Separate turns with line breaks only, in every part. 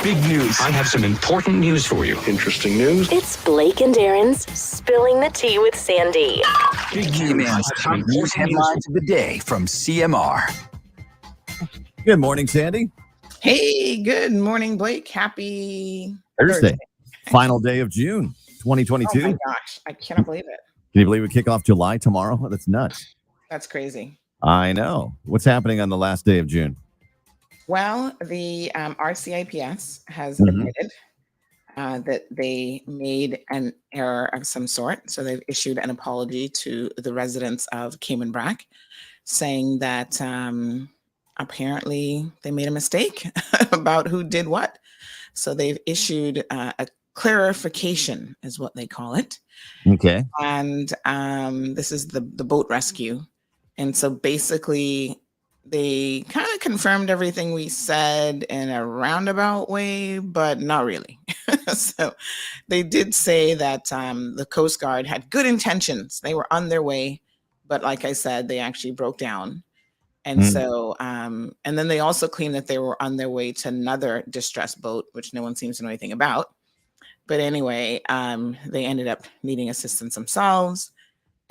Big news. I have some important news for you.
Interesting news.
It's Blake and Darren's Spilling the Tea with Sandy.
Big news.
Top news headlines of the day from CMR. Good morning, Sandy.
Hey, good morning, Blake. Happy
Thursday. Final day of June, 2022.
Oh my gosh, I cannot believe it.
Can you believe we kick off July tomorrow? That's nuts.
That's crazy.
I know. What's happening on the last day of June?
Well, the RCIPS has admitted that they made an error of some sort. So they've issued an apology to the residents of Cayman Brac, saying that apparently they made a mistake about who did what. So they've issued a clarification, is what they call it.
Okay.
And this is the boat rescue. And so basically, they kind of confirmed everything we said in a roundabout way, but not really. So they did say that the Coast Guard had good intentions. They were on their way, but like I said, they actually broke down. And so, and then they also claimed that they were on their way to another distressed boat, which no one seems to know anything about. But anyway, they ended up needing assistance themselves.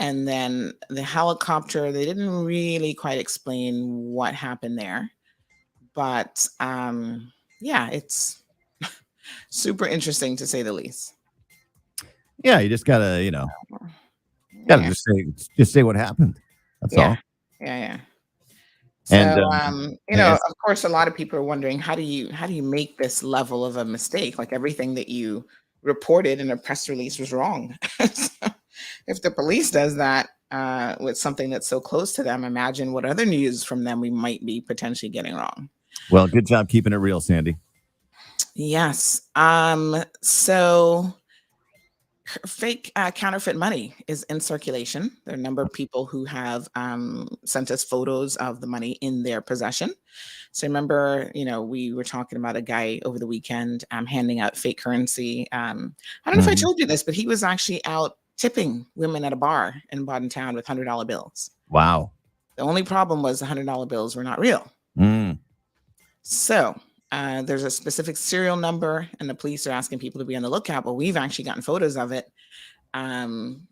And then the helicopter, they didn't really quite explain what happened there. But yeah, it's super interesting to say the least.
Yeah, you just gotta, just say what happened. That's all.
Yeah.
And
So, of course, a lot of people are wondering, how do you make this level of a mistake? Like everything that you reported in a press release was wrong. So, if the police does that with something that's so close to them, imagine what other news from them we might be potentially getting wrong.
Well, good job keeping it real, Sandy.
Yes. So fake counterfeit money is in circulation. There are a number of people who have sent us photos of the money in their possession. So remember, we were talking about a guy over the weekend handing out fake currency. I don't know if I told you this, but he was actually out tipping women at a bar in Bodden Town with $100 bills.
Wow.
The only problem was the $100 bills were not real. So there's a specific serial number, and the police are asking people to be on the lookout. But we've actually gotten photos of it in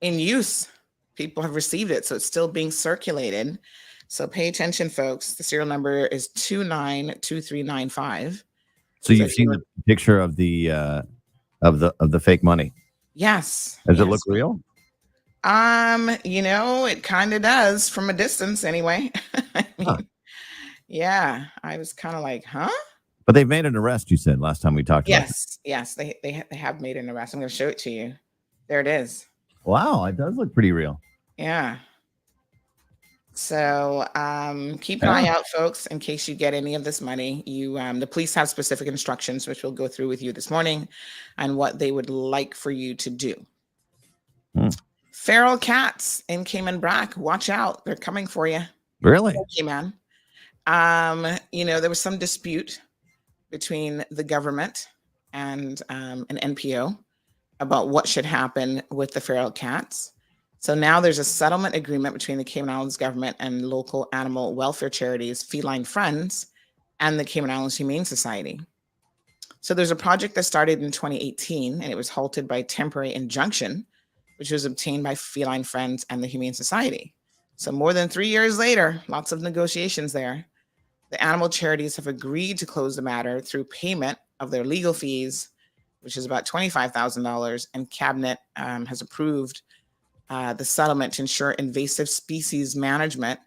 use. People have received it, so it's still being circulated. So pay attention, folks. The serial number is 292395.
So you've seen the picture of the fake money?
Yes.
Does it look real?
It kind of does from a distance anyway. I mean, yeah, I was kind of like, huh?
But they've made an arrest, you said, last time we talked about it.
Yes, they have made an arrest. I'm going to show it to you. There it is.
Wow, it does look pretty real.
Yeah. So keep an eye out, folks, in case you get any of this money. The police have specific instructions, which we'll go through with you this morning, on what they would like for you to do. Feral cats in Cayman Brac, watch out. They're coming for you.
Really?
Okay, man. There was some dispute between the government and an NPO about what should happen with the feral cats. So now there's a settlement agreement between the Cayman Islands government and local animal welfare charities, Feline Friends, and the Cayman Islands Humane Society. So there's a project that started in 2018, and it was halted by temporary injunction, which was obtained by Feline Friends and the Humane Society. So more than 3 years later, lots of negotiations there. The animal charities have agreed to close the matter through payment of their legal fees, which is about $25,000, and Cabinet has approved the settlement to ensure invasive species management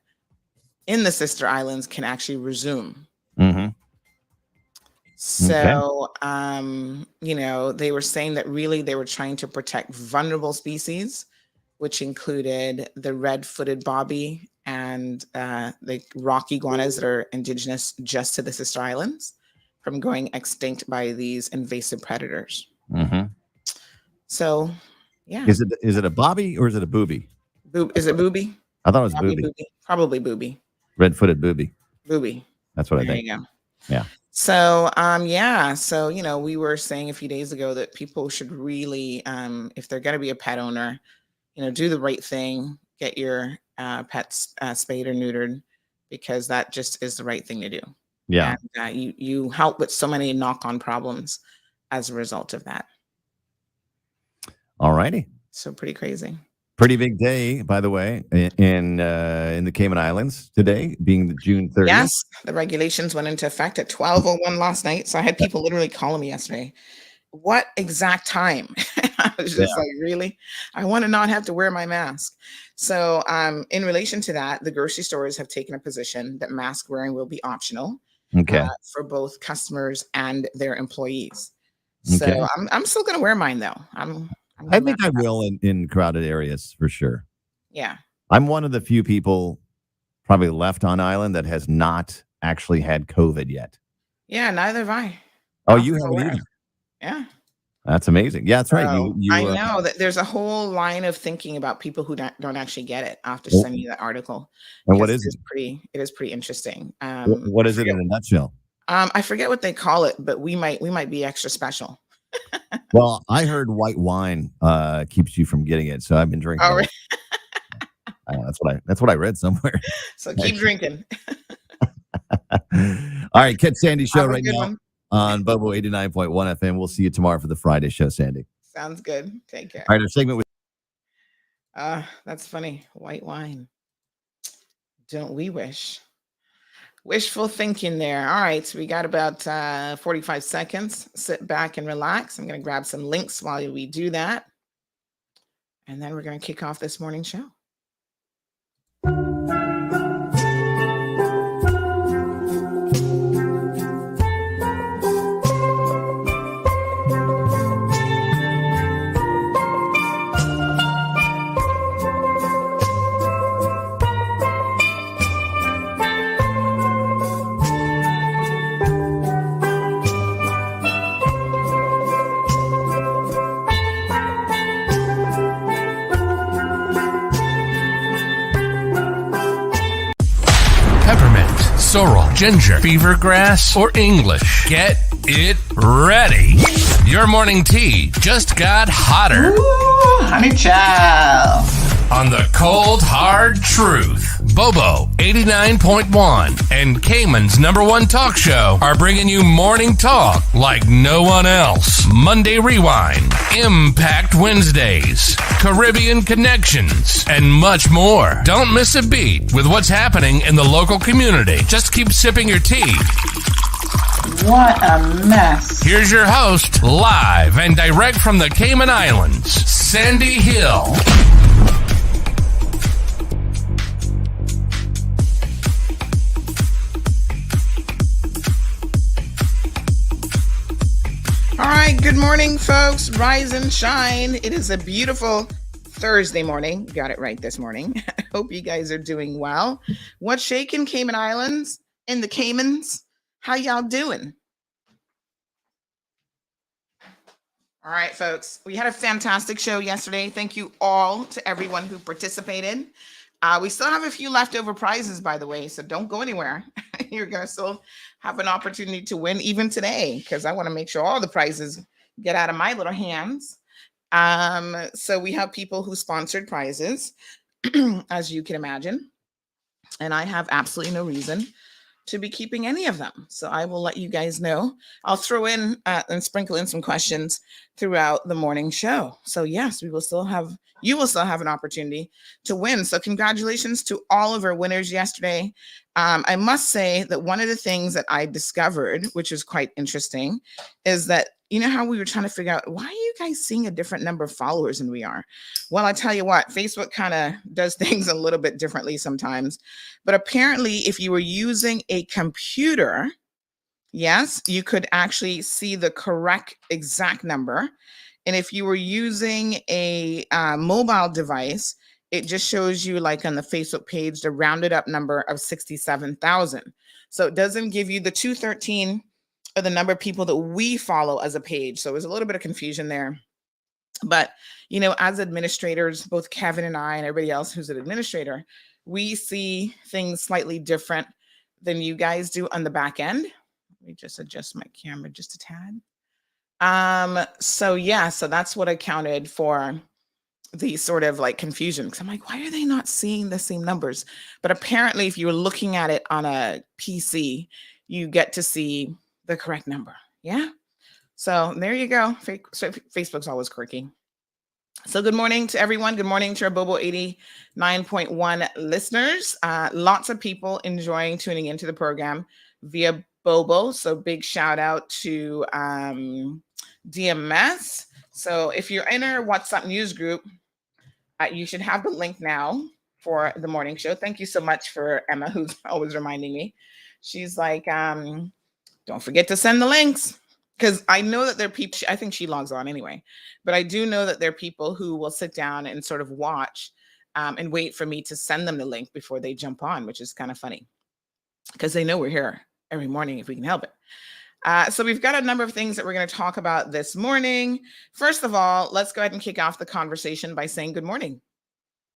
in the sister islands can actually resume. So, they were saying that really they were trying to protect vulnerable species, which included the red-footed bobby and the rock iguanas that are indigenous just to the sister islands from going extinct by these invasive predators. So, yeah.
Is it a bobby or is it a booby?
Is it booby?
I thought it was booby.
Probably booby.
Red-footed booby.
Booby.
That's what I think.
There you go.
Yeah.
So, So, we were saying a few days ago that people should really, if they're going to be a pet owner, do the right thing, get your pets spayed or neutered, because that just is the right thing to do.
Yeah.
And you help with so many knock-on problems as a result of that.
All righty.
So pretty crazy.
Pretty big day, by the way, in the Cayman Islands today, being June 30th.
Yes, the regulations went into effect at 12:01 last night. So I had people literally calling me yesterday. What exact time? I was just like, really? I want to not have to wear my mask. So in relation to that, the grocery stores have taken a position that mask wearing will be optional for both customers and their employees. So I'm still going to wear mine, though.
I think I will in crowded areas for sure.
Yeah.
I'm one of the few people probably left on island that has not actually had COVID yet.
Yeah, neither have I.
Oh, you haven't either?
Yeah.
That's amazing. Yeah, that's right.
I know that there's a whole line of thinking about people who don't actually get it after sending you that article.
And what is it?
It is pretty interesting.
What is it in a nutshell?
I forget what they call it, but we might be extra special.
Well, I heard white wine keeps you from getting it, so I've been drinking.
Oh, right.
That's what I read somewhere.
So keep drinking.
All right, Cat Sandy show
Have a
right
good
now
one.
On Bobo 89.1 FM. We'll see you tomorrow for the Friday show, Sandy.
Sounds good. Take care.
All right, our segment with
that's funny. White wine. Don't we wish? Wishful thinking there. All right, so we got about 45 seconds. Sit back and relax. I'm going to grab some links while we do that. And then we're going to kick off this morning show.
Peppermint, sorrel, ginger, beaver grass, or English. Get it ready. Your morning tea just got hotter.
Ooh, honey child.
On the cold, hard truth. Bobo 89.1 and Cayman's #1 talk show are bringing you morning talk like no one else. Monday Rewind, Impact Wednesdays, Caribbean Connections, and much more. Don't miss a beat with what's happening in the local community. Just keep sipping your tea.
What a mess.
Here's your host, live and direct from the Cayman Islands, Sandy Hill.
All right, good morning, folks. Rise and shine. It is a beautiful Thursday morning. Got it right this morning. I hope you guys are doing well. What's shaking, Cayman Islands? In the Caymans? How y'all doing? All right, folks. We had a fantastic show yesterday. Thank you all to everyone who participated. We still have a few leftover prizes, by the way, so don't go anywhere. You're going to still have an opportunity to win even today, because I want to make sure all the prizes get out of my little hands. So we have people who sponsored prizes, as you can imagine, and I have absolutely no reason to be keeping any of them. So I will let you guys know. I'll throw in and sprinkle in some questions throughout the morning show. So yes, you will still have an opportunity to win. So congratulations to all of our winners yesterday. I must say that one of the things that I discovered, which is quite interesting, is that, you know how we were trying to figure out, why are you guys seeing a different number of followers than we are? Well, I tell you what, Facebook kind of does things a little bit differently sometimes. But apparently, if you were using a computer, yes, you could actually see the correct exact number. And if you were using a mobile device, it just shows you, like on the Facebook page, the rounded up number of 67,000. So it doesn't give you the 213 or the number of people that we follow as a page. So there's a little bit of confusion there. But, you know, as administrators, both Kevin and I and everybody else who's an administrator, we see things slightly different than you guys do on the back end. Let me just adjust my camera just a tad. So that's what accounted for the sort of like confusion, because I'm like, why are they not seeing the same numbers? But apparently, if you're looking at it on a PC, you get to see the correct number. Yeah. So there you go. Facebook's always quirky. So good morning to everyone. Good morning to our Bobo 89.1 listeners. Lots of people enjoying tuning into the program via Bobo. So big shout out to DMS. So if you're in our WhatsApp news group, you should have the link now for the morning show. Thank you so much for Emma, who's always reminding me. She's like, don't forget to send the links. Because I know that there are people, I think she logs on anyway, but I do know that there are people who will sit down and sort of watch and wait for me to send them the link before they jump on, which is kind of funny because they know we're here every morning if we can help it. So we've got a number of things that we're going to talk about this morning. First of all, let's go ahead and kick off the conversation by saying good morning,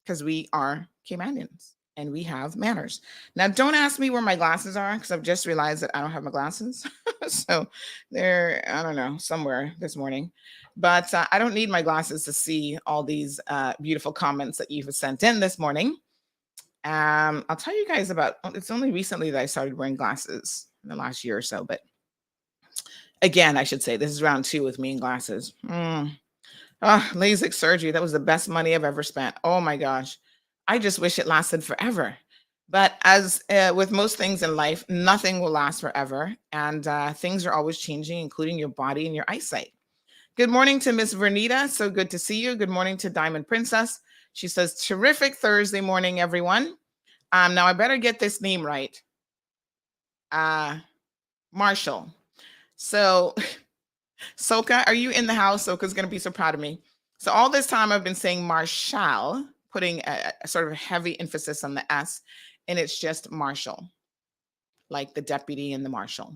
because we are Caymanians and we have manners. Now, don't ask me where my glasses are, because I've just realized that I don't have my glasses. So they're, I don't know, somewhere this morning. But I don't need my glasses to see all these beautiful comments that you've sent in this morning. I'll tell you guys about, it's only recently that I started wearing glasses in the last year or so. But again, I should say, this is round 2 with me and glasses. LASIK surgery, that was the best money I've ever spent. Oh my gosh. I just wish it lasted forever. But as with most things in life, nothing will last forever. And things are always changing, including your body and your eyesight. Good morning to Miss Vernita. So good to see you. Good morning to Diamond Princess. She says, terrific Thursday morning, everyone. Now I better get this name right. Marshall. So Soka, are you in the house? Soka's going to be so proud of me. So all this time I've been saying Marshall, putting a sort of heavy emphasis on the S, and it's just Marshall, like the deputy and the marshal.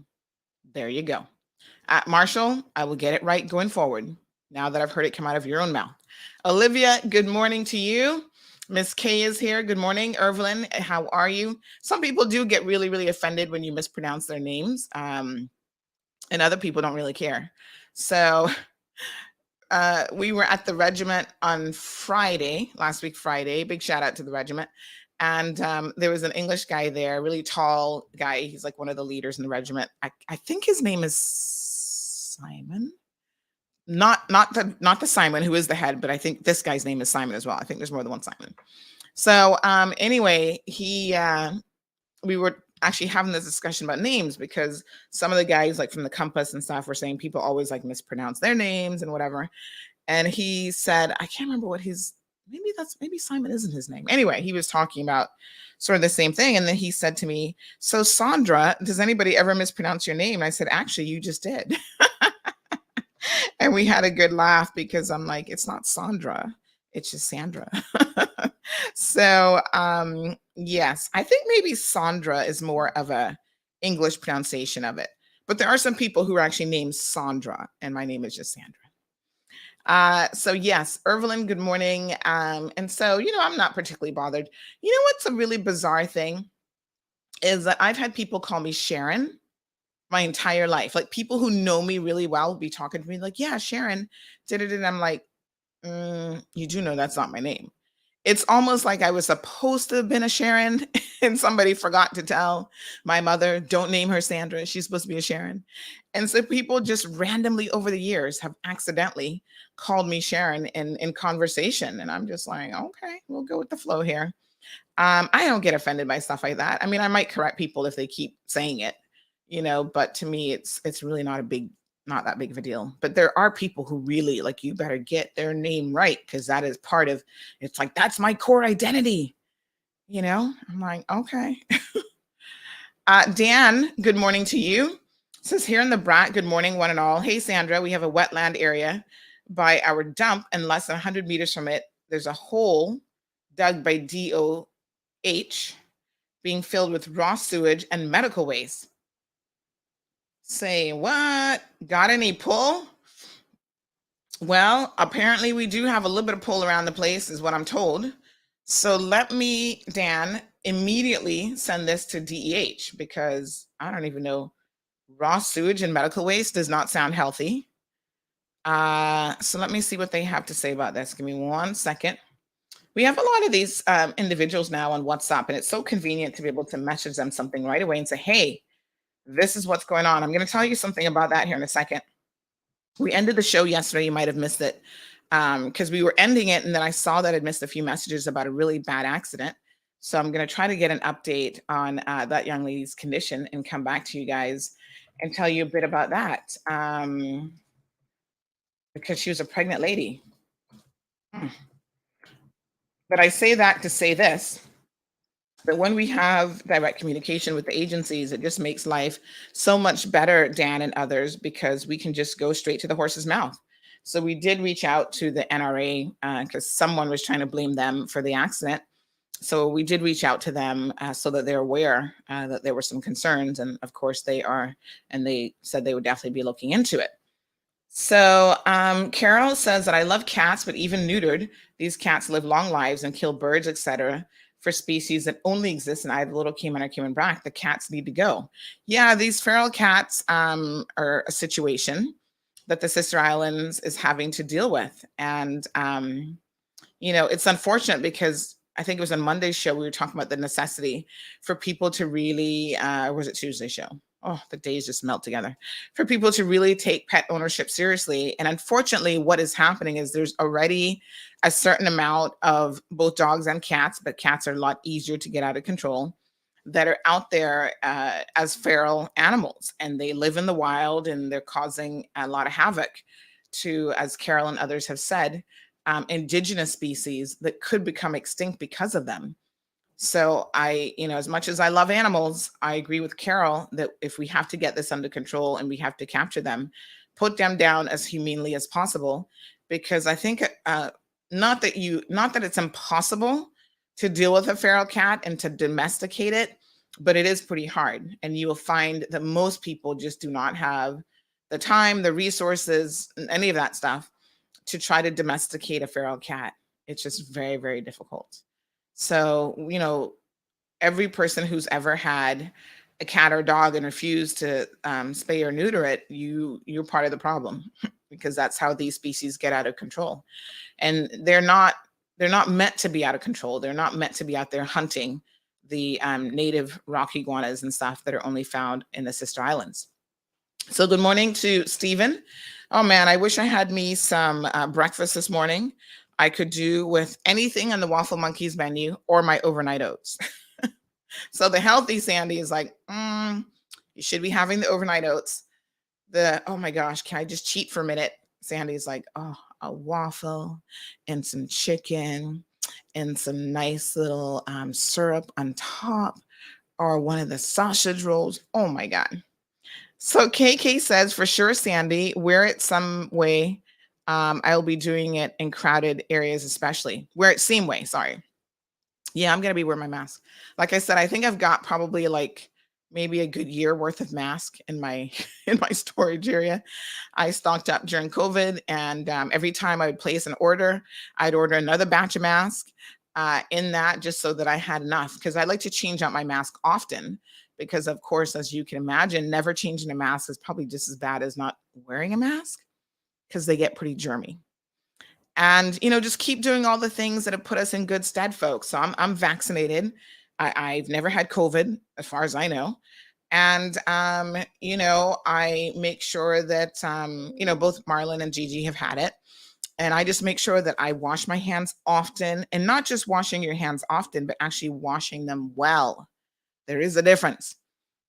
There you go. Marshall, I will get it right going forward, now that I've heard it come out of your own mouth. Olivia, good morning to you. Miss K is here. Good morning. Evelyn, how are you? Some people do get really, really offended when you mispronounce their names, and other people don't really care. So we were at the regiment on Friday, last week Friday. Big shout out to the regiment. And there was an English guy there, a really tall guy. He's like one of the leaders in the regiment. I think his name is Simon. Not the Simon who is the head, but I think this guy's name is Simon as well. I think there's more than one Simon. So anyway, we were actually having this discussion about names, because some of the guys like from the Compass and stuff were saying people always like mispronounce their names and whatever. And he said, I can't remember what maybe Simon isn't his name. Anyway, he was talking about sort of the same thing. And then he said to me, so Sandra, does anybody ever mispronounce your name? And I said, actually, you just did. And we had a good laugh, because I'm like, it's not Sandra, it's just Sandra. So yes, I think maybe Sandra is more of a English pronunciation of it, but there are some people who are actually named Sandra, and my name is just Sandra. So yes, Evelyn, good morning. And so, I'm not particularly bothered. You know what's a really bizarre thing is that I've had people call me Sharon my entire life. Like, people who know me really well will be talking to me like, yeah, Sharon, and I'm like, you do know that's not my name. It's almost like I was supposed to have been a Sharon and somebody forgot to tell my mother, don't name her Sandra. She's supposed to be a Sharon. And so people just randomly over the years have accidentally called me Sharon in conversation. And I'm just like, okay, we'll go with the flow here. I don't get offended by stuff like that. I mean, I might correct people if they keep saying it, but to me, it's really not that big of a deal. But there are people who really like, you better get their name right, because that is part of, it's like, that's my core identity. I'm like, okay. Dan, good morning to you. Says here in the Brat, good morning, one and all. Hey, Sandra, we have a wetland area by our dump, and less than 100 meters from it, there's a hole dug by DOH being filled with raw sewage and medical waste. Say what? Got any pull? Well, apparently we do have a little bit of pull around the place, is what I'm told. So let me, Dan, immediately send this to DEH, because I don't even know. Raw sewage and medical waste does not sound healthy. So let me see what they have to say about this. Give me 1 second. We have a lot of these individuals now on WhatsApp, and it's so convenient to be able to message them something right away and say, hey, this is what's going on. I'm going to tell you something about that here in a second. We ended the show yesterday. You might have missed it because we were ending it, and then I saw that I'd missed a few messages about a really bad accident. So I'm going to try to get an update on that young lady's condition and come back to you guys and tell you a bit about that because she was a pregnant lady. But I say that to say this, that when we have direct communication with the agencies, it just makes life so much better, Dan and others, because we can just go straight to the horse's mouth. So we did reach out to the NRA because someone was trying to blame them for the accident. So we did reach out to them so that they're aware that there were some concerns. And of course they are, and they said they would definitely be looking into it. So Carol says that I love cats, but even neutered, these cats live long lives and kill birds, etc. for species that only exist in either Little Cayman or Cayman Brac. The cats need to go. Yeah, these feral cats are a situation that the Sister Islands is having to deal with. And, you know, it's unfortunate because I think it was on Monday's show, we were talking about the necessity for people to really, or was it Tuesday's show? Oh, the days just melt together. For people to really take pet ownership seriously. And unfortunately, what is happening is there's already a certain amount of both dogs and cats, but cats are a lot easier to get out of control, that are out there as feral animals. And they live in the wild and they're causing a lot of havoc to, as Carol and others have said, indigenous species that could become extinct because of them. So I, you know, as much as I love animals, I agree with Carol that if we have to get this under control and we have to capture them, put them down as humanely as possible, because I think not that it's impossible to deal with a feral cat and to domesticate it, but it is pretty hard. And you will find that most people just do not have the time, the resources, any of that stuff to try to domesticate a feral cat. It's just very, very difficult. So, you know, every person who's ever had a cat or dog and refused to spay or neuter it, you're part of the problem because that's how these species get out of control. And they're not meant to be out of control. They're not meant to be out there hunting the native rock iguanas and stuff that are only found in the Sister Islands. So good morning to Stephen. Oh man, I wish I had me some breakfast this morning. I could do with anything on the Waffle Monkeys menu or my overnight oats. So the healthy Sandy is like, you should be having the overnight oats. Oh my gosh, can I just cheat for a minute? Sandy's like, oh, a waffle and some chicken and some nice little syrup on top, or one of the sausage rolls. Oh my God. So KK says, for sure, Sandy, wear it some way. I'll be doing it in crowded areas, especially. Wear it same way, sorry. Yeah, I'm going to be wearing my mask. Like I said, I think I've got probably like maybe a good year worth of mask in my storage area. I stocked up during COVID, and every time I would place an order, I'd order another batch of mask in that, just so that I had enough, because I like to change out my mask often, because of course, as you can imagine, never changing a mask is probably just as bad as not wearing a mask, because they get pretty germy. And, you know, just keep doing all the things that have put us in good stead, folks. So I'm vaccinated. I've never had COVID, as far as I know. And, you know, I make sure that, you know, both Marlon and Gigi have had it. And I just make sure that I wash my hands often, and not just washing your hands often, but actually washing them well. There is a difference.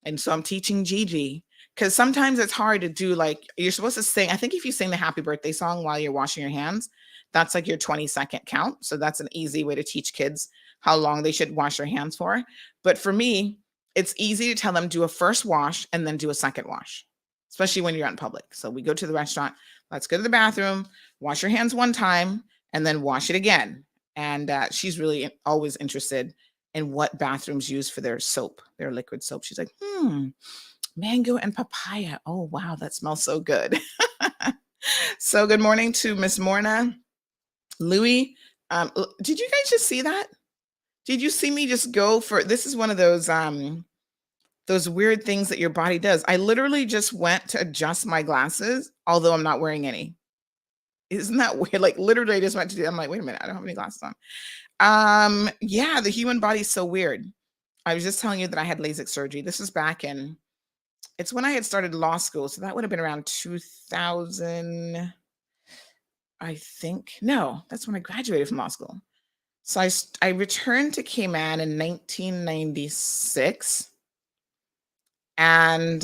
And so I'm teaching Gigi, because sometimes it's hard to do, like, you're supposed to sing. I think if you sing the happy birthday song while you're washing your hands, that's like your 20-second count. So that's an easy way to teach kids how long they should wash their hands for. But for me, it's easy to tell them do a first wash and then do a second wash, especially when you're out in public. So we go to the restaurant, let's go to the bathroom, wash your hands one time, and then wash it again. And she's really always interested in what bathrooms use for their soap, their liquid soap. She's like, mango and papaya. Oh, wow, that smells so good. So good morning to Miss Morna. Louis, did you guys just see that? Did you see me just go for, this is one of those weird things that your body does. I literally just went to adjust my glasses, although I'm not wearing any. Isn't that weird? Like literally I just went to do, I'm like, wait a minute, I don't have any glasses on. Yeah, the human body is so weird. I was just telling you that I had LASIK surgery. This was back in it's when I had started law school. So that would have been around 2000, I think. No, that's when I graduated from law school. So I returned to Cayman in 1996. And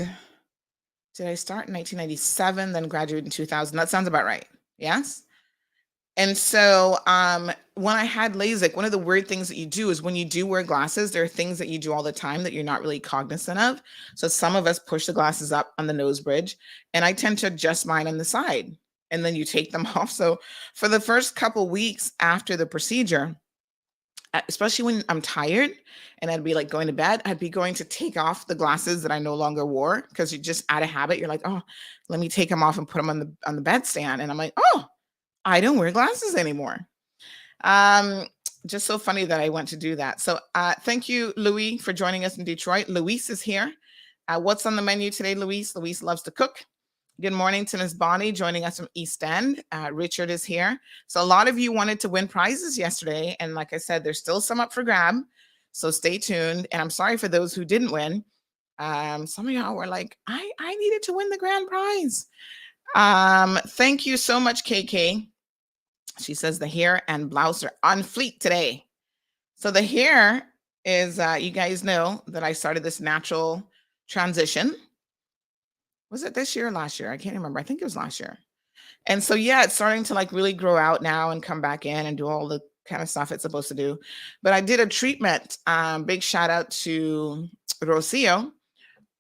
did I start in 1997, then graduate in 2000? That sounds about right. Yes? And so when I had LASIK, one of the weird things that you do is when you do wear glasses, there are things that you do all the time that you're not really cognizant of. So some of us push the glasses up on the nose bridge, and I tend to adjust mine on the side, and then you take them off. So for the first couple weeks after the procedure, especially when I'm tired and I'd be like going to bed, I'd be going to take off the glasses that I no longer wore because you're just out of habit. You're like, oh, let me take them off and put them on the bedstand. And I'm like, oh, I don't wear glasses anymore. Just so funny that I went to do that. So thank you, Louis, for joining us in Detroit. Luis is here. What's on the menu today, Luis? Luis loves to cook. Good morning to Ms. Bonnie joining us from East End. Richard is here. So a lot of you wanted to win prizes yesterday. And like I said, there's still some up for grab. So stay tuned. And I'm sorry for those who didn't win. Some of y'all were like, I needed to win the grand prize. Thank you so much, KK. She says the hair and blouse are on fleek today. So the hair is, you guys know that I started this natural transition. Was it this year or last year? I can't remember. I think it was last year. And so, yeah, it's starting to like really grow out now and come back in and do all the kind of stuff it's supposed to do. But I did a treatment. Big shout out to Rocio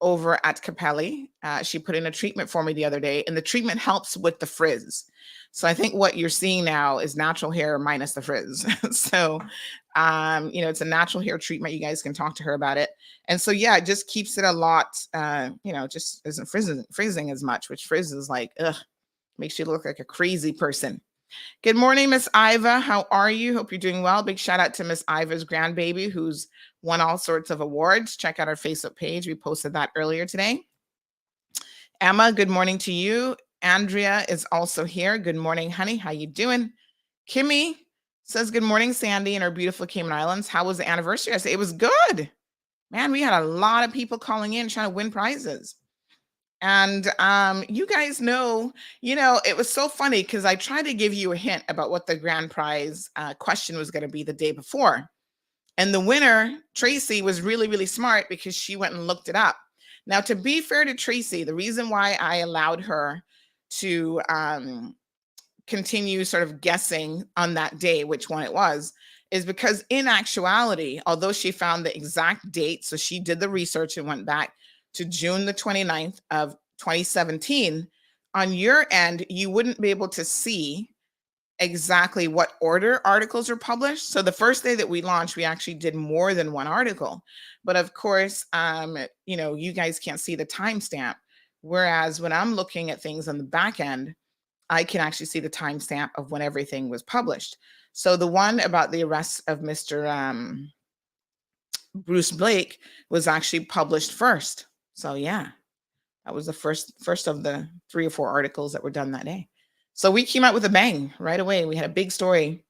over at Capelli. She put in a treatment for me the other day, and the treatment helps with the frizz. So I think what you're seeing now is natural hair minus the frizz. So, it's a natural hair treatment. You guys can talk to her about it. And so, yeah, it just keeps it a lot, just isn't frizzing as much, which frizz is like, makes you look like a crazy person. Good morning, Miss Iva. How are you? Hope you're doing well. Big shout out to Miss Iva's grandbaby who's won all sorts of awards. Check out our Facebook page. We posted that earlier today. Emma, good morning to you. Andrea is also here. Good morning, honey. How you doing? Kimmy says, good morning, Sandy, and our beautiful Cayman Islands. How was the anniversary? I say it was good. Man, we had a lot of people calling in trying to win prizes. And you guys know, it was so funny because I tried to give you a hint about what the grand prize question was going to be the day before. And the winner, Tracy, was really, really smart because she went and looked it up. Now, to be fair to Tracy, the reason why I allowed her to continue sort of guessing on that day which one it was is because in actuality, although she found the exact date, so she did the research and went back to June the 29th of 2017, on your end, you wouldn't be able to see exactly what order articles are published. So the first day that we launched, we actually did more than one article. But of course, you guys can't see the timestamp. Whereas when I'm looking at things on the back end, I can actually see the timestamp of when everything was published. So the one about the arrest of Mr. Bruce Blake was actually published first. So yeah, that was the first of the 3 or 4 articles that were done that day. So we came out with a bang right away. We had a big story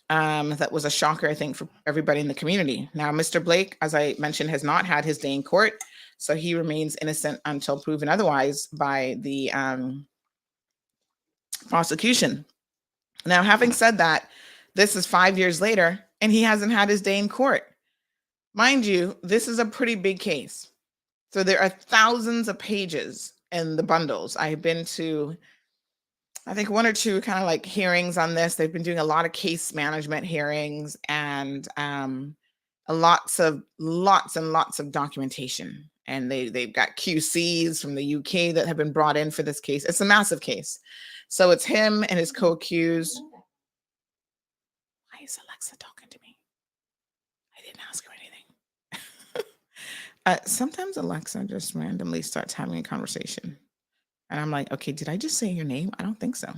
that was a shocker, I think, for everybody in the community. Now, Mr. Blake, as I mentioned, has not had his day in court. So he remains innocent until proven otherwise by the prosecution. Now, having said that, this is 5 years later, and he hasn't had his day in court. Mind you, this is a pretty big case. So there are thousands of pages in the bundles. I've been to, I think, 1 or 2 kind of like hearings on this. They've been doing a lot of case management hearings and lots and lots of documentation. And they've got QCs from the UK that have been brought in for this case. It's a massive case. So it's him and his co-accused. Why is Alexa talking to me? I didn't ask her anything. Sometimes Alexa just randomly starts having a conversation. And I'm like, okay, did I just say your name? I don't think so.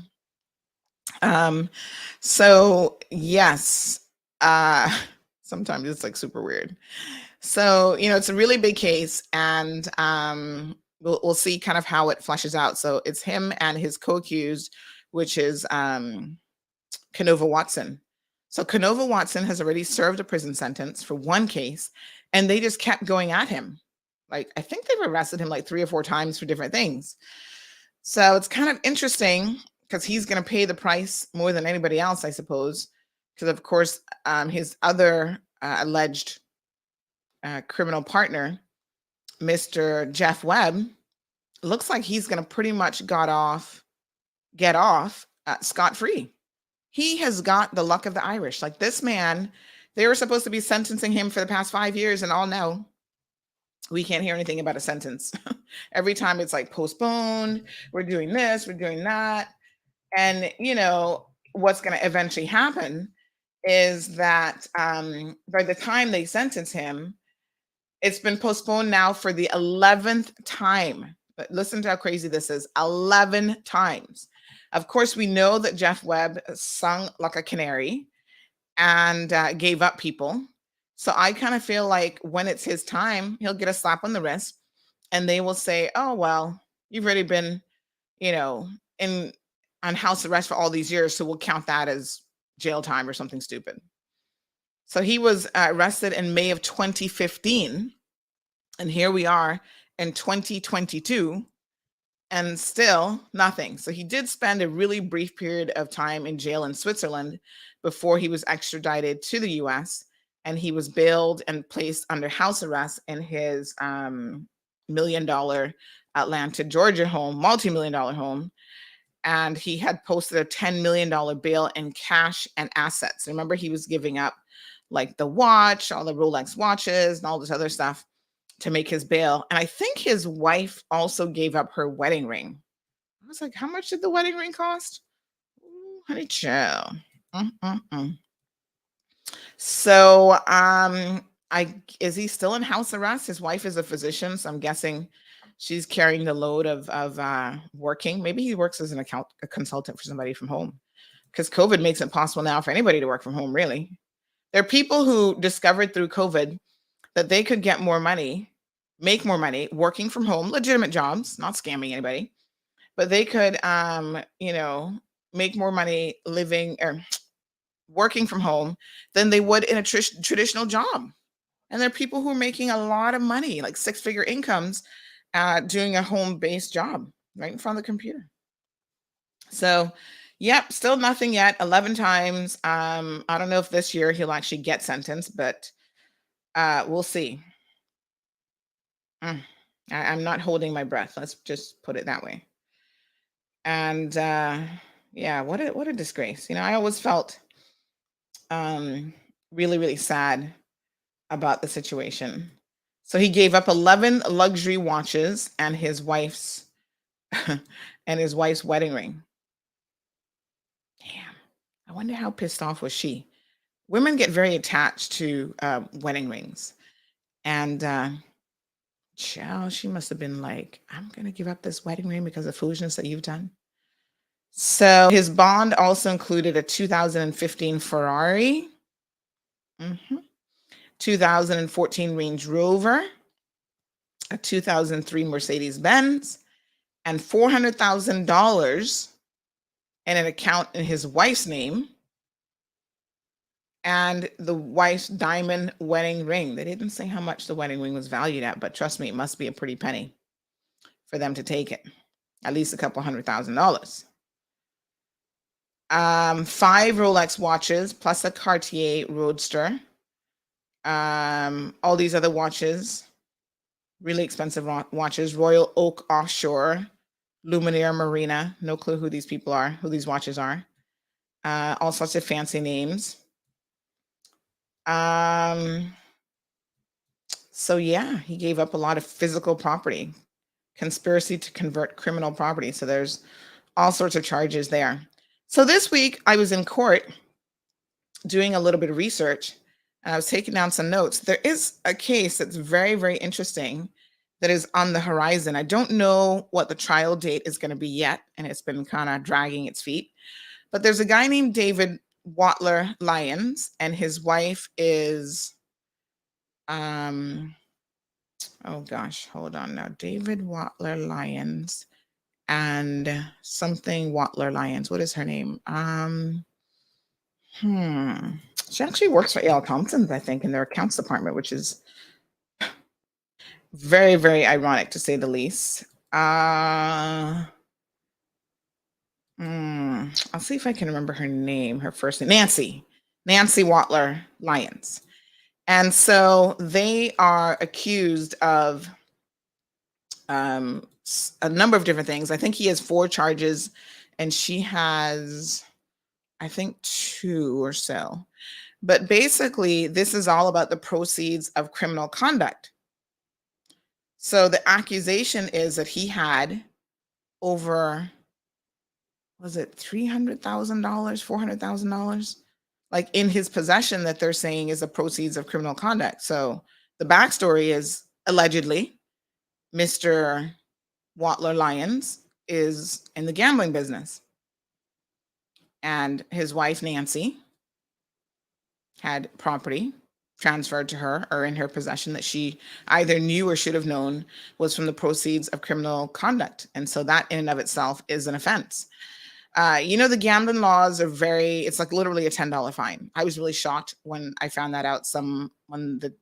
So yes, sometimes it's like super weird. So, it's a really big case, and we'll see kind of how it fleshes out. So it's him and his co-accused, which is Canova Watson. So Canova Watson has already served a prison sentence for one case, and they just kept going at him. Like, I think they've arrested him like 3 or 4 times for different things. So it's kind of interesting because he's going to pay the price more than anybody else, I suppose. Because, of course, his other alleged criminal partner, Mr. Jeff Webb, looks like he's going to pretty much get off scot-free. He has got the luck of the Irish. Like, this man, they were supposed to be sentencing him for the past 5 years, and all now we can't hear anything about a sentence. Every time it's like postponed, we're doing this, we're doing that. And, what's going to eventually happen is that by the time they sentence him, it's been postponed now for the 11th time. But listen to how crazy this is. 11 times. Of course, we know that Jeff Webb sung like a canary and gave up people. So I kind of feel like when it's his time, he'll get a slap on the wrist and they will say, oh, well, you've already been, on house arrest for all these years. So we'll count that as jail time or something stupid. So he was arrested in May of 2015. And here we are in 2022 and still nothing. So he did spend a really brief period of time in jail in Switzerland before he was extradited to the US. And he was bailed and placed under house arrest in his $1 million Atlanta, Georgia home, multi-million-dollar home. And he had posted a $10 million bail in cash and assets. Remember, he was giving up like the watch, all the Rolex watches and all this other stuff to make his bail. And I think his wife also gave up her wedding ring. I was like, how much did the wedding ring cost? Ooh, honey child. So is he still in house arrest? His wife is a physician, so I'm guessing she's carrying the load of working. Maybe he works as a consultant for somebody from home, because COVID makes it possible now for anybody to work from home, really. There are people who discovered through COVID that they could get more money, make more money working from home, legitimate jobs, not scamming anybody, but they could, make more money living or working from home than they would in a traditional job. And there are people who are making a lot of money, like 6-figure incomes, doing a home-based job right in front of the computer. So, yep, still nothing yet. 11 times. I don't know if this year he'll actually get sentenced, but we'll see. I'm not holding my breath. Let's just put it that way. And yeah, what a disgrace. I always felt really, really sad about the situation. So he gave up 11 luxury watches and his wife's wedding ring. Damn. I wonder how pissed off was she. Women get very attached to wedding rings. And child, she must have been like, I'm going to give up this wedding ring because of foolishness that you've done. So his bond also included a 2015 Ferrari, 2014 Range Rover, a 2003 Mercedes-Benz, and $400,000 in an account in his wife's name, and the wife's diamond wedding ring. They didn't say how much the wedding ring was valued at, but trust me, it must be a pretty penny for them to take it. At least a couple $100,000. 5 Rolex watches plus a Cartier Roadster. All these other watches, really expensive watches. Royal Oak Offshore, Luminaire Marina. No clue who these people are, who these watches are. All sorts of fancy names. So yeah, he gave up a lot of physical property, conspiracy to convert criminal property. So there's all sorts of charges there. So this week I was in court doing a little bit of research, and I was taking down some notes. There is a case that's very, very interesting that is on the horizon. I don't know what the trial date is going to be yet, and it's been kind of dragging its feet. But there's a guy named David Watler Lyons, and his wife is, oh gosh, hold on now. David Watler Lyons and something Watler Lyons. What is her name? She actually works for A.L. Thompson's, I think, in their accounts department, which is Very, very ironic to say the least. I'll see if I can remember her name, her first name, Nancy Watler Lyons. And so they are accused of a number of different things. I think he has 4 charges and she has, I think, 2 or so. But basically, this is all about the proceeds of criminal conduct. So the accusation is that he had over, was it $300,000, $400,000, like in his possession that they're saying is the proceeds of criminal conduct. So the backstory is allegedly Mr. Watler Lyons is in the gambling business. And his wife, Nancy, had property transferred to her or in her possession that she either knew or should have known was from the proceeds of criminal conduct. And so that in and of itself is an offense. The gambling laws are it's like literally a $10 fine. I was really shocked when I found that out. When the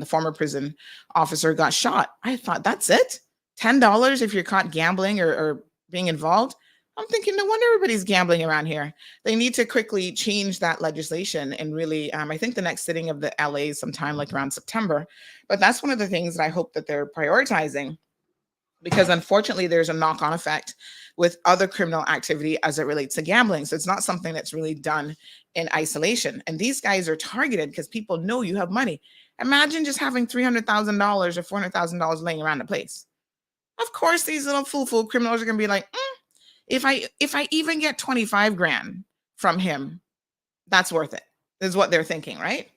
former prison officer got shot, I thought, that's it? $10 if you're caught gambling or being involved? I'm thinking, no wonder everybody's gambling around here. They need to quickly change that legislation and really, I think the next sitting of the LA is sometime like around September. But that's one of the things that I hope that they're prioritizing, because unfortunately there's a knock-on effect with other criminal activity as it relates to gambling. So it's not something that's really done in isolation. And these guys are targeted because people know you have money. Imagine just having $300,000 or $400,000 laying around the place. Of course, these little fool criminals are going to be like, if I even get 25 grand from him, that's worth it, is what they're thinking, right?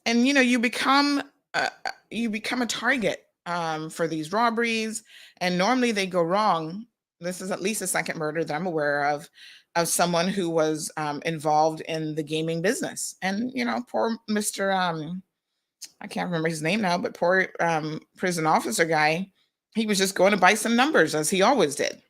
And, you become a target for these robberies, and normally they go wrong. This is at least the second murder that I'm aware of someone who was involved in the gaming business. And, poor Mr. I can't remember his name now, but poor prison officer guy, he was just going to buy some numbers as he always did.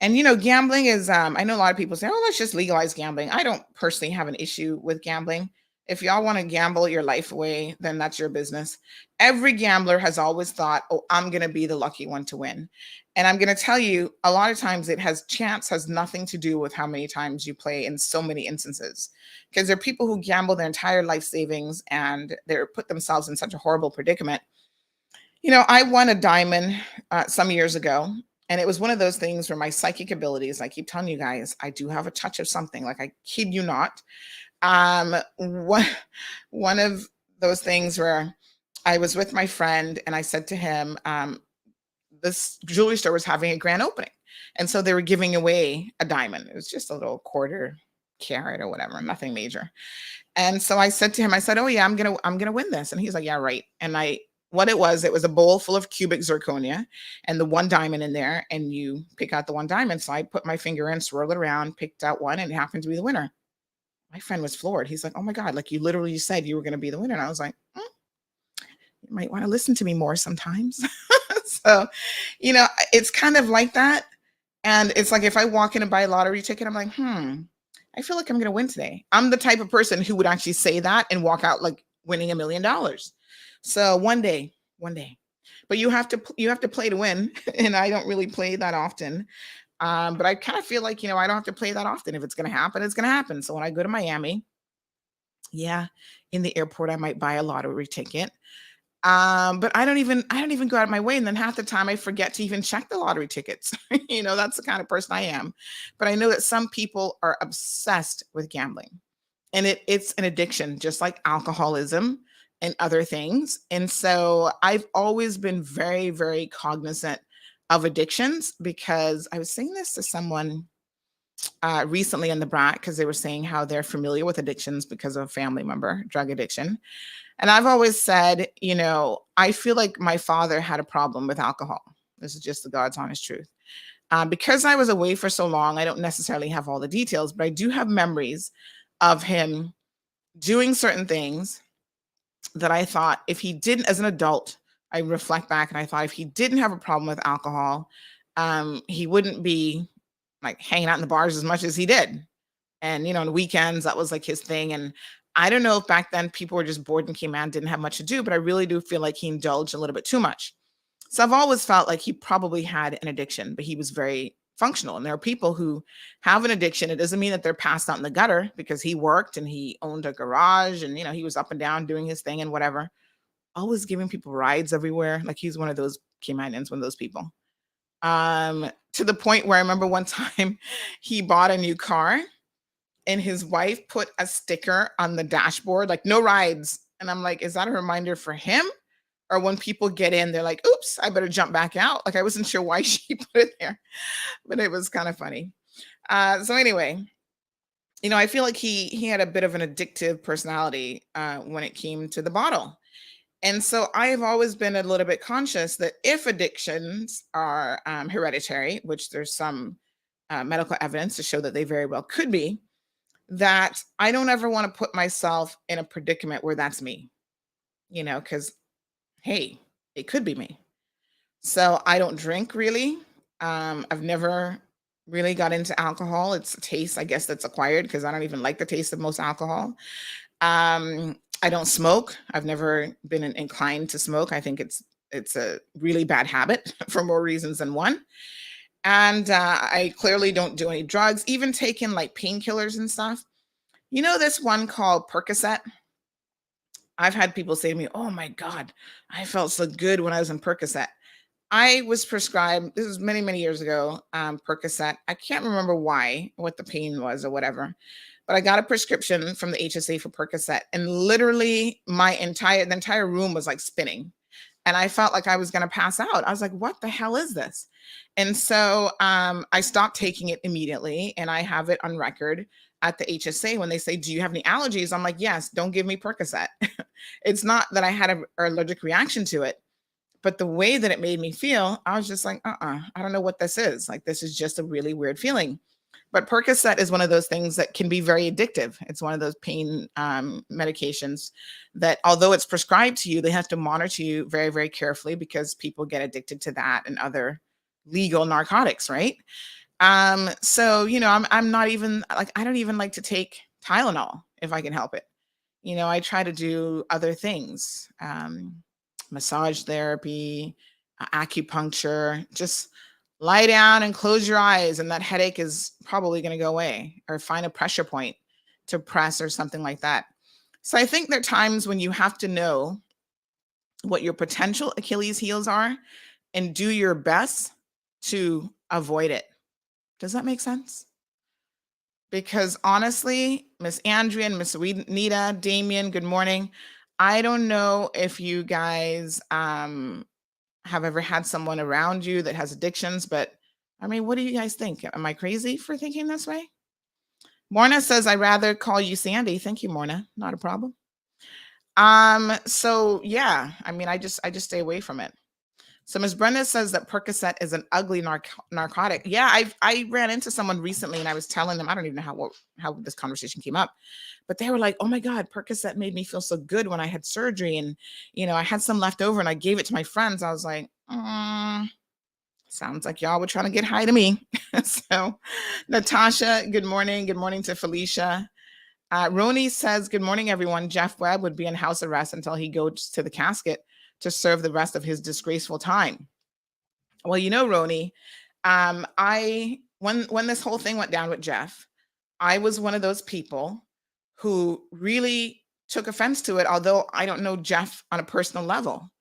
And, gambling is, I know a lot of people say, let's just legalize gambling. I don't personally have an issue with gambling. If y'all want to gamble your life away, then that's your business. Every gambler has always thought, I'm going to be the lucky one to win. And I'm going to tell you, a lot of times chance has nothing to do with how many times you play in so many instances. Because there are people who gamble their entire life savings and they're put themselves in such a horrible predicament. I won a diamond some years ago. And it was one of those things where my psychic abilities, I keep telling you guys, I do have a touch of something, like I kid you not. One of those things where I was with my friend and I said to him, this jewelry store was having a grand opening. And so they were giving away a diamond. It was just a little quarter carat or whatever, nothing major. And so I said to him, oh yeah, I'm going to win this. And he's like, yeah, right. And what it was a bowl full of cubic zirconia and the one diamond in there, and you pick out the one diamond. So I put my finger in, swirled it around, picked out one, and it happened to be the winner. My friend was floored. He's like, oh my God, like you literally said you were going to be the winner. And I was like, you might want to listen to me more sometimes. So, it's kind of like that. And it's like, if I walk in and buy a lottery ticket, I'm like, I feel like I'm going to win today. I'm the type of person who would actually say that and walk out like winning $1 million. So one day, but you have to play to win. And I don't really play that often. But I kind of feel like, I don't have to play that often. If it's going to happen, it's going to happen. So when I go to Miami, in the airport, I might buy a lottery ticket. But I don't even go out of my way. And then half the time I forget to even check the lottery tickets. That's the kind of person I am. But I know that some people are obsessed with gambling, and it's an addiction, just like alcoholism and other things. And so I've always been very, very cognizant of addictions, because I was saying this to someone recently in the brat, because they were saying how they're familiar with addictions because of a family member, drug addiction. And I've always said, I feel like my father had a problem with alcohol. This is just the God's honest truth. Because I was away for so long, I don't necessarily have all the details, but I do have memories of him doing certain things that I thought, if he didn't, as an adult, I reflect back and I thought, if he didn't have a problem with alcohol, he wouldn't be like hanging out in the bars as much as he did. And, on the weekends, that was like his thing. And I don't know if back then people were just bored and came out and didn't have much to do, but I really do feel like he indulged a little bit too much. So I've always felt like he probably had an addiction, but he was very functional. And there are people who have an addiction. It doesn't mean that they're passed out in the gutter, because he worked and he owned a garage and, he was up and down doing his thing and whatever, always giving people rides everywhere. Like he's one of those Caymanians, one of those people. To the point where I remember one time he bought a new car and his wife put a sticker on the dashboard, like no rides. And I'm like, is that a reminder for him? Or when people get in, they're like, oops, I better jump back out. Like I wasn't sure why she put it there, but it was kind of funny. So anyway, I feel like he had a bit of an addictive personality when it came to the bottle. And so I've always been a little bit conscious that if addictions are hereditary, which there's some medical evidence to show that they very well could be, that I don't ever want to put myself in a predicament where that's me, because, hey, it could be me. So I don't drink really. I've never really got into alcohol. It's a taste, I guess, that's acquired because I don't even like the taste of most alcohol. I don't smoke. I've never been inclined to smoke. I think it's a really bad habit for more reasons than one. And I clearly don't do any drugs, even taking like painkillers and stuff. This one called Percocet? I've had people say to me, oh my God, I felt so good when I was on Percocet. I was prescribed, this was many, many years ago, Percocet. I can't remember what the pain was or whatever, but I got a prescription from the HSA for Percocet, and literally the entire room was like spinning. And I felt like I was going to pass out. I was like, what the hell is this? And so I stopped taking it immediately, and I have it on record at the HSA when they say, do you have any allergies? I'm like, yes, don't give me Percocet. It's not that I had an allergic reaction to it, but the way that it made me feel, I was just like, I don't know what this is. Like, this is just a really weird feeling. But Percocet is one of those things that can be very addictive. It's one of those pain medications that, although it's prescribed to you, they have to monitor you very, very carefully because people get addicted to that and other legal narcotics, right? So, I'm not even like, I don't even like to take Tylenol if I can help it. I try to do other things, massage therapy, acupuncture, just lie down and close your eyes, and that headache is probably going to go away, or find a pressure point to press or something like that. So I think there are times when you have to know what your potential Achilles heels are and do your best to avoid it. Does that make sense? Because honestly, Miss Andrea and Miss Nita, Damien, good morning. I don't know if you guys have ever had someone around you that has addictions, but I mean, what do you guys think? Am I crazy for thinking this way? Morna says, I'd rather call you Sandy. Thank you, Morna. Not a problem. So yeah, I mean, I just stay away from it. So Ms. Brenda says that Percocet is an ugly narcotic. Yeah, I ran into someone recently and I was telling them, I don't even know how this conversation came up, but they were like, oh my God, Percocet made me feel so good when I had surgery. And, I had some left over and I gave it to my friends. I was like, sounds like y'all were trying to get high to me. So Natasha, good morning. Good morning to Felicia. Roni says, good morning, everyone. Jeff Webb would be in house arrest until he goes to the casket to serve the rest of his disgraceful time. Well, Roni, when this whole thing went down with Jeff, I was one of those people who really took offense to it, although I don't know Jeff on a personal level.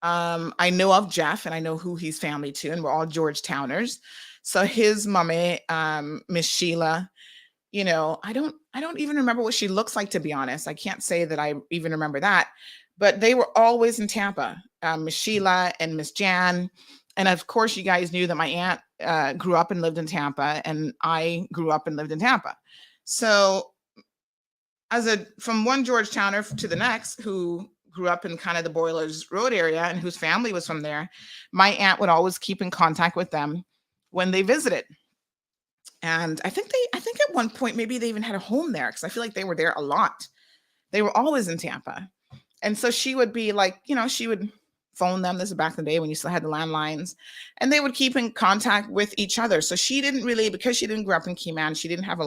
I know of Jeff and I know who he's family to, and we're all Georgetowners. So his mommy, Miss Sheila, I don't even remember what she looks like, to be honest. I can't say that I even remember that. But they were always in Tampa, Miss Sheila and Miss Jan. And of course, you guys knew that my aunt grew up and lived in Tampa, and I grew up and lived in Tampa. So from one Georgetowner to the next, who grew up in kind of the Boilers Road area and whose family was from there, my aunt would always keep in contact with them when they visited. And I think at one point, maybe they even had a home there, because I feel like they were there a lot. They were always in Tampa. And so she would be like, she would phone them. This is back in the day when you still had the landlines, and they would keep in contact with each other. So she didn't really, because she didn't grow up in Cayman, she didn't have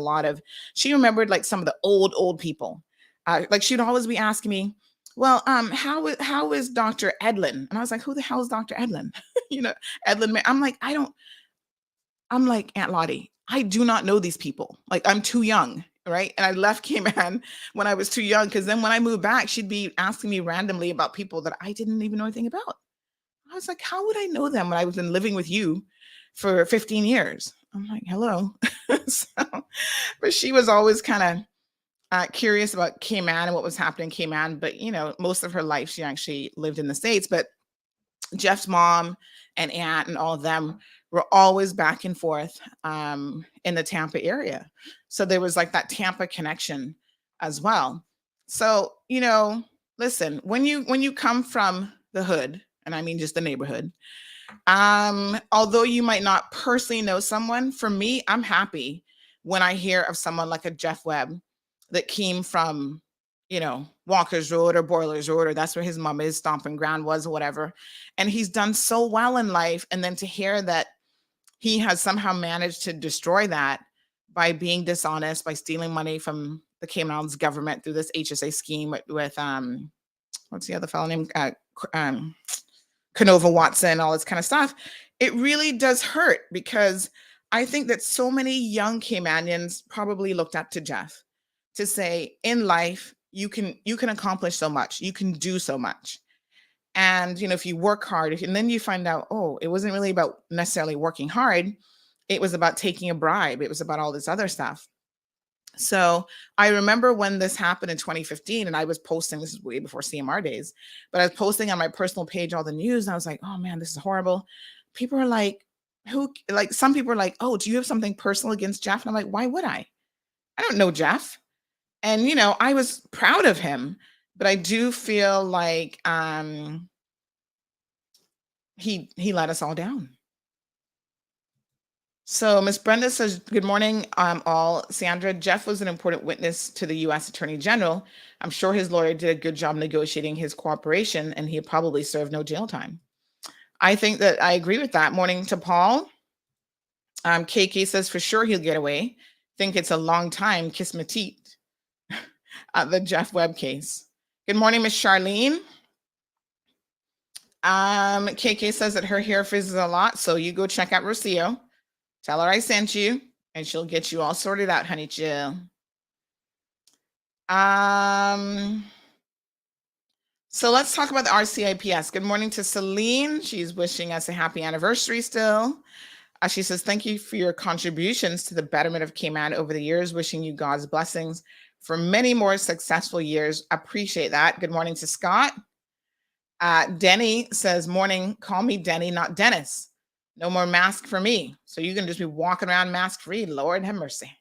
she remembered like some of the old people. Like she'd always be asking me, well, how is Dr. Edlin? And I was like, who the hell is Dr. Edlin? Edlin. I'm like, Aunt Lottie, I do not know these people. Like, I'm too young, right? And I left Cayman when I was too young, because then when I moved back, she'd be asking me randomly about people that I didn't even know anything about. I was like, how would I know them when I was been living with you for 15 years? I'm like, hello. But she was always kind of curious about Cayman and what was happening in Cayman. But, most of her life, she actually lived in the States. But Jeff's mom and aunt and all of them were always back and forth in the Tampa area. So there was like that Tampa connection as well. So, listen, when you come from the hood, and I mean just the neighborhood, although you might not personally know someone, for me, I'm happy when I hear of someone like a Jeff Webb that came from, Walker's Road or Boilers Road, or that's where his mom is, stomping ground was, or whatever. And he's done so well in life. And then to hear that he has somehow managed to destroy that by being dishonest, by stealing money from the Cayman Islands government through this HSA scheme with what's the other fellow name? Canova Watson, all this kind of stuff. It really does hurt, because I think that so many young Caymanians probably looked up to Jeff to say, in life, you can accomplish so much, you can do so much. And, if you work hard, and then you find out, oh, it wasn't really about necessarily working hard. It was about taking a bribe. It was about all this other stuff. So I remember when this happened in 2015, and I was posting, this is way before CMR days, but I was posting on my personal page all the news, and I was like, oh man, this is horrible. People are like, some people are like, oh, do you have something personal against Jeff? And I'm like, why would I? I don't know Jeff. And, I was proud of him, but I do feel like he let us all down. So Miss Brenda says, good morning, all. Sandra, Jeff was an important witness to the U.S. Attorney General. I'm sure his lawyer did a good job negotiating his cooperation, and he probably served no jail time. I think that I agree with that. Morning to Paul. KK says, for sure he'll get away. Think it's a long time, kiss my teeth. The Jeff Webb case. Good morning, Miss Charlene. KK says that her hair fizzes a lot, so you go check out Rocio. Tell her I sent you, and she'll get you all sorted out, honey chill. So let's talk about the RCIPS. Good morning to Celine. She's wishing us a happy anniversary still. She says, thank you for your contributions to the betterment of Cayman over the years. Wishing you God's blessings for many more successful years. Appreciate that. Good morning to Scott. Denny says, morning, call me Denny, not Dennis. No more mask for me. So you can just be walking around mask free. Lord have mercy.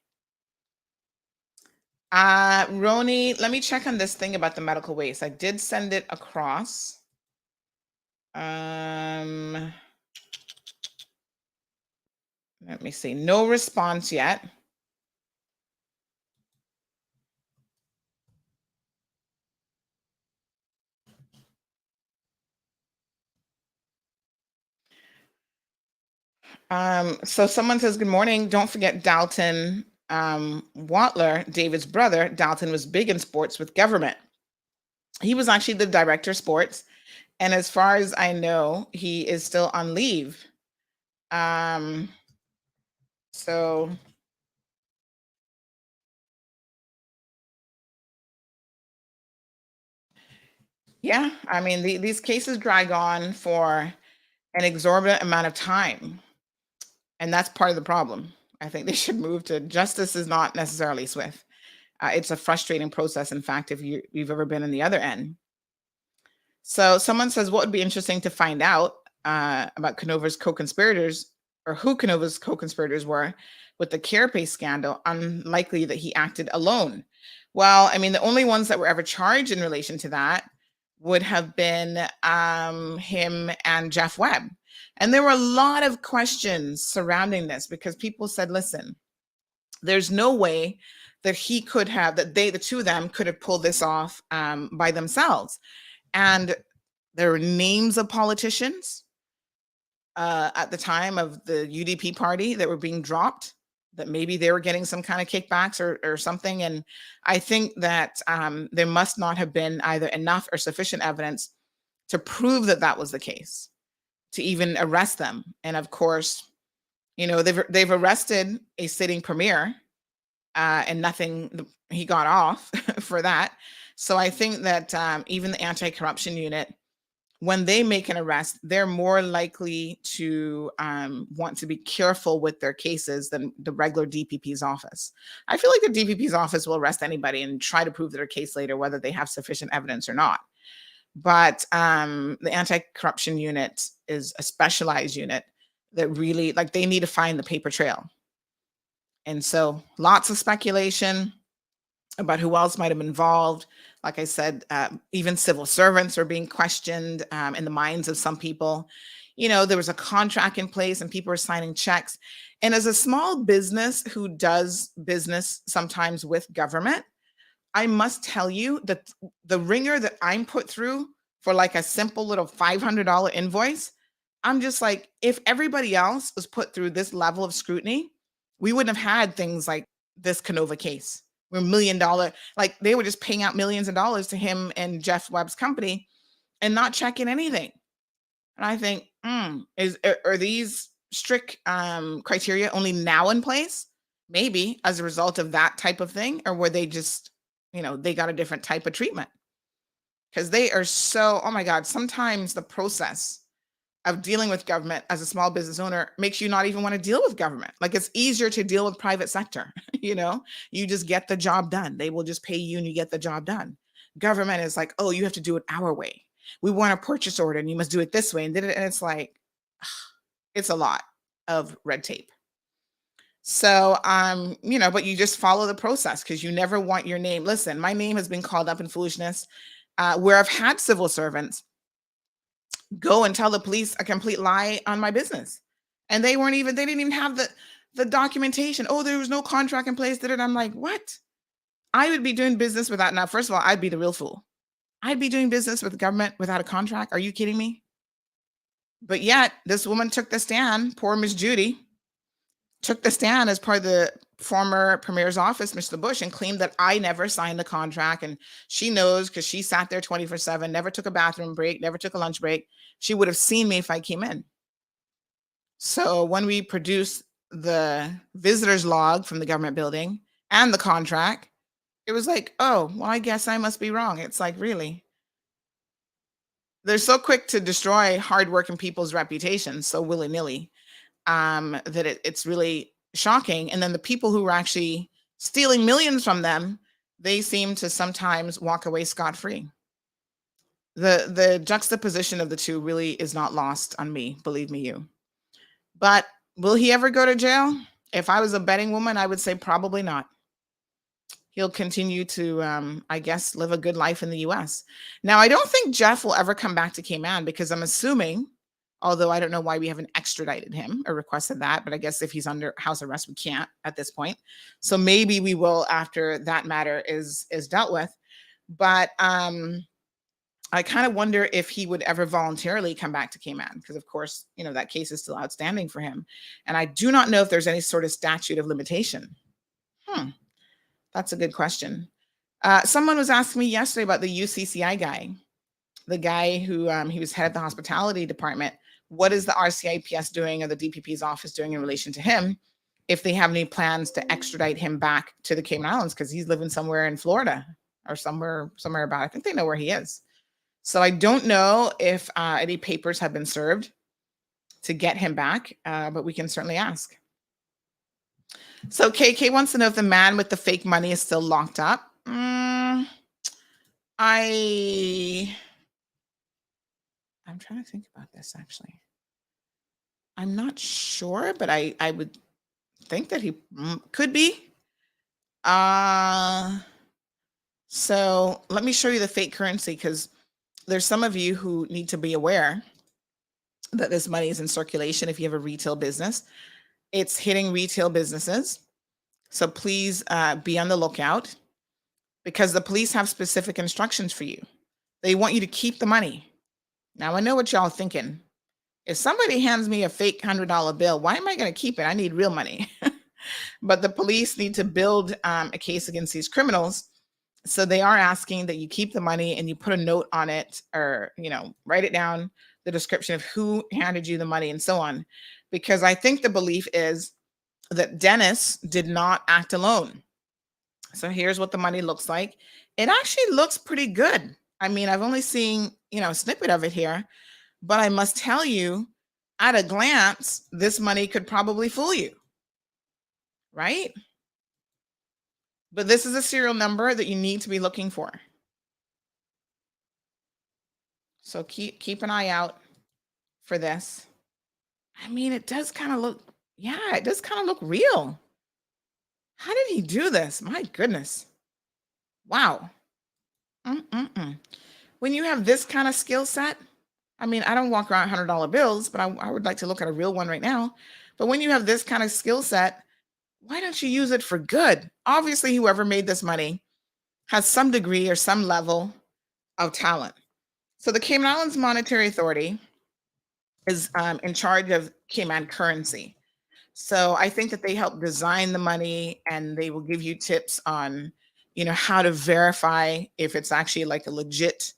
Roni, let me check on this thing about the medical waste. I did send it across. Let me see. No response yet. So someone says, good morning. Don't forget Dalton Watler, David's brother. Dalton was big in sports with government. He was actually the director of sports. And as far as I know, he is still on leave. So yeah, I mean, these cases drag on for an exorbitant amount of time. And that's part of the problem. I think they should move to justice is not necessarily swift. It's a frustrating process, in fact, if you've ever been on the other end. So someone says, what would be interesting to find out about Canova's co-conspirators, or who Canova's co-conspirators were with the CarePay scandal? Unlikely that he acted alone. Well, I mean, the only ones that were ever charged in relation to that would have been him and Jeff Webb. And there were a lot of questions surrounding this, because people said, listen, there's no way that he could have, that the two of them could have pulled this off by themselves. And there were names of politicians at the time of the UDP party that were being dropped that maybe they were getting some kind of kickbacks or something. And I think that there must not have been either enough or sufficient evidence to prove that that was the case to even arrest them. And of course, they've arrested a sitting premier, and nothing, he got off for that. So I think that even the anti-corruption unit, when they make an arrest, they're more likely to want to be careful with their cases than the regular DPP's office. I feel like the DPP's office will arrest anybody and try to prove their case later, whether they have sufficient evidence or not. But the anti-corruption unit is a specialized unit that really, like, they need to find the paper trail. And so lots of speculation about who else might have been involved. Like I said, even civil servants are being questioned in the minds of some people. There was a contract in place and people were signing checks. And as a small business who does business sometimes with government, I must tell you that the ringer that I'm put through for like a simple little $500 invoice, I'm just like, if everybody else was put through this level of scrutiny, we wouldn't have had things like this Canova case. We're $1 million, like they were just paying out millions of dollars to him and Jeff Webb's company and not checking anything. And I think, are these strict criteria only now in place? Maybe as a result of that type of thing, or were they just, they got a different type of treatment? Because they are so, oh my God, sometimes the process of dealing with government as a small business owner makes you not even want to deal with government. Like, it's easier to deal with private sector. You just get the job done. They will just pay you and you get the job done. Government is like, oh, you have to do it our way. We want a purchase order and you must do it this way. And it's like, it's a lot of red tape. So, but you just follow the process because you never want your name. Listen, my name has been called up in foolishness where I've had civil servants go and tell the police a complete lie on my business. And they didn't even have the documentation. Oh, there was no contract in place. I'm like, what? I would be doing business without, now, first of all, I'd be the real fool. I'd be doing business with the government without a contract. Are you kidding me? But yet this woman took the stand, poor Miss Judy, took the stand as part of the former premier's office, Mr. Bush, and claimed that I never signed the contract. And she knows because she sat there 24/7, never took a bathroom break, never took a lunch break. She would have seen me if I came in. So when we produced the visitor's log from the government building and the contract, it was like, oh, well, I guess I must be wrong. It's like, really? They're so quick to destroy hardworking people's reputations so willy-nilly that it's really shocking. And then the people who were actually stealing millions from them, they seem to sometimes walk away scot-free. The juxtaposition of the two really is not lost on me, believe me you. But will he ever go to jail? If I was a betting woman, I would say probably not. He'll continue to, I guess, live a good life in the US. Now, I don't think Jeff will ever come back to Cayman because I'm assuming, although I don't know why we haven't extradited him or requested that, but I guess if he's under house arrest, we can't at this point. So maybe we will after that matter is dealt with. But I kind of wonder if he would ever voluntarily come back to Cayman because, of course, that case is still outstanding for him. And I do not know if there's any sort of statute of limitation. That's a good question. Someone was asking me yesterday about the UCCI guy, the guy who he was head of the hospitality department. What is the RCIPS doing or the DPP's office doing in relation to him if they have any plans to extradite him back to the Cayman Islands because he's living somewhere in Florida or somewhere about. I think they know where he is. So I don't know if any papers have been served to get him back, but we can certainly ask. So KK wants to know if the man with the fake money is still locked up. I'm trying to think about this, actually. I'm not sure, but I would think that he could be. So let me show you the fake currency because there's some of you who need to be aware that this money is in circulation if you have a retail business. It's hitting retail businesses. So please be on the lookout because the police have specific instructions for you. They want you to keep the money. Now, I know what y'all thinking. If somebody hands me a fake $100 bill, why am I going to keep it? I need real money. but the police need to build a case against these criminals. So they are asking that you keep the money and you put a note on it, or, write it down, the description of who handed you the money and so on. Because I think the belief is that Dennis did not act alone. So here's what the money looks like. It actually looks pretty good. I mean, I've only seen, a snippet of it here, but I must tell you, at a glance, this money could probably fool you, right? But this is a serial number that you need to be looking for. So keep an eye out for this. I mean, it does kind of look, it does kind of look real. How did he do this? My goodness. Wow. When you have this kind of skill set, I mean, I don't walk around $100 bills, but I would like to look at a real one right now. But when you have this kind of skill set, why don't you use it for good? Obviously, whoever made this money has some degree or some level of talent. So the Cayman Islands Monetary Authority is in charge of Cayman currency. So I think that they help design the money, and they will give you tips on, how to verify if it's actually like a legit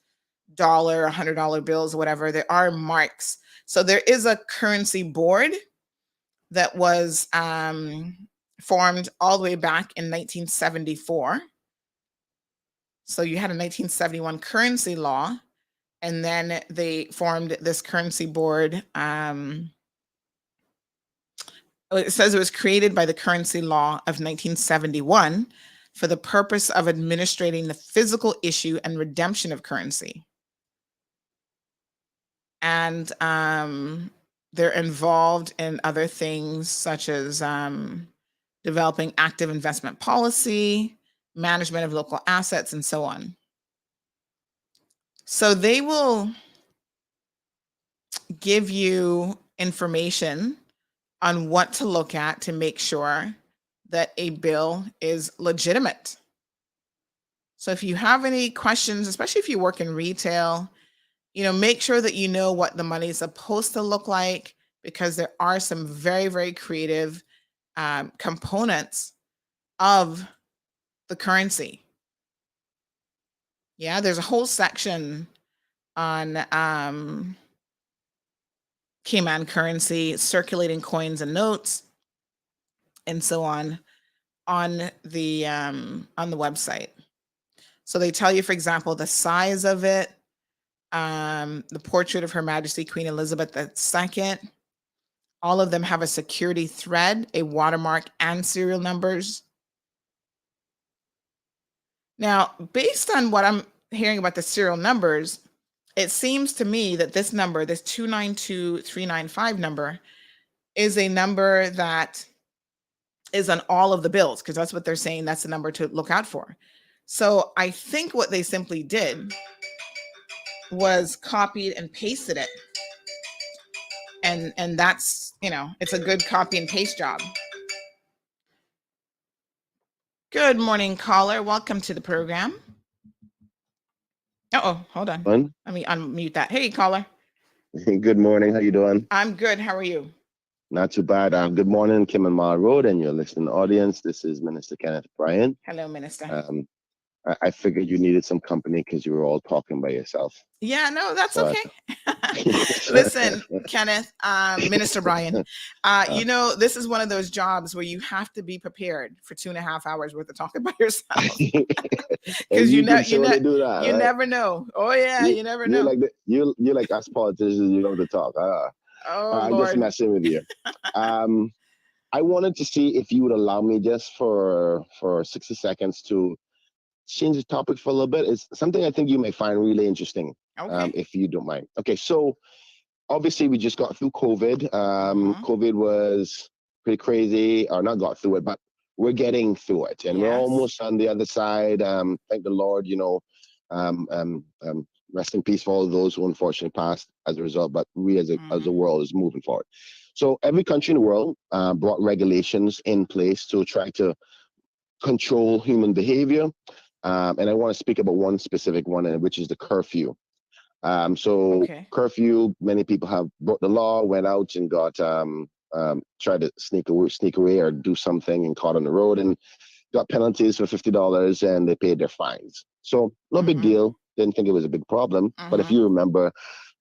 dollar, $100 bills, whatever. There are marks. So there is a currency board that was formed all the way back in 1974. So you had a 1971 currency law, and then they formed this currency board. It says it was created by the currency law of 1971 for the purpose of administrating the physical issue and redemption of currency. And they're involved in other things such as developing active investment policy, management of local assets, and so on. So they will give you information on what to look at to make sure that a bill is legitimate. So if you have any questions, especially if you work in retail, make sure that you know what the money is supposed to look like, because there are some very, very creative components of the currency. Yeah, there's a whole section on Cayman currency, circulating coins and notes, and so on the website. So they tell you, for example, the size of it, the portrait of Her Majesty Queen Elizabeth II. All of them have a security thread, a watermark, and serial numbers. Now, based on what I'm hearing about the serial numbers, it seems to me that this number, this 292395 number, is a number that is on all of the bills, because that's what they're saying. That's the number to look out for. So I think what they simply did was copied and pasted it. And that's, it's a good copy and paste job. Good morning, caller. Welcome to the program. Oh, hold on.
Fun.
Let me unmute that. Hey, caller.
Good morning. How you doing?
I'm good. How are you?
Not too bad. Good morning, Kim and Ma Road, and your listening audience. This is Minister Kenneth Bryan.
Hello, Minister.
I figured you needed some company because you were all talking by yourself.
Yeah, no, that's okay. Listen, Kenneth, Minister Bryan, this is one of those jobs where you have to be prepared for 2.5 hours worth of talking by yourself. Because you never know. Oh yeah, you never know.
You're like us politicians. You know to talk. I'm just messing with you. I wanted to see if you would allow me just for 60 seconds to change the topic for a little bit. It's something I think you may find really interesting, if you don't mind. Okay, so obviously we just got through COVID. COVID was pretty crazy, or not got through it, but we're getting through it, and we're almost on the other side. Thank the Lord, rest in peace for all those who unfortunately passed as a result, but we as a world is moving forward. So every country in the world brought regulations in place to try to control human behavior. And I want to speak about one specific one, which is the curfew. Curfew, many people have broke the law, went out and got tried to sneak away or do something and caught on the road and got penalties for $50 and they paid their fines. So no big deal. Didn't think it was a big problem. But if you remember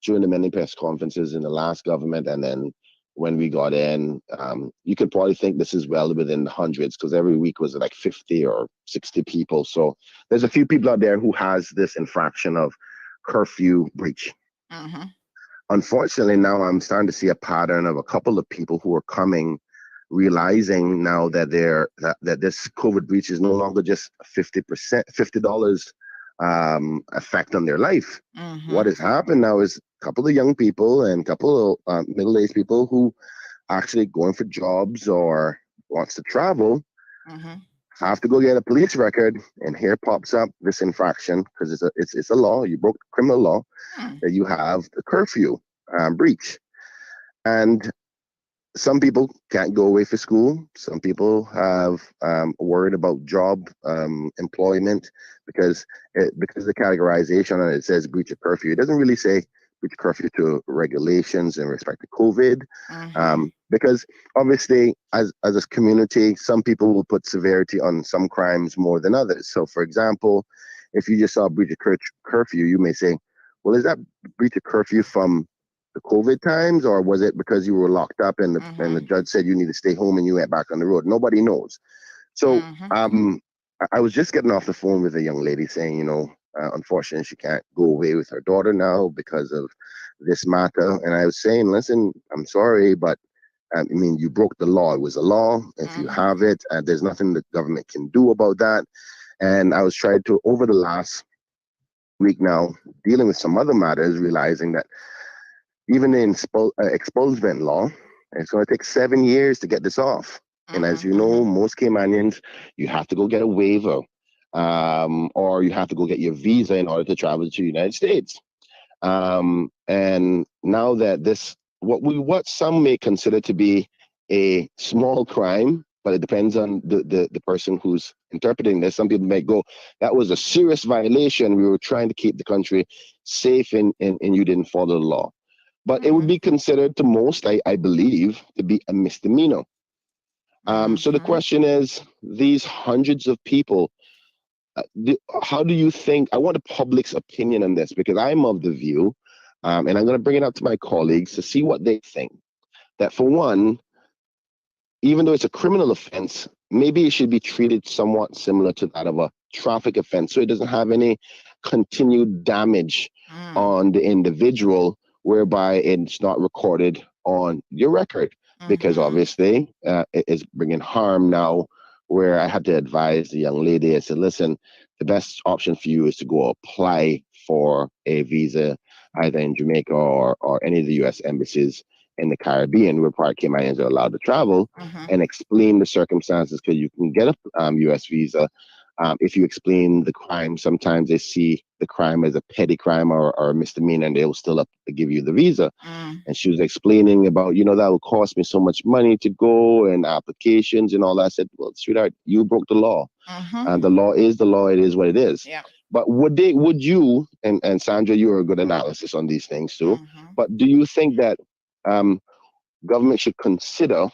during the many press conferences in the last government and then when we got in, you could probably think this is well within the hundreds because every week was like 50 or 60 people. So there's a few people out there who has this infraction of curfew breach. Unfortunately, now I'm starting to see a pattern of a couple of people who are coming, realizing now that that this COVID breach is no longer just 50% effect on their life. What has happened now is a couple of young people and a couple of middle-aged people who are actually going for jobs or wants to travel have to go get a police record, and here pops up this infraction because it's a law. You broke criminal law that you have the curfew breach, and some people can't go away for school. Some people have worried about job employment because the categorization on it says breach of curfew. It doesn't really say breach of curfew to regulations in respect to COVID, because obviously as a community, some people will put severity on some crimes more than others. So, for example, if you just saw breach of curfew, you may say, well, is that breach of curfew from the COVID times, or was it because you were locked up and the judge said you need to stay home and you went back on the road? Nobody knows. So I was just getting off the phone with a young lady saying, unfortunately, she can't go away with her daughter now because of this matter. And I was saying, listen, I'm sorry, but I mean, you broke the law. It was a law. If you have it, there's nothing the government can do about that. And I was trying to, over the last week now, dealing with some other matters, realizing that even in expungement law, it's going to take 7 years to get this off. And as you know, most Caymanians, you have to go get a waiver, or you have to go get your visa in order to travel to the United States. And now that what some may consider to be a small crime, but it depends on the person who's interpreting this. Some people may go, that was a serious violation. We were trying to keep the country safe and you didn't follow the law. But it would be considered to most, I believe, to be a misdemeanor. So the question is, these hundreds of people, how do you think, I want the public's opinion on this, because I'm of the view, and I'm going to bring it up to my colleagues to see what they think, that for one, even though it's a criminal offense, maybe it should be treated somewhat similar to that of a traffic offense, so it doesn't have any continued damage on the individual, whereby it's not recorded on your record, because obviously it is bringing harm now, where I had to advise the young lady. I said, listen, the best option for you is to go apply for a visa either in Jamaica or any of the U.S. embassies in the Caribbean where part Caymanians are allowed to travel, and explain the circumstances, because you can get a U.S. visa. If you explain the crime, sometimes they see the crime as a petty crime or a misdemeanor, and they will still give you the visa. And she was explaining about, that will cost me so much money to go and applications and all that. I said, well, sweetheart, you broke the law. And the law is the law. It is what it is. Yeah. But would you, and Sandra, you're a good analysis on these things too, but do you think that government should consider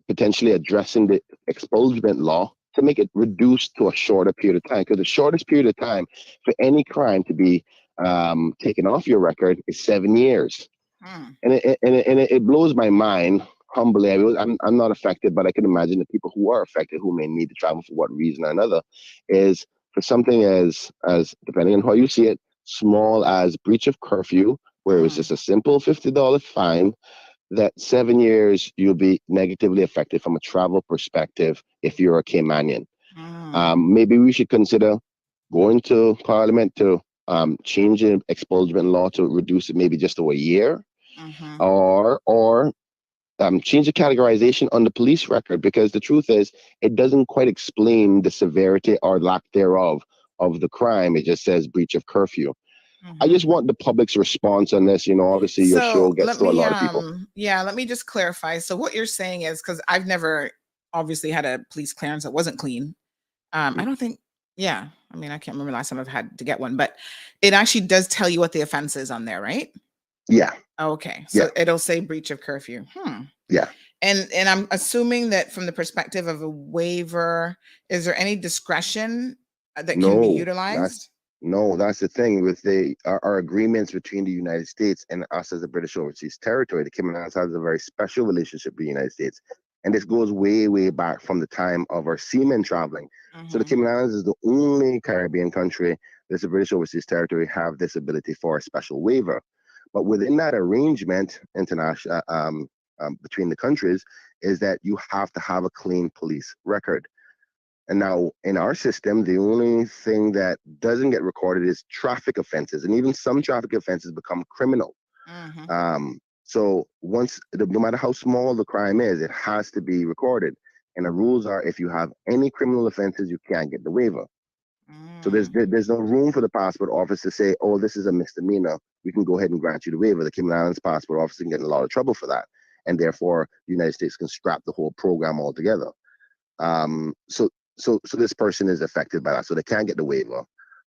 potentially addressing the expungement law to make it reduced to a shorter period of time? Because the shortest period of time for any crime to be taken off your record is 7 years. And it blows my mind, humbly. I'm not affected, but I can imagine the people who are affected, who may need to travel for what reason or another, is for something as depending on how you see it, small as breach of curfew, where it was just a simple $50 fine, that 7 years you'll be negatively affected from a travel perspective if you're a Caymanian. Maybe we should consider going to Parliament to change the expungement law to reduce it maybe just to a year, or change the categorization on the police record, because the truth is it doesn't quite explain the severity or lack thereof of the crime. It just says breach of curfew. I just want the public's response on this. Obviously your show gets to a lot of people.
Yeah, let me just clarify. So what you're saying is, because I've never obviously had a police clearance that wasn't clean. I don't think, I mean, I can't remember last time I've had to get one, but it actually does tell you what the offense is on there, right?
Yeah.
Okay. So
Yeah.
it'll say breach of curfew.
Yeah.
And I'm assuming that from the perspective of a waiver, is there any discretion that can be utilized?
That's the thing with our agreements between the United States and us as a British overseas territory. The Cayman Islands has a very special relationship with the United States. And this goes way, way back from the time of our seamen traveling. So the Cayman Islands is the only Caribbean country that's a British overseas territory have this ability for a special waiver. But within that arrangement, international between the countries, is that you have to have a clean police record. And now in our system, the only thing that doesn't get recorded is traffic offenses. And even some traffic offenses become criminal. So no matter how small the crime is, it has to be recorded. And the rules are, if you have any criminal offenses, you can't get the waiver. So there's no room for the passport office to say, oh, this is a misdemeanor, we can go ahead and grant you the waiver. The Cayman Islands passport office can get in a lot of trouble for that. And therefore, the United States can scrap the whole program altogether. So this person is affected by that. So they can't get the waiver.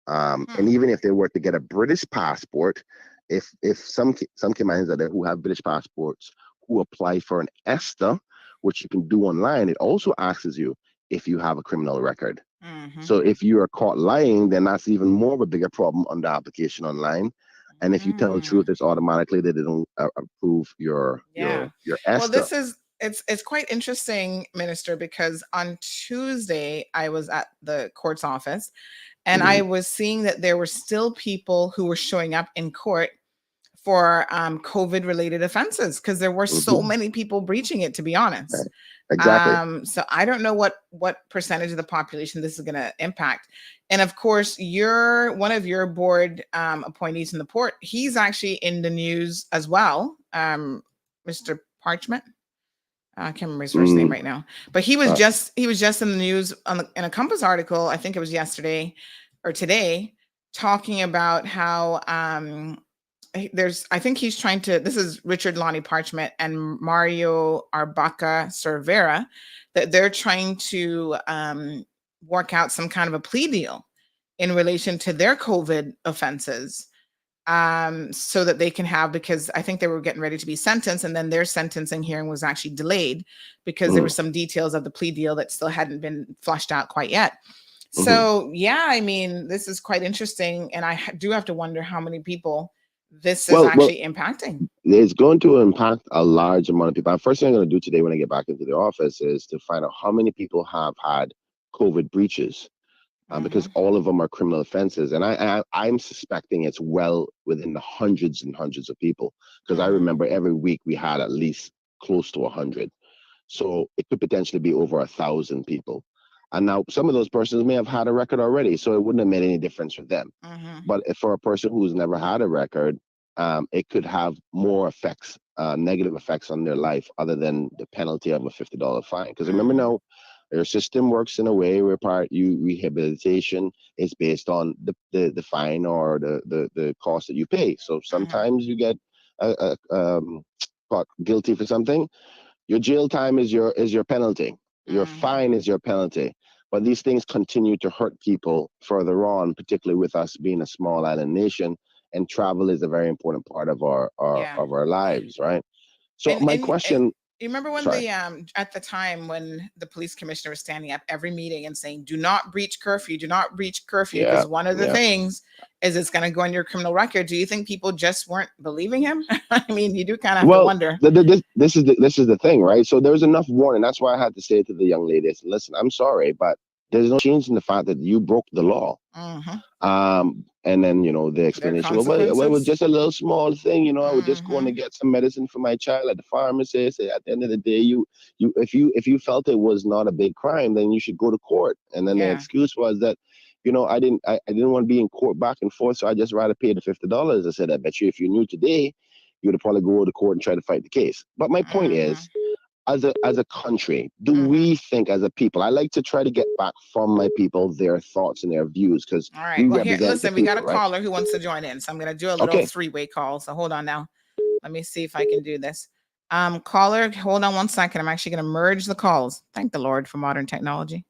And even if they were to get a British passport, if some Caymanians are there who have British passports who apply for an ESTA, which you can do online, it also asks you if you have a criminal record. So if you are caught lying, then that's even more of a bigger problem on the application online. And if you tell the truth, it's automatically that they don't approve your ESTA.
Well, this is it's quite interesting, Minister, because on Tuesday I was at the court's office and I was seeing that there were still people who were showing up in court for COVID related offenses because there were so many people breaching it, to be honest.
Exactly.
So I don't know what percentage of the population this is going to impact. And of course, you're one of your board appointees in the port. He's actually in the news as well. Mr. Parchment. I can't remember his first name right now, but he was just in the news in a Compass article. I think it was yesterday or today, talking about how I think he's trying to, this is Richard Lonnie Parchment and Mario Arbaca Cervera, that they're trying to work out some kind of a plea deal in relation to their COVID offenses, so that they can have, because I think they were getting ready to be sentenced, and then their sentencing hearing was actually delayed because there were some details of the plea deal that still hadn't been flushed out quite yet. So yeah, I mean, this is quite interesting, and I do have to wonder how many people this is actually impacting.
It's going to impact a large amount of people. First thing I'm going to do today when I get back into the office is to find out how many people have had COVID breaches, because all of them are criminal offenses. And I'm suspecting it's well within the hundreds and hundreds of people, because I remember every week we had at least close to 100. So it could potentially be over 1,000 people. And now some of those persons may have had a record already, so it wouldn't have made any difference for them. But if for a person who's never had a record, it could have more effects, negative effects on their life other than the penalty of a $50 fine. Because remember now, your system works in a way where rehabilitation is based on the fine or the cost that you pay. So sometimes you get caught guilty for something, your jail time is your penalty. Your fine is your penalty. But these things continue to hurt people further on, particularly with us being a small island nation, and travel is a very important part of our lives, right? So my question.
You remember when at the time when the police commissioner was standing up every meeting and saying, do not breach curfew, because one of the things is it's going to go on your criminal record. Do you think people just weren't believing him? I mean, you do kind of have to wonder.
This is the thing, right? So there's enough warning. That's why I had to say to the young lady, listen, I'm sorry, but there's no change in the fact that you broke the law. And then, the explanation, well, it was just a little small thing, I was just going to get some medicine for my child at the pharmacy. Say at the end of the day, if you felt it was not a big crime, then you should go to court. And then the excuse was that, I didn't want to be in court back and forth, so I just rather pay the $50. I said, I bet you if you knew today, you would probably go to court and try to fight the case. But my point is, as a country, do we think as a people? I like to try to get back from my people their thoughts and their views, because
all right. Well, listen, we got a caller who wants to join in, so I'm going to do a little three-way call. So hold on now. Let me see if I can do this. Caller, hold on 1 second. I'm actually going to merge the calls. Thank the Lord for modern technology.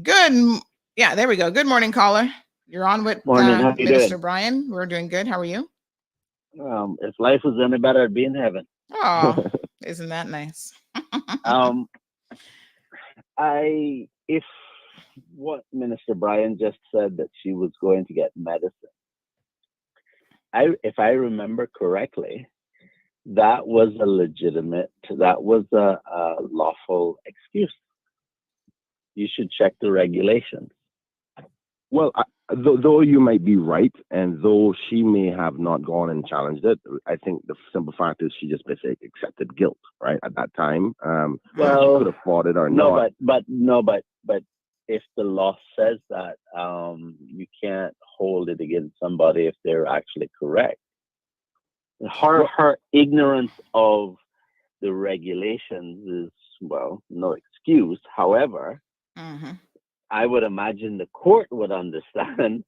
Good. Yeah, there we go. Good morning, caller. You're on with Minister Brian. We're doing good. How are you?
If life was any better, I'd be in heaven.
Oh, isn't that nice?
If what Minister Bryan just said, that she was going to get medicine, if I remember correctly, that was a lawful excuse. You should check the regulations.
Well, though you might be right, and though she may have not gone and challenged it, I think the simple fact is she just basically accepted guilt, right? At that time,
well,
she could have fought it or not.
But if the law says that, you can't hold it against somebody if they're actually correct. Her ignorance of the regulations is, well, no excuse. However, I would imagine the court would understand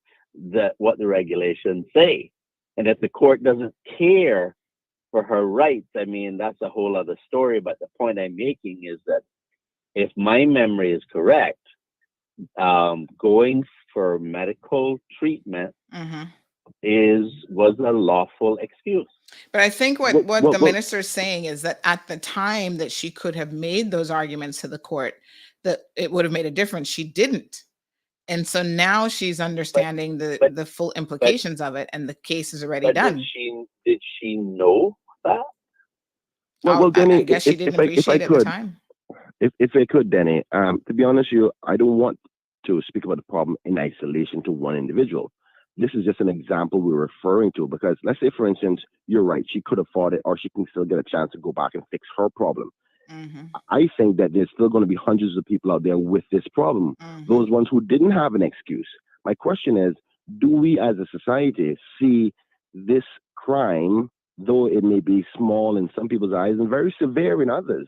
that what the regulations say. And if the court doesn't care for her rights, I mean, that's a whole other story. But the point I'm making is that if my memory is correct, going for medical treatment was a lawful excuse.
But I think what the minister is saying is that at the time that she could have made those arguments to the court, that it would have made a difference. She didn't. And so now she's understanding the full implications of it, and the case is already done.
Did she know that?
Well, Denny,
I guess she didn't appreciate it at the time.
If I could, Denny, to be honest with you, I don't want to speak about the problem in isolation to one individual. This is just an example we're referring to, because let's say, for instance, you're right, she could have fought it, or she can still get a chance to go back and fix her problem. I think that there's still going to be hundreds of people out there with this problem, those ones who didn't have an excuse. My question is, do we as a society see this crime, though it may be small in some people's eyes and very severe in others,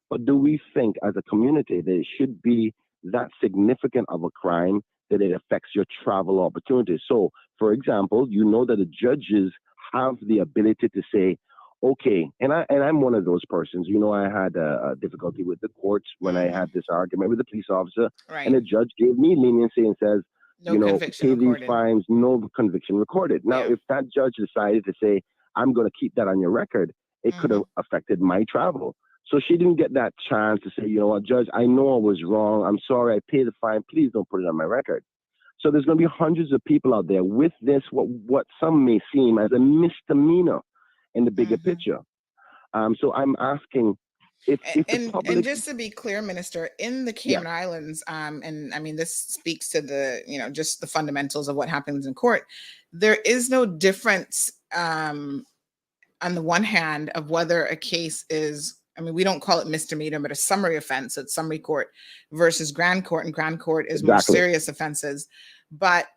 but do we think as a community that it should be that significant of a crime that it affects your travel opportunities? So, for example, you know that the judges have the ability to say, okay, and I'm one of those persons. You know, I had a difficulty with the courts when I had this argument with the police officer, and the judge gave me leniency and says, pay these fines, no conviction recorded. Now, if that judge decided to say, I'm going to keep that on your record, it could have affected my travel. So she didn't get that chance to say, you know what, Judge, I know I was wrong. I'm sorry. I paid the fine. Please don't put it on my record. So there's going to be hundreds of people out there with this, what some may seem as a misdemeanor in the bigger picture. So I'm asking if the public...
And just to be clear, Minister, in the Cayman Islands, and I mean, this speaks to the, just the fundamentals of what happens in court. There is no difference on the one hand of whether a case is, I mean, we don't call it misdemeanor, but a summary offense. So it's summary court versus grand court, and grand court is more serious offenses. But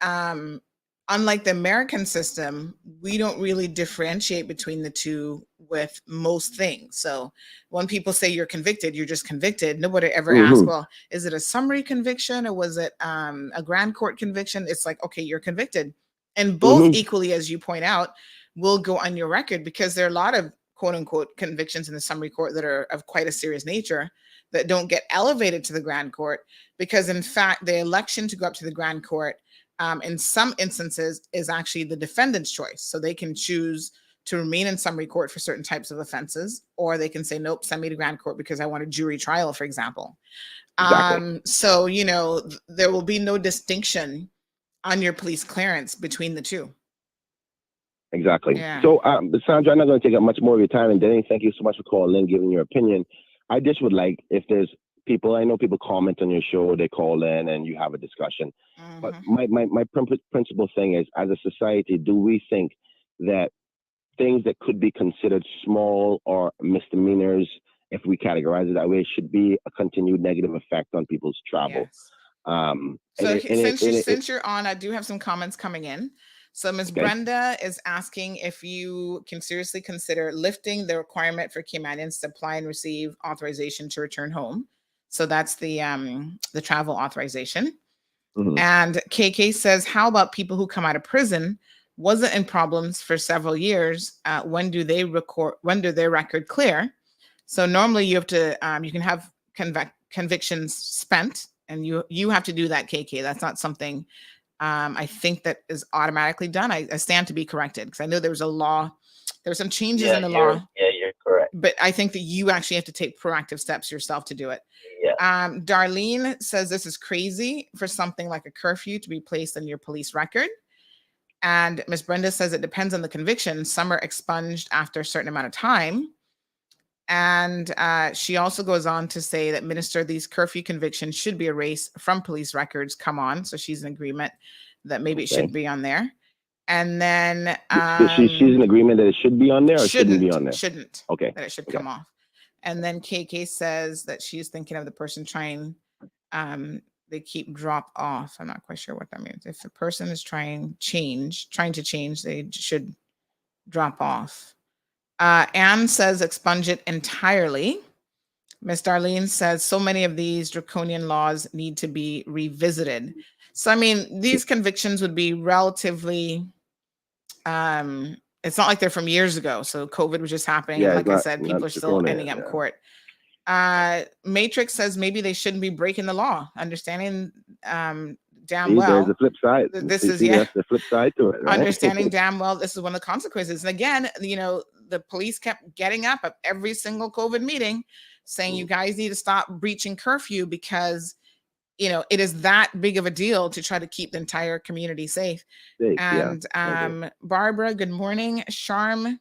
unlike the American system, we don't really differentiate between the two with most things. So when people say you're convicted, you're just convicted. Nobody ever asks, well, is it a summary conviction or was it a grand court conviction? It's like, okay, you're convicted. And both equally, as you point out, will go on your record, because there are a lot of quote unquote convictions in the summary court that are of quite a serious nature that don't get elevated to the grand court, because in fact, the election to go up to the grand court in some instances is actually the defendant's choice. So they can choose to remain in summary court for certain types of offenses, or they can say, nope, send me to grand court because I want a jury trial, for example. So, there will be no distinction on your police clearance between the two.
Exactly. Yeah. So, Sandra, I'm not going to take up much more of your time. And Denny, thank you so much for calling in, giving your opinion. I just would like, if there's people, I know people comment on your show, they call in and you have a discussion. But my principal thing is, as a society, do we think that things that could be considered small or misdemeanors, if we categorize it that way, should be a continued negative effect on people's travel?
Yes. Since you're on, I do have some comments coming in. So Ms. Brenda is asking if you can seriously consider lifting the requirement for Caymanians to apply and receive authorization to return home. So that's the travel authorization. And KK says, how about people who come out of prison, wasn't in problems for several years? When do their record clear? So normally you have to, you can have convictions spent, and you have to do that, KK. That's not something I think that is automatically done. I stand to be corrected, because I know there was a law There were some changes in the law.
Yeah, you're correct.
But I think that you actually have to take proactive steps yourself to do it.
Yeah.
Darlene says this is crazy for something like a curfew to be placed in your police record. And Miss Brenda says it depends on the conviction. Some are expunged after a certain amount of time. And she also goes on to say that, Minister, these curfew convictions should be erased from police records. Come on. So she's in agreement that maybe it should be on there. And then
she's in agreement that it should be on there or shouldn't be on there?
Shouldn't.
Okay.
That it should come off. And then KK says that she's thinking of the person trying, they keep drop off. I'm not quite sure what that means. If the person is trying to change, they should drop off. Anne says expunge it entirely. Miss Darlene says so many of these draconian laws need to be revisited. So, I mean, these convictions would be relatively, it's not like they're from years ago. So COVID was just happening.
Yeah,
like I said, people are still ending up in court. Matrix says maybe they shouldn't be breaking the law, understanding damn well.
There's a flip side.
This is
that's the flip side to it. Right?
Understanding damn well this is one of the consequences. And again, you know, the police kept getting up at every single COVID meeting saying you guys need to stop breaching curfew because, you know, it is that big of a deal to try to keep the entire community safe. And Barbara, good morning. Sharm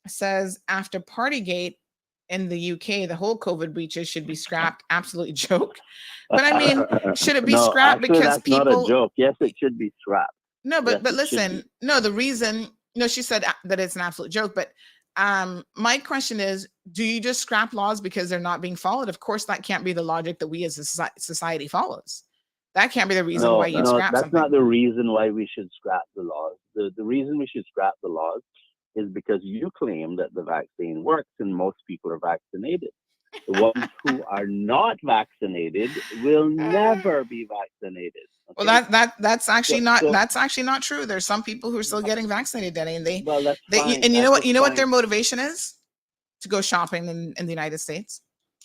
says after Partygate in the UK, the whole COVID breaches should be scrapped. Absolute joke. But I mean, should it be scrapped because
that's
people?
Not a joke. Yes, it should be scrapped.
No, but listen, no, the reason, no, she said that it's an absolute joke. But my question is, do you just scrap laws because they're not being followed? Of course, that can't be the logic that we as a society follows. That can't be the reason why you scrap
that's
something.
Not the reason why we should scrap the laws. The reason we should scrap the laws is because you claim that the vaccine works and most people are vaccinated. The ones who are not vaccinated will never be vaccinated. Okay?
Well, that's actually not true. There's some people who are still getting vaccinated, Denny, and you know what their motivation is? To go shopping in the United States.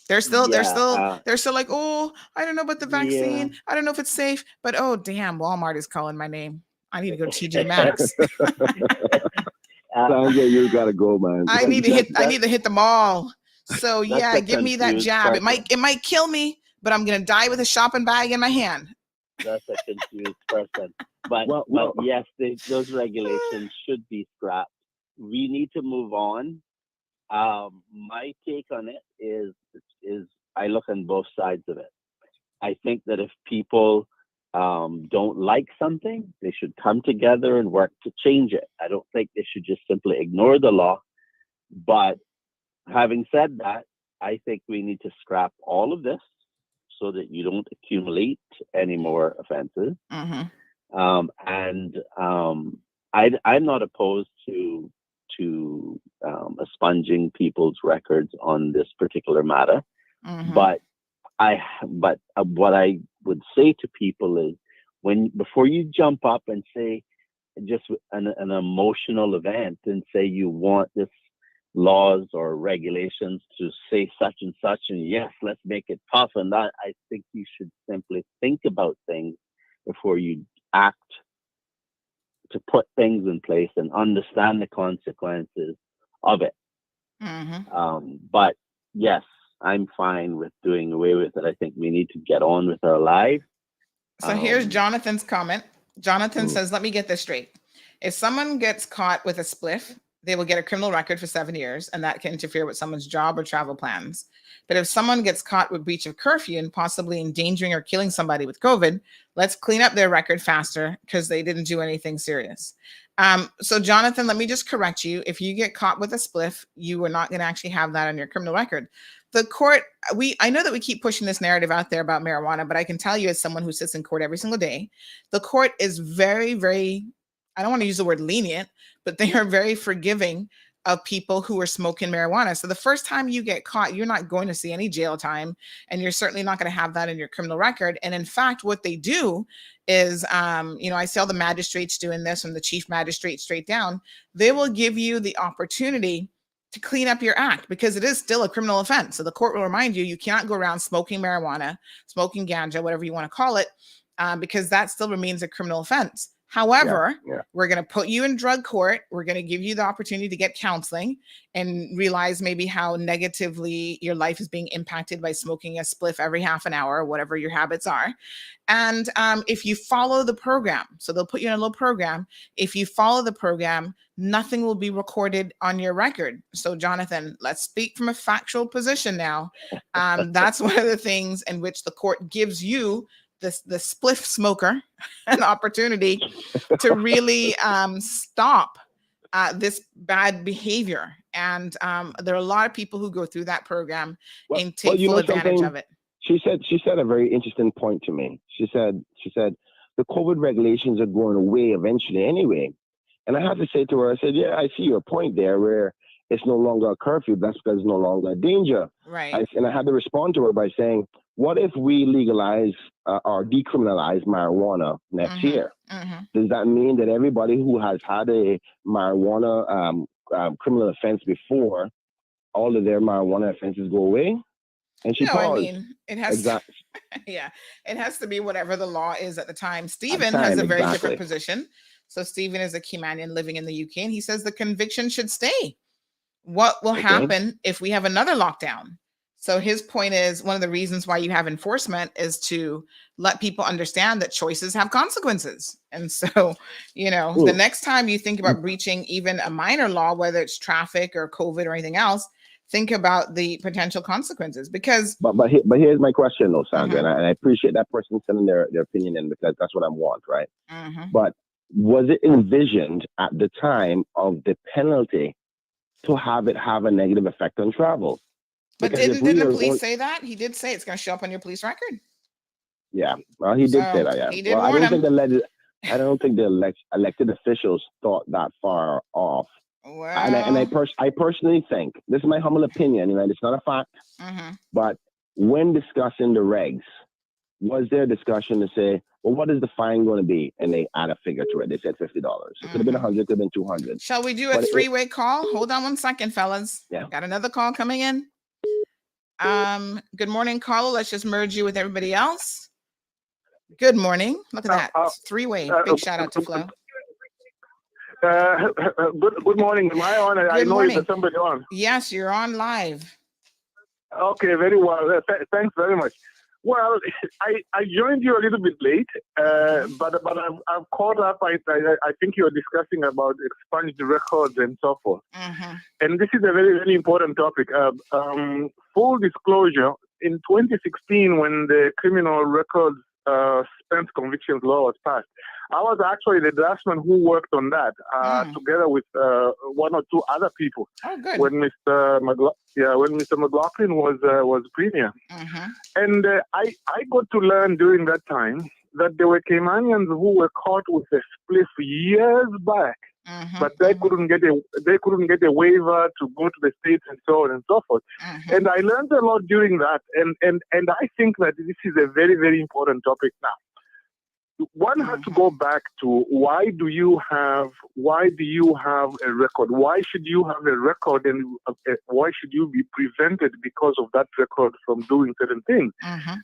They're still like, oh, I don't know about the vaccine. Yeah. I don't know if it's safe, but oh damn, Walmart is calling my name. I need to go to TJ Maxx.
Sounds like you gotta go, man.
I need to hit the mall. So yeah, give me that jab. Person. It might kill me, but I'm gonna die with a shopping bag in my hand.
That's a confused person. But yes, those regulations should be scrapped. We need to move on. My take on it is I look on both sides of it. I think that if people don't like something, they should come together and work to change it. I don't think they should just simply ignore the law. But having said that, I think we need to scrap all of this so that you don't accumulate any more offenses. Mm-hmm. I'm not opposed to expunging people's records on this particular matter. Mm-hmm. But what I would say to people is before you jump up and say just an emotional event and say you want this laws or regulations to say such and such, and yes, let's make it tough and that, I think you should simply think about things before you act, to put things in place and understand the consequences of it. Mm-hmm. But yes, I'm fine with doing away with it. I think we need to get on with our lives.
So here's Jonathan's comment. Jonathan says, let me get this straight. If someone gets caught with a spliff, they will get a criminal record for 7 years, and that can interfere with someone's job or travel plans. But if someone gets caught with breach of curfew and possibly endangering or killing somebody with COVID, let's clean up their record faster because they didn't do anything serious. So Jonathan, let me just correct you. If you get caught with a spliff, you are not going to actually have that on your criminal record. The court, I know that we keep pushing this narrative out there about marijuana, but I can tell you as someone who sits in court every single day, the court is very, very, I don't want to use the word lenient, but they are very forgiving of people who are smoking marijuana. So the first time you get caught, you're not going to see any jail time, and you're certainly not going to have that in your criminal record. And in fact, what they do is, I see all the magistrates doing this, from the chief magistrate straight down. They will give you the opportunity to clean up your act because it is still a criminal offense. So the court will remind you, you cannot go around smoking marijuana, smoking ganja, whatever you want to call it, because that still remains a criminal offense. However, we're going to put you in drug court. We're going to give you the opportunity to get counseling and realize maybe how negatively your life is being impacted by smoking a spliff every half an hour, or whatever your habits are. And if you follow the program, so they'll put you in a little program. If you follow the program, nothing will be recorded on your record. So, Jonathan, let's speak from a factual position now. That's one of the things in which the court gives you, the spliff smoker, an opportunity to really stop this bad behavior. And there are a lot of people who go through that program and take full advantage of it.
She said a very interesting point to me. She said the COVID regulations are going away eventually anyway. And I had to say to her, I said, yeah, I see your point there, where it's no longer a curfew. That's because it's no longer a danger.
Right.
And I had to respond to her by saying, what if we legalize or decriminalize marijuana next year? Does that mean that everybody who has had a marijuana criminal offense before, all of their marijuana offenses go away? And she paused.
I mean, it has to, it has to be whatever the law is at the time. Stephen has a very different position. So Stephen is a Caymanian living in the UK, and he says the conviction should stay. What will happen if we have another lockdown? So his point is, one of the reasons why you have enforcement is to let people understand that choices have consequences. And so, the next time you think about breaching even a minor law, whether it's traffic or COVID or anything else, think about the potential consequences. Because
but here's my question though, Sandra, and I appreciate that person sending their opinion in, because that's what I want, right? But was it envisioned at the time of the penalty to have it have a negative effect on travel?
But didn't the police say that? He did say it's going to show up on your police record.
Yeah, well, he did say that. Yeah,
he did warn him.
I don't think the elected officials thought that far off.
Well,
and I personally think, this is my humble opinion, it's not a fact, but when discussing the regs, was there a discussion to say, well, what is the fine going to be? And they add a figure to it. They said $50. It could have been 100, could have been 200.
Shall we do a three-way call? Hold on one second, fellas.
Yeah.
Got another call coming in. Good morning, Carlo. Let's just merge you with everybody else. Good morning. Look at that. Three-way. Big shout out to Flo.
Good morning. Am I on? I know there's somebody on.
Yes, you're on live.
Okay, very well. Thanks very much. Well, I joined you a little bit late, but I've caught up. I think you're discussing about expunged records and so forth. And this is a very, very important topic. Full disclosure, in 2016, when the criminal records spent convictions law was passed, I was actually the draftsman who worked on that together with one or two other people.
Oh, good.
When Mr. McLaughlin was premier, and I got to learn during that time that there were Caymanians who were caught with a spliff years back, but they couldn't get a waiver to go to the States and so on and so forth. And I learned a lot during that, and I think that this is a very, very important topic now. One has to go back to why do you have a record? Why should you have a record, and why should you be prevented because of that record from doing certain things?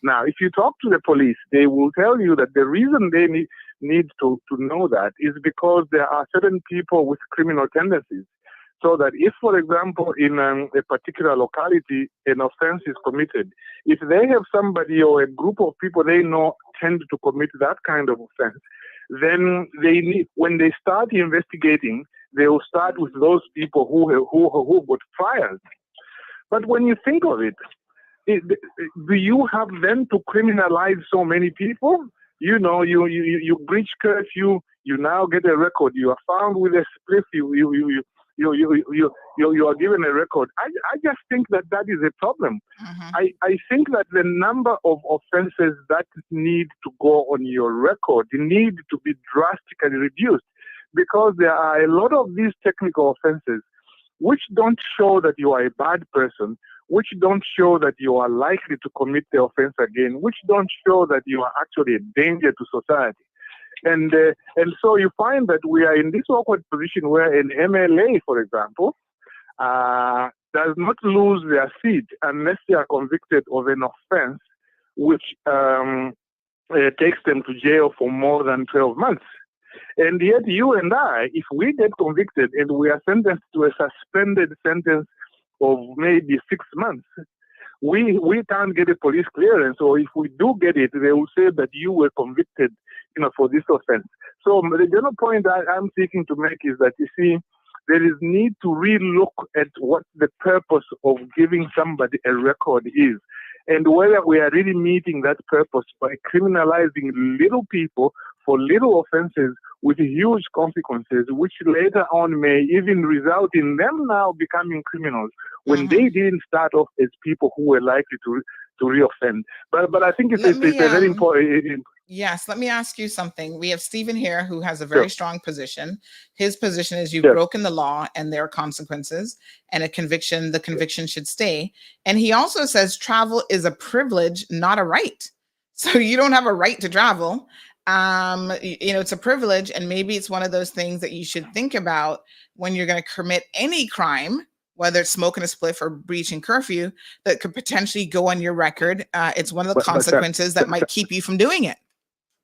Now, if you talk to the police, they will tell you that the reason they need to know that is because there are certain people with criminal tendencies. So that if, for example, in a particular locality, an offense is committed, if they have somebody or a group of people they know tend to commit that kind of offense, then when they start investigating, they will start with those people who got trials. But when you think of it, do you have then to criminalize so many people? You breach curfew, you now get a record. You are found with a spliff. You are given a record. I just think that is a problem. I think that the number of offenses that need to go on your record need to be drastically reduced, because there are a lot of these technical offenses which don't show that you are a bad person, which don't show that you are likely to commit the offense again, which don't show that you are actually a danger to society. And so you find that we are in this awkward position where an MLA, for example, does not lose their seat unless they are convicted of an offense which takes them to jail for more than 12 months. And yet you and I, if we get convicted and we are sentenced to a suspended sentence of maybe 6 months, we can't get a police clearance, or if we do get it, they will say that you were convicted, for this offense. So the general point I'm seeking to make is that, you see, there is need to relook at what the purpose of giving somebody a record is, and whether we are really meeting that purpose by criminalizing little people for little offenses with huge consequences, which later on may even result in them now becoming criminals when they didn't start off as people who were likely to reoffend. But I think it's a very important.
Yes, let me ask you something. We have Stephen here who has a very strong position. His position is you've broken the law and there are consequences, and the conviction should stay. And he also says travel is a privilege, not a right. So you don't have a right to travel. It's a privilege, and maybe it's one of those things that you should think about when you're going to commit any crime, whether it's smoking a spliff or breaching curfew, that could potentially go on your record. It's one of the consequences that might keep you from doing it.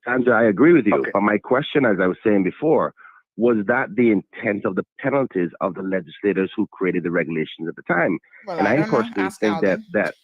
Sandra, I agree with you. Okay. But my question, as I was saying before, was that the intent of the penalties of the legislators who created the regulations at the time?
Well,
and I personally think that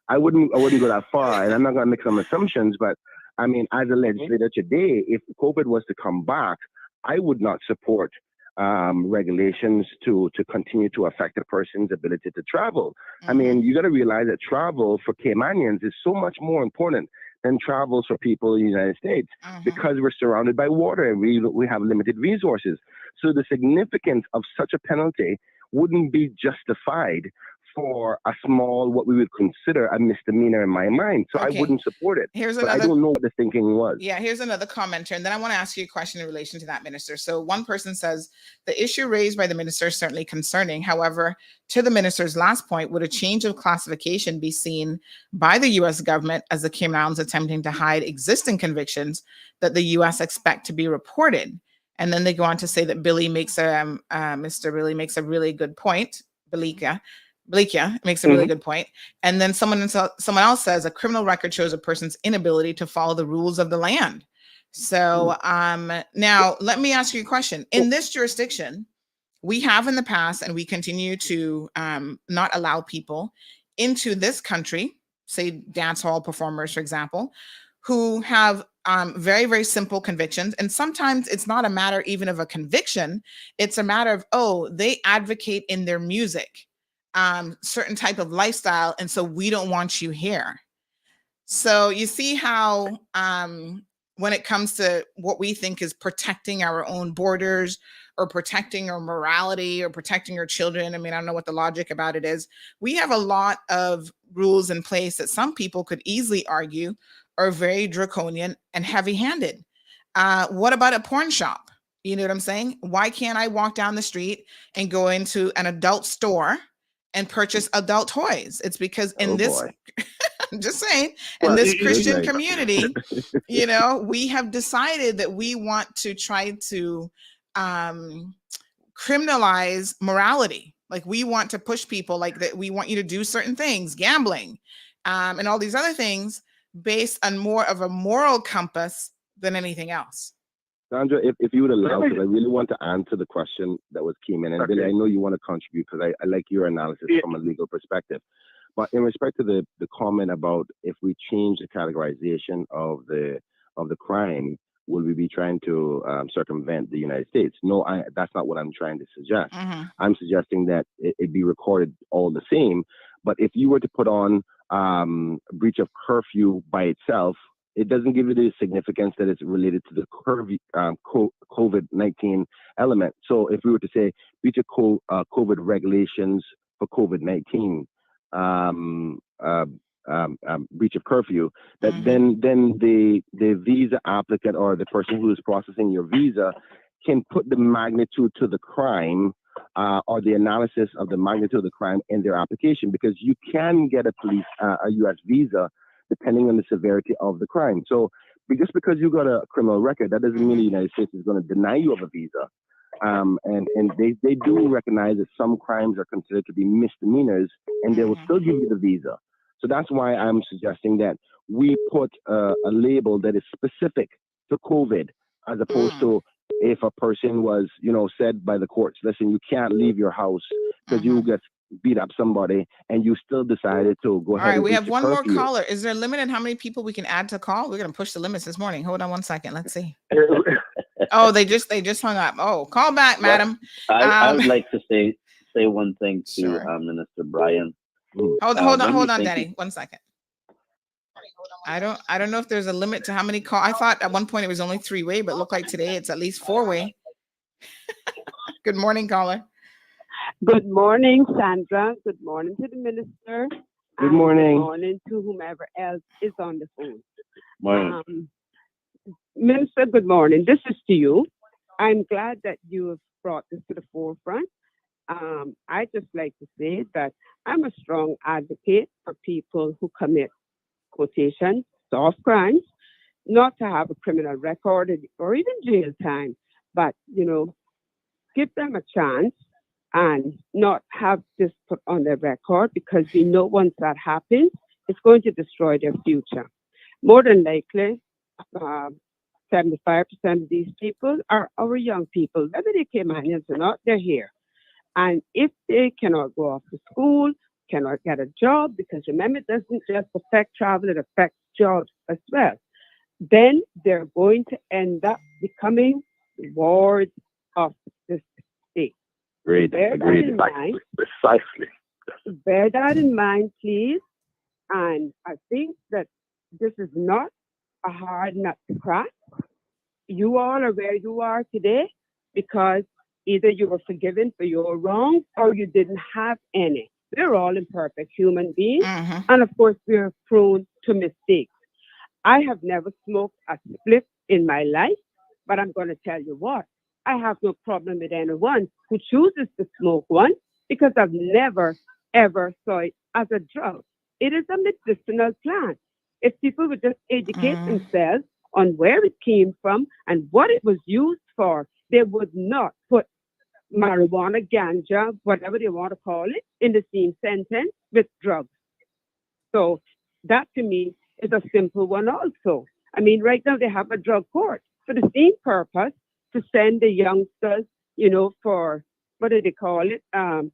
I wouldn't go that far, and I'm not going to make some assumptions, but I mean, as a legislator today, if COVID was to come back, I would not support regulations to continue to affect a person's ability to travel. I mean, you got to realize that travel for Caymanians is so much more important than travels for people in the United States because we're surrounded by water and we have limited resources. So the significance of such a penalty wouldn't be justified for a small, what we would consider a misdemeanor in my mind. So I wouldn't support it. But I don't know what the thinking was.
Yeah, here's another commenter. And then I want to ask you a question in relation to that, Minister. So one person says, the issue raised by the minister is certainly concerning. However, to the minister's last point, would a change of classification be seen by the U.S. government as the Cayman Islands attempting to hide existing convictions that the U.S. expect to be reported? And then they go on to say that Mr. Billy makes a really good point. Bleekia makes a really good point. And then someone else says a criminal record shows a person's inability to follow the rules of the land. So now let me ask you a question. In this jurisdiction, we have in the past, and we continue to not allow people into this country, say dance hall performers, for example, who have very, very simple convictions. And sometimes it's not a matter even of a conviction. It's a matter of, they advocate in their music certain type of lifestyle, and so we don't want you here. So you see how when it comes to what we think is protecting our own borders or protecting our morality or protecting our children, I mean, I don't know what the logic about it is. We have a lot of rules in place that some people could easily argue are very draconian and heavy-handed. What about a porn shop? You know what I'm saying? Why can't I walk down the street and go into an adult store and purchase adult toys? It's because in I'm just saying, in this Christian community, we have decided that we want to try to criminalize morality. Like we want to push people like that. We want you to do certain things, gambling, and all these other things based on more of a moral compass than anything else.
Sandra, if you would allow, because I really want to answer the question that was came in. And Billy, I know you want to contribute because I like your analysis from a legal perspective. But in respect to the comment about if we change the categorization of the crime, will we be trying to circumvent the United States? No, that's not what I'm trying to suggest. I'm suggesting that it be recorded all the same. But if you were to put on breach of curfew by itself, it doesn't give it the significance that it's related to the COVID-19 element. So if we were to say breach of COVID regulations for COVID-19, breach of curfew, that then the visa applicant or the person who is processing your visa can put the magnitude to the crime or the analysis of the magnitude of the crime in their application, because you can get a U.S. visa depending on the severity of the crime. So just because you got a criminal record, that doesn't mean the United States is going to deny you of a visa. And they do recognize that some crimes are considered to be misdemeanors, and they will still give you the visa. So that's why I'm suggesting that we put a label that is specific to COVID, as opposed to if a person was, said by the courts, listen, you can't leave your house because you get beat up somebody, and you still decided to go ahead.
All right,
and
we have one more
curfew.
caller. Is there a limit in how many people we can add to call? We're gonna push the limits this morning. Hold on one second. Let's see. Oh, they just hung up. Oh, call back, madam.
I would like to say one thing to
Sure.
Minister Brian.
Hold on, Daddy. 1 second. I don't know if there's a limit to how many call. I thought at one point it was only 3-way, but look like today it's at least 4-way. Good morning, caller.
Good morning, Sandra. Good morning to the minister.
Good morning.
Good morning to whomever else is on the phone.
Morning.
Minister, good morning. This is to you. I'm glad that you have brought this to the forefront. I just like to say that I'm a strong advocate for people who commit quotation, soft crimes, not to have a criminal record or even jail time, but, give them a chance and not have this put on their record, because we know once that happens, it's going to destroy their future. More than likely, 75% of these people are our young people. Whether they Caymanians or not, they're here. And if they cannot go off to school, cannot get a job, because remember, it doesn't just affect travel, it affects jobs as well, then they're going to end up becoming wards of the state.
Agreed.
Precisely.
Bear that in mind, please. And I think that this is not a hard nut to crack. You all are where you are today because either you were forgiven for your wrongs or you didn't have any. We're all imperfect human beings. And of course, we're prone to mistakes. I have never smoked a spliff in my life, but I'm going to tell you what, I have no problem with anyone who chooses to smoke one, because I've never, ever saw it as a drug. It is a medicinal plant. If people would just educate themselves on where it came from and what it was used for, they would not put marijuana, ganja, whatever they want to call it, in the same sentence with drugs. So that to me is a simple one also. I mean, right now they have a drug court for the same purpose, to send the youngsters, for, what do they call it,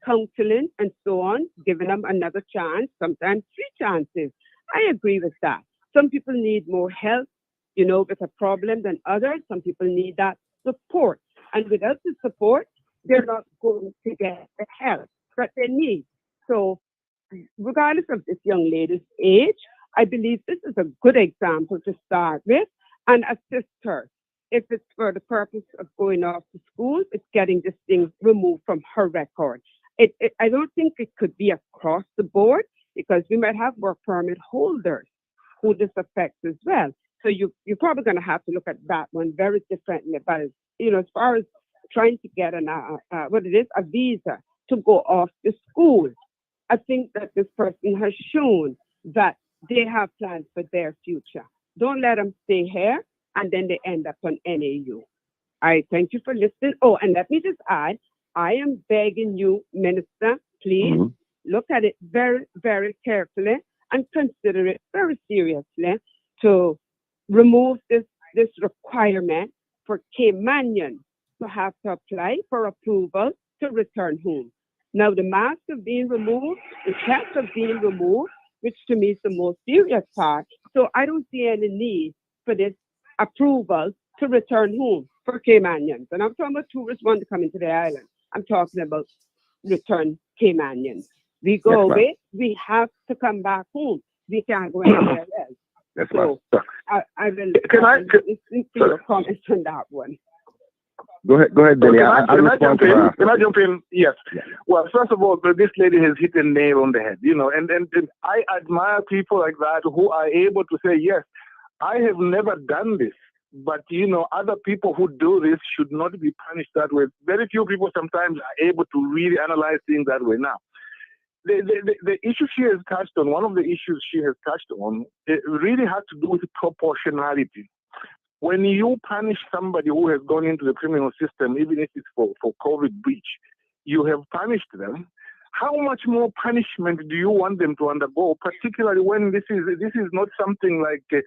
counseling and so on, giving them another chance, sometimes 3 chances. I agree with that. Some people need more help, with a problem than others. Some people need that support. And without the support, they're not going to get the help that they need. So regardless of this young lady's age, I believe this is a good example to start with and assist her. If it's for the purpose of going off to school, it's getting this thing removed from her record. I don't think it could be across the board, because we might have work permit holders who this affects as well. So you're probably going to have to look at that one very differently. But as far as trying to get a visa to go off to school, I think that this person has shown that they have plans for their future. Don't let them stay here and then they end up on NAU. I thank you for listening. Oh, and let me just add, I am begging you, Minister, please look at it very, very carefully and consider it very seriously to remove this requirement for Caymanians to have to apply for approval to return home. Now, the masks are being removed, the tests are being removed, which to me is the most serious part. So I don't see any need for this approval to return home for Caymanians. And I'm talking about tourists want to come into the island. I'm talking about return Caymanians. We go away, we have to come back home. We can't go anywhere else.
That's
so I will listen to your comments on that one.
Go ahead, Billy.
Can I jump in? Yes. Well, first of all, this lady has hit a nail on the head, and I admire people like that who are able to say, yes, I have never done this, but, other people who do this should not be punished that way. Very few people sometimes are able to really analyze things that way now. The issue she has touched on, one of the issues she has touched on, it really has to do with proportionality. When you punish somebody who has gone into the criminal system, even if it's for COVID breach, you have punished them. How much more punishment do you want them to undergo, particularly when this is not something like a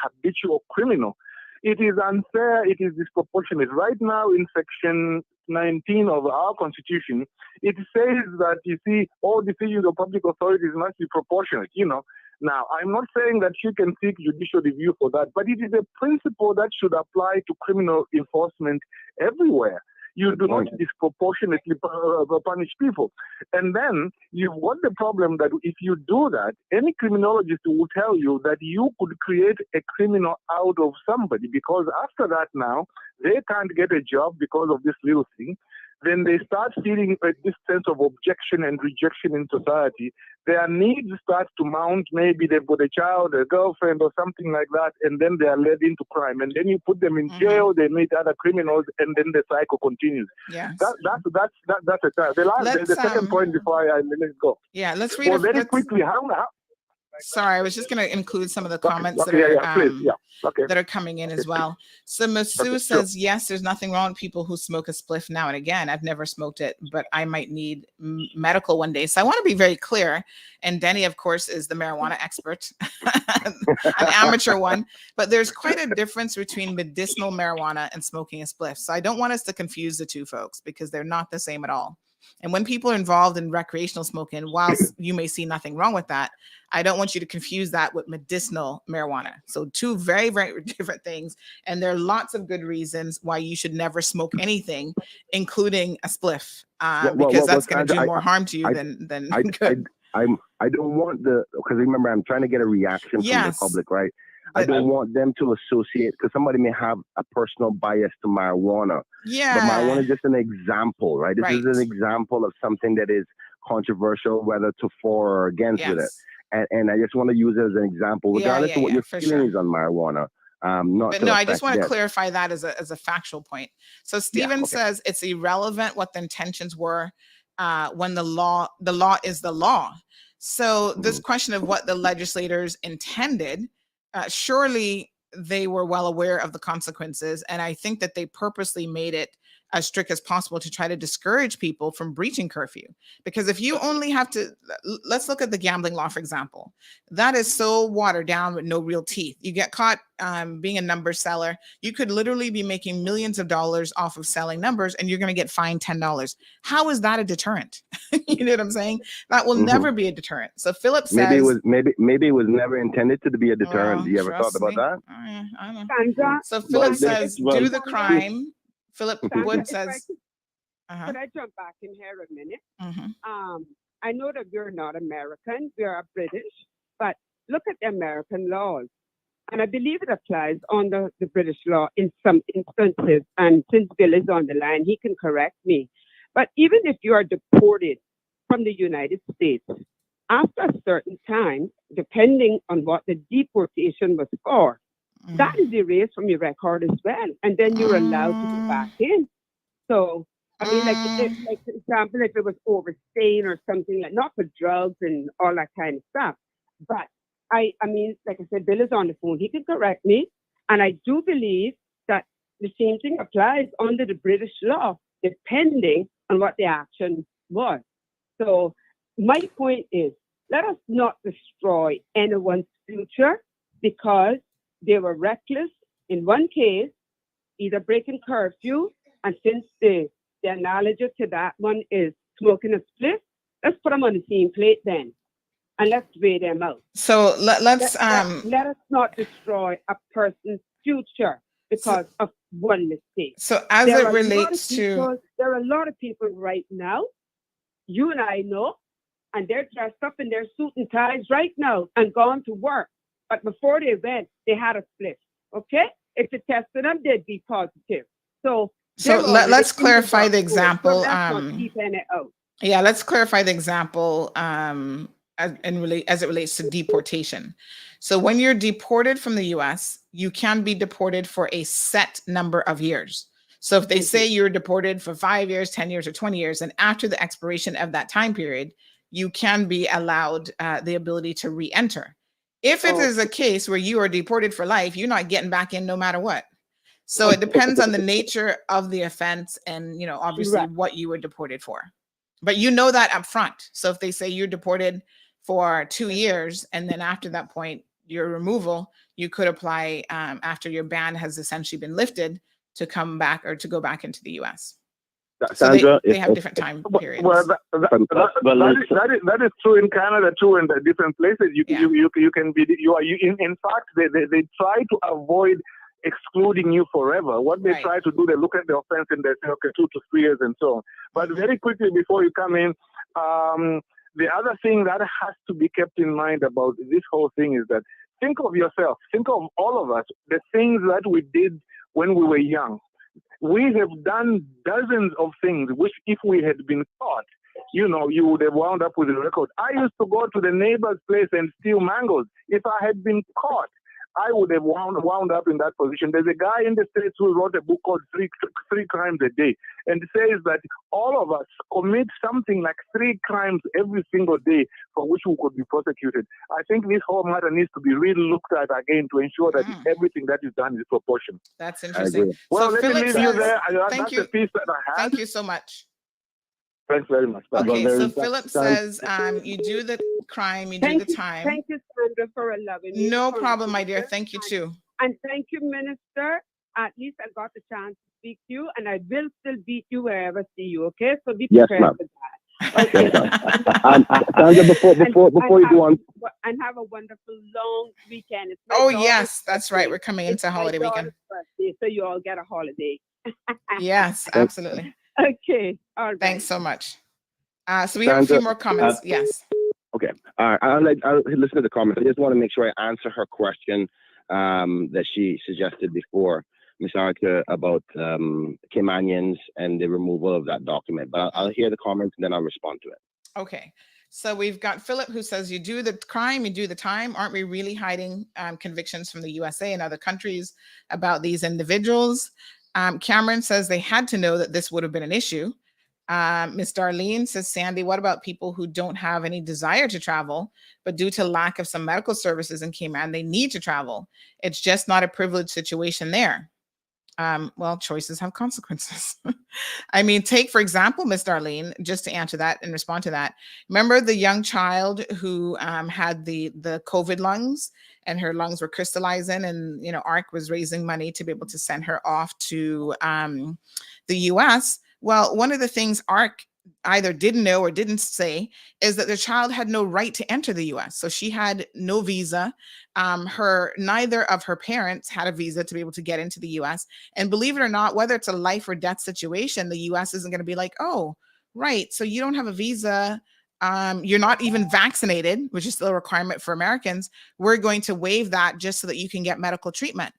habitual criminal? It is unfair. It is disproportionate. Right now, in Section 19 of our Constitution, it says that, you see, all decisions of public authorities must be proportionate, Now, I'm not saying that you can seek judicial review for that, but it is a principle that should apply to criminal enforcement everywhere. You do not disproportionately punish people. And then you've got the problem that if you do that, any criminologist will tell you that you could create a criminal out of somebody, because after that now, they can't get a job because of this little thing. Then they start feeling this sense of objection and rejection in society. Their needs start to mount. Maybe they've got a child, a girlfriend, or something like that, and then they are led into crime. And then you put them in jail. They meet other criminals, and then the cycle continues.
Yeah,
that's a time. The second point before I let it go.
Yeah, let's read
very quickly.
Sorry, I was just going to include some of the comments that are coming in as well. So Masu says, yes, there's nothing wrong with people who smoke a spliff now and again. I've never smoked it, but I might need medical one day. So I want to be very clear. And Denny, of course, is the marijuana expert, an amateur one. But there's quite a difference between medicinal marijuana and smoking a spliff. So I don't want us to confuse the two, folks, because they're not the same at all. And when people are involved in recreational smoking, whilst you may see nothing wrong with that, I don't want you to confuse that with medicinal marijuana. So two very, very different things. And there are lots of good reasons why you should never smoke anything, including a spliff, because that's going to do more harm to you than good.
I don't want because remember, I'm trying to get a reaction from the public, right? I don't want them to associate, because somebody may have a personal bias to marijuana.
Yeah.
But marijuana is just an example, right? This is an example of something that is controversial, whether to for or against with it. And I just want to use it as an example, regardless of what your feeling is on marijuana.
I just want to clarify that as a factual point. So Stephen says it's irrelevant what the intentions were when the law is the law. So this question of what the legislators intended, surely they were well aware of the consequences. And I think that they purposely made it as strict as possible to try to discourage people from breaching curfew. Because if you only have to, let's look at the gambling law, for example. That is so watered down with no real teeth. You get caught being a number seller. You could literally be making millions of dollars off of selling numbers, and you're going to get fined $10. How is that a deterrent? You know what I'm saying? That will never be a deterrent. So Philip says
maybe it was never intended to be a deterrent. You ever thought about that?
I know. So Philip says, do the crime. Philip Wood says,
could I jump back in here a minute? I know that we're not American, we are British, but look at the American laws. And I believe it applies under the British law in some instances. And since Bill is on the line, he can correct me. But even if you are deported from the United States, after a certain time, depending on what the deportation was for, that is erased from your record as well. And then you're allowed to go back in. So, I mean, like for example, if it was overstaying or something, like not for drugs and all that kind of stuff. But I mean, like I said, Bill is on the phone. He can correct me. And I do believe that the same thing applies under the British law, depending on what the action was. So my point is, let us not destroy anyone's future because they were reckless in one case, either breaking curfew, and since the analogy to that one is smoking a split, let's put them on the same plate then, and let's weigh them out.
So let's
let us not destroy a person's future because of one mistake.
So as it relates to,
there are a lot of people right now, you and I know, and they're dressed up in their suit and ties right now and gone to work. But before they went, they had a split. Okay? If you tested them, they'd be positive. So
let's clarify the example.
Yeah,
let's clarify the example as it relates to deportation. So when you're deported from the US, you can be deported for a set number of years. So if they say you're deported for 5 years, 10 years, or 20 years, and after the expiration of that time period, you can be allowed the ability to re-enter. If it is a case where you are deported for life, you're not getting back in no matter what. So it depends on the nature of the offense and, you know, obviously what you were deported for. But you know that up front. So if they say you're deported for 2 years and then after that point, your removal, you could apply after your ban has essentially been lifted to come back or to go back into the U.S. So
Sandra,
they have different time periods.
Well, that is true in Canada too, in the different places. You can be in fact they try to avoid excluding you forever. What they try to do, they look at the offense and they say, okay, 2 to 3 years and so on. But very quickly before you come in, the other thing that has to be kept in mind about this whole thing is that think of yourself, think of all of us, the things that we did when we were young. We have done dozens of things which, if we had been caught, you would have wound up with a record. I used to go to the neighbor's place and steal mangoes. If I had been caught, I would have wound up in that position. There's a guy in the States who wrote a book called Three Crimes a Day, and says that all of us commit something like 3 crimes every single day for which we could be prosecuted. I think this whole matter needs to be really looked at again to ensure that everything that is done is proportioned.
That's interesting.
Well,
so
let me leave you there. That's the piece that I had.
Thank you so much.
Thanks very much.
Okay, so Philip says you do the crime, you do the time.
Thank you, Sandra, for allowing me.
No problem, my dear. Thank you too.
And thank you, Minister. At least I got the chance to speak to you, and I will still beat you wherever I see you. Okay, so be prepared for that. Okay.
Sandra, before you go on,
and have a wonderful long weekend.
Yes, that's right. We're coming into holiday weekend,
birthday, so you all get a holiday.
Yes, absolutely.
Okay. All right.
Thanks so much. So we have a few more comments. Yes.
Okay. All right. I'll listen to the comments. I just want to make sure I answer her question that she suggested before, Ms. Arthur, about Caymanians and the removal of that document. But I'll hear the comments and then I'll respond to it.
Okay. So we've got Philip who says, you do the crime, you do the time. Aren't we really hiding convictions from the USA and other countries about these individuals? Cameron says they had to know that this would have been an issue. Miss Darlene says, Sandy, what about people who don't have any desire to travel, but due to lack of some medical services in Cayman, they need to travel? It's just not a privileged situation there. Well, choices have consequences. I mean, take, for example, Miss Darlene, just to answer that and respond to that. Remember the young child who had the COVID lungs and her lungs were crystallizing, and, ARC was raising money to be able to send her off to the US. Well, one of the things ARC either didn't know or didn't say is that the child had no right to enter the US. So she had no visa. Neither of her parents had a visa to be able to get into the US. And believe it or not, whether it's a life or death situation, the US isn't going to be like, oh, right, so you don't have a visa. You're not even vaccinated, which is still a requirement for Americans. We're going to waive that just so that you can get medical treatment.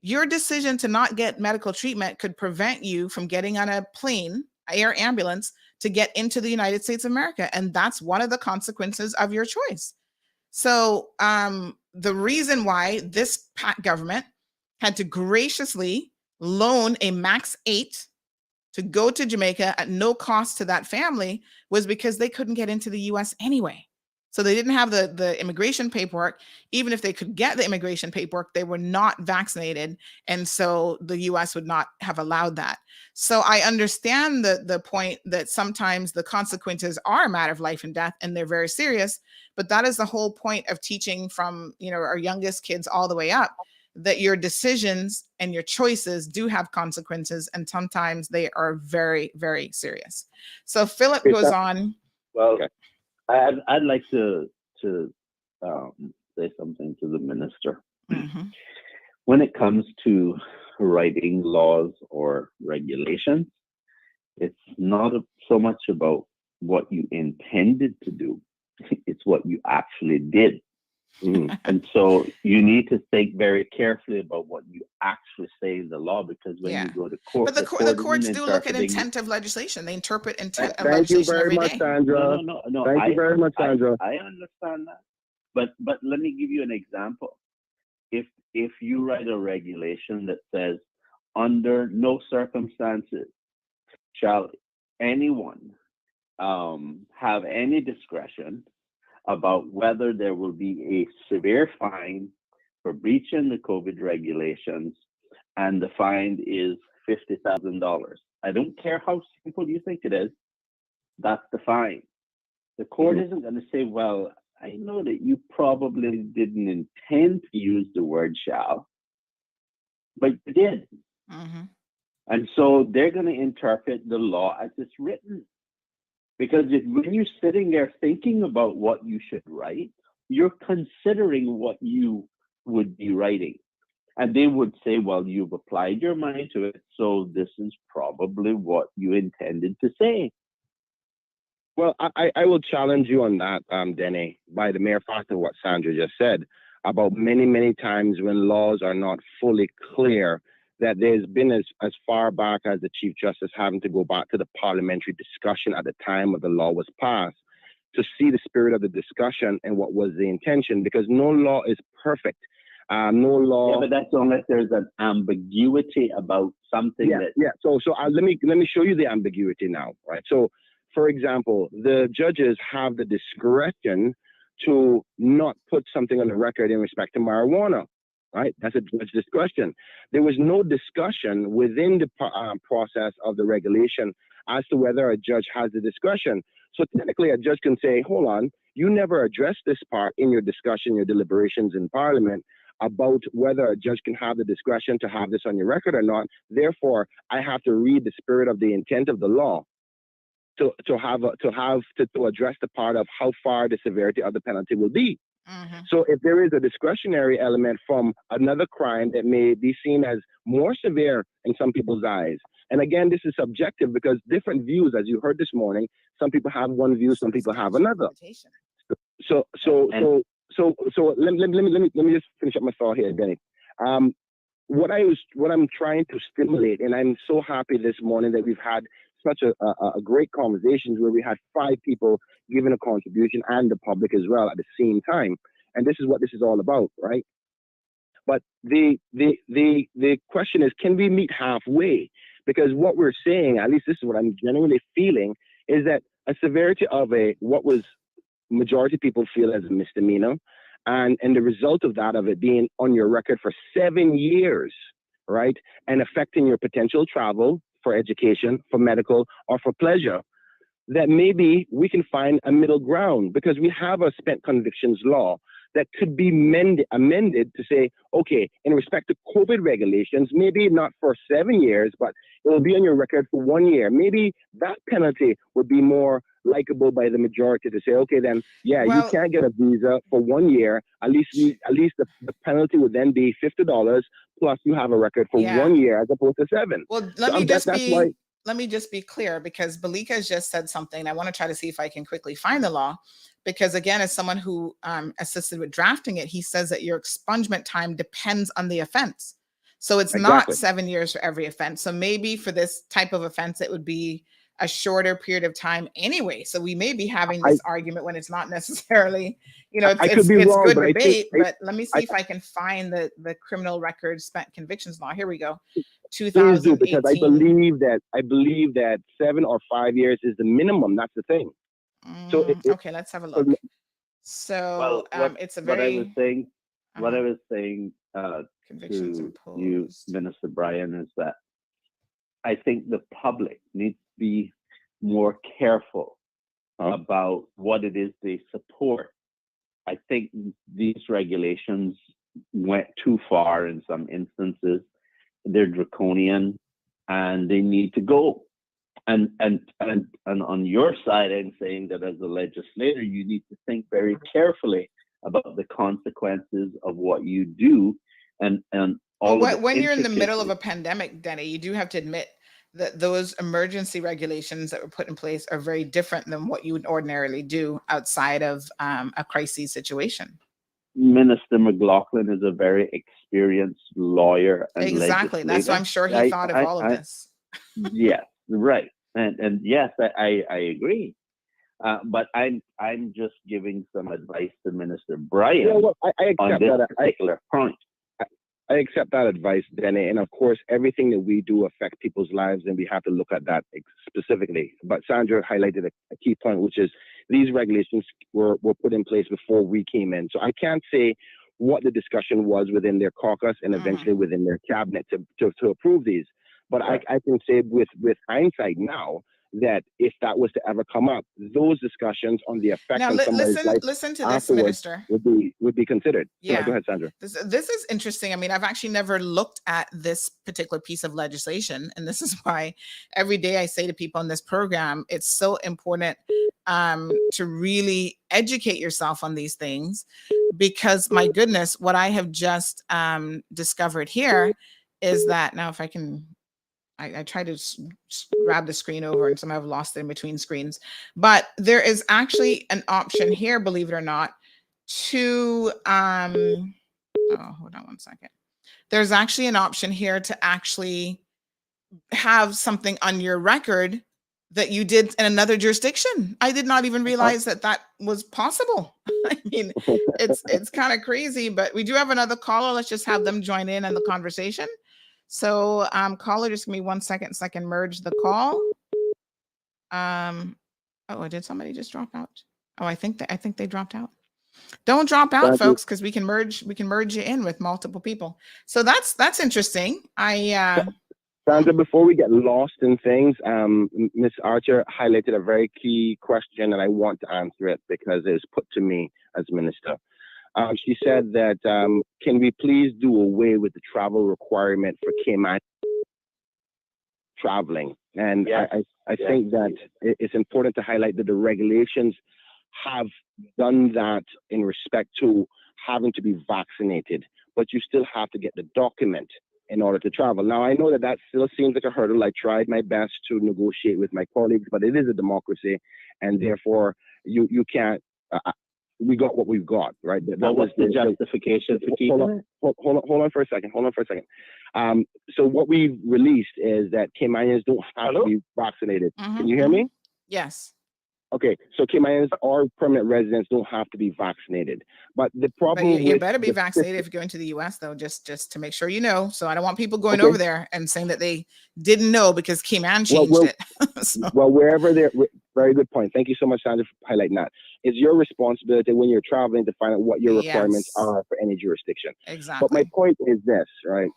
Your decision to not get medical treatment could prevent you from getting on a plane, air ambulance, to get into the United States of America. And that's one of the consequences of your choice. So the reason why this government had to graciously loan a max 8 to go to Jamaica at no cost to that family was because they couldn't get into the US anyway. So they didn't have the immigration paperwork. Even if they could get the immigration paperwork, they were not vaccinated. And so the US would not have allowed that. So I understand the point that sometimes the consequences are a matter of life and death, and they're very serious. But that is the whole point of teaching from our youngest kids all the way up, that your decisions and your choices do have consequences, and sometimes they are very, very serious. So Philip goes on.
Well, okay. I'd like to say something to the minister.
Mm-hmm.
When it comes to writing laws or regulations, it's not so much about what you intended to do, it's what you actually did. And so you need to think very carefully about what you actually say in the law, because when you go to court,
but the courts do look at intent of legislation. They interpret intent of
Thank you
legislation
very
every
much,
day.
Sandra.
No.
Thank you very much, Sandra.
I understand that, but let me give you an example. If you write a regulation that says, under no circumstances shall anyone have any discretion about whether there will be a severe fine for breaching the COVID regulations, and the fine is $50,000. I don't care how simple you think it is, that's the fine. The court isn't going to say, well, I know that you probably didn't intend to use the word shall, but you did.
Mm-hmm.
And so they're going to interpret the law as it's written. Because when you're sitting there thinking about what you should write, you're considering what you would be writing. And they would say, well, you've applied your mind to it, so this is probably what you intended to say.
Well, I will challenge you on that, Denny, by the mere fact of what Sandra just said about many, many times when laws are not fully clear, that there's been as far back as the Chief Justice having to go back to the parliamentary discussion at the time of the law was passed to see the spirit of the discussion and what was the intention, because no law is perfect. No law.
Yeah, but that's unless there's an ambiguity about something.
So let me show you the ambiguity now, right? So, for example, the judges have the discretion to not put something on the record in respect to marijuana, right? That's a judge's discretion. There was no discussion within the process of the regulation as to whether a judge has the discretion. So technically, a judge can say, hold on, you never addressed this part in your discussion, your deliberations in Parliament about whether a judge can have the discretion to have this on your record or not. Therefore, I have to read the spirit of the intent of the law to address the part of how far the severity of the penalty will be.
Mm-hmm.
So if there is a discretionary element from another crime that may be seen as more severe in some people's eyes, and again, this is subjective because different views, as you heard this morning, some people have one view, some people have another. So let me just finish up my thought here, Benny. What I'm trying to stimulate, and I'm so happy this morning that we've had such a great conversations where we had 5 people giving a contribution and the public as well at the same time. And this is what this is all about, right? But the question is, can we meet halfway? Because what we're saying, at least this is what I'm genuinely feeling, is that a severity of what was majority people feel as a misdemeanor, and the result of that, of it being on your record for 7 years, right? And affecting your potential travel for education, for medical, or for pleasure, that maybe we can find a middle ground, because we have a spent convictions law that could be amended to say, okay, in respect to COVID regulations, maybe not for 7 years, but it will be on your record for 1 year. Maybe that penalty would be more likable by the majority to say, okay, then, you can't get a visa for 1 year. At least the penalty would then be $50 plus you have a record for 1 year as opposed to 7.
Well, let me just be clear, because Balika has just said something. I want to try to see if I can quickly find the law, because again, as someone who assisted with drafting it, he says that your expungement time depends on the offense. So it's not 7 years for every offense. So maybe for this type of offense, it would be a shorter period of time anyway. So we may be having this argument when it's not necessarily, it's good debate, but let me see if I can find the criminal record spent convictions law. Here we go. 2018.
Because I believe that 7 or 5 years is the minimum. That's the thing. So
okay, let's have a look. So it's a very
what I was saying
convictions
to
imposed.
you, Minister Brian, is that I think the public needs to be more careful about what it is they support. I think these regulations went too far in some instances. They're draconian and they need to go. And on your side, I'm saying that as a legislator, you need to think very carefully about the consequences of what you do and all
when you're in the middle of a pandemic, Denny, you do have to admit that those emergency regulations that were put in place are very different than what you would ordinarily do outside of a crisis situation.
Minister McLaughlin is a very experienced lawyer and
exactly. That's why I'm sure he thought of all of this.
Yes, right. And yes, I agree. But I'm just giving some advice to Minister Brian on this particular point.
I accept that advice, Denny. And of course, everything that we do affects people's lives, and we have to look at that specifically. But Sandra highlighted a key point, which is these regulations were put in place before we came in. So I can't say what the discussion was within their caucus and eventually within their cabinet to approve these. But I can say with hindsight now that if that was to ever come up, those discussions on the effect
Now,
on somebody's life
listen to this,
afterwards
Minister.
would be considered.
Yeah.
Go ahead, Sandra.
This is interesting. I mean, I've actually never looked at this particular piece of legislation, and this is why every day I say to people in this program, it's so important to really educate yourself on these things, because my goodness, what I have just discovered here is that now if I can, I try to grab the screen over and somehow I've lost it in between screens, but there is actually an option here, believe it or not, to, oh, hold on one second. There's actually an option here to actually have something on your record that you did in another jurisdiction. I did not even realize that that was possible. I mean, it's kind of crazy, but we do have another caller. Let's just have them join in on the conversation. So caller, just give me 1 second so I can merge the call. Oh, did somebody just drop out? Oh, I think they dropped out. Don't drop out, folks, because we can merge you in with multiple people. So that's interesting.
Sandra, before we get lost in things, Ms. Archer highlighted a very key question, and I want to answer it because it was put to me as minister. She said that, can we please do away with the travel requirement for Cayman traveling? And I think that it's important to highlight that the regulations have done that in respect to having to be vaccinated, but you still have to get the document in order to travel. Now, I know that still seems like a hurdle. I tried my best to negotiate with my colleagues, but it is a democracy, and therefore you can't. We got what we've got, right? That was the justification for keeping it. Hold on for a second. So what we've released is that Caymanians don't have to be vaccinated. Can you hear me?
Yes.
Okay, so Caymanians or permanent residents don't have to be vaccinated. But the problem
you better be vaccinated if you're going to the U.S., though, just to make sure you know. So I don't want people going over there and saying that they didn't know because Cayman changed it.
Well, wherever they're, very good point. Thank you so much, Sandra, for highlighting that. It's your responsibility when you're traveling to find out what your requirements are for any jurisdiction.
Exactly.
But my point is this, right?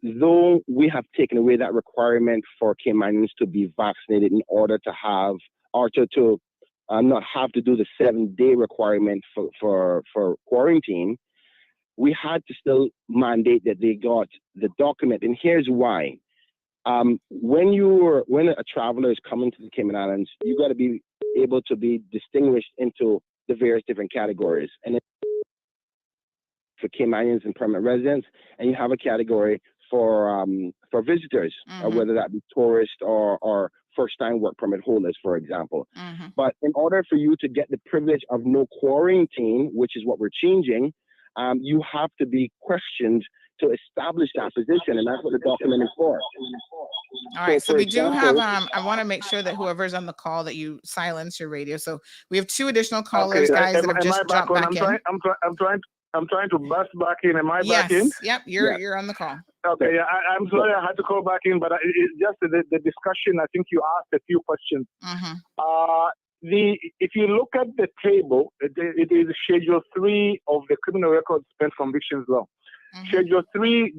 Though we have taken away that requirement for Caymanians to be vaccinated in order to have or to not have to do the 7-day requirement for quarantine, we had to still mandate that they got the document. And here's why. When a traveler is coming to the Cayman Islands, you got to be able to be distinguished into the various different categories. And for Caymanians and permanent residents, and you have a category for visitors, whether that be tourists or first-time work permit holders, for example. But in order for you to get the privilege of no quarantine, which is what we're changing, you have to be questioned to establish that position, and that's what the document is for.
All right, so we do have, I want to make sure that whoever's on the call that you silence your radio. So we have 2 additional callers, guys, that have just dropped back in.
I'm trying to bust back in. Am I back in?
Yep, you're on the call.
Okay, yeah, I'm sorry I had to call back in, but it's just the discussion. I think you asked a few questions. If you look at the table, it is Schedule 3 of the Criminal Record Spent Convictions Law. Schedule 3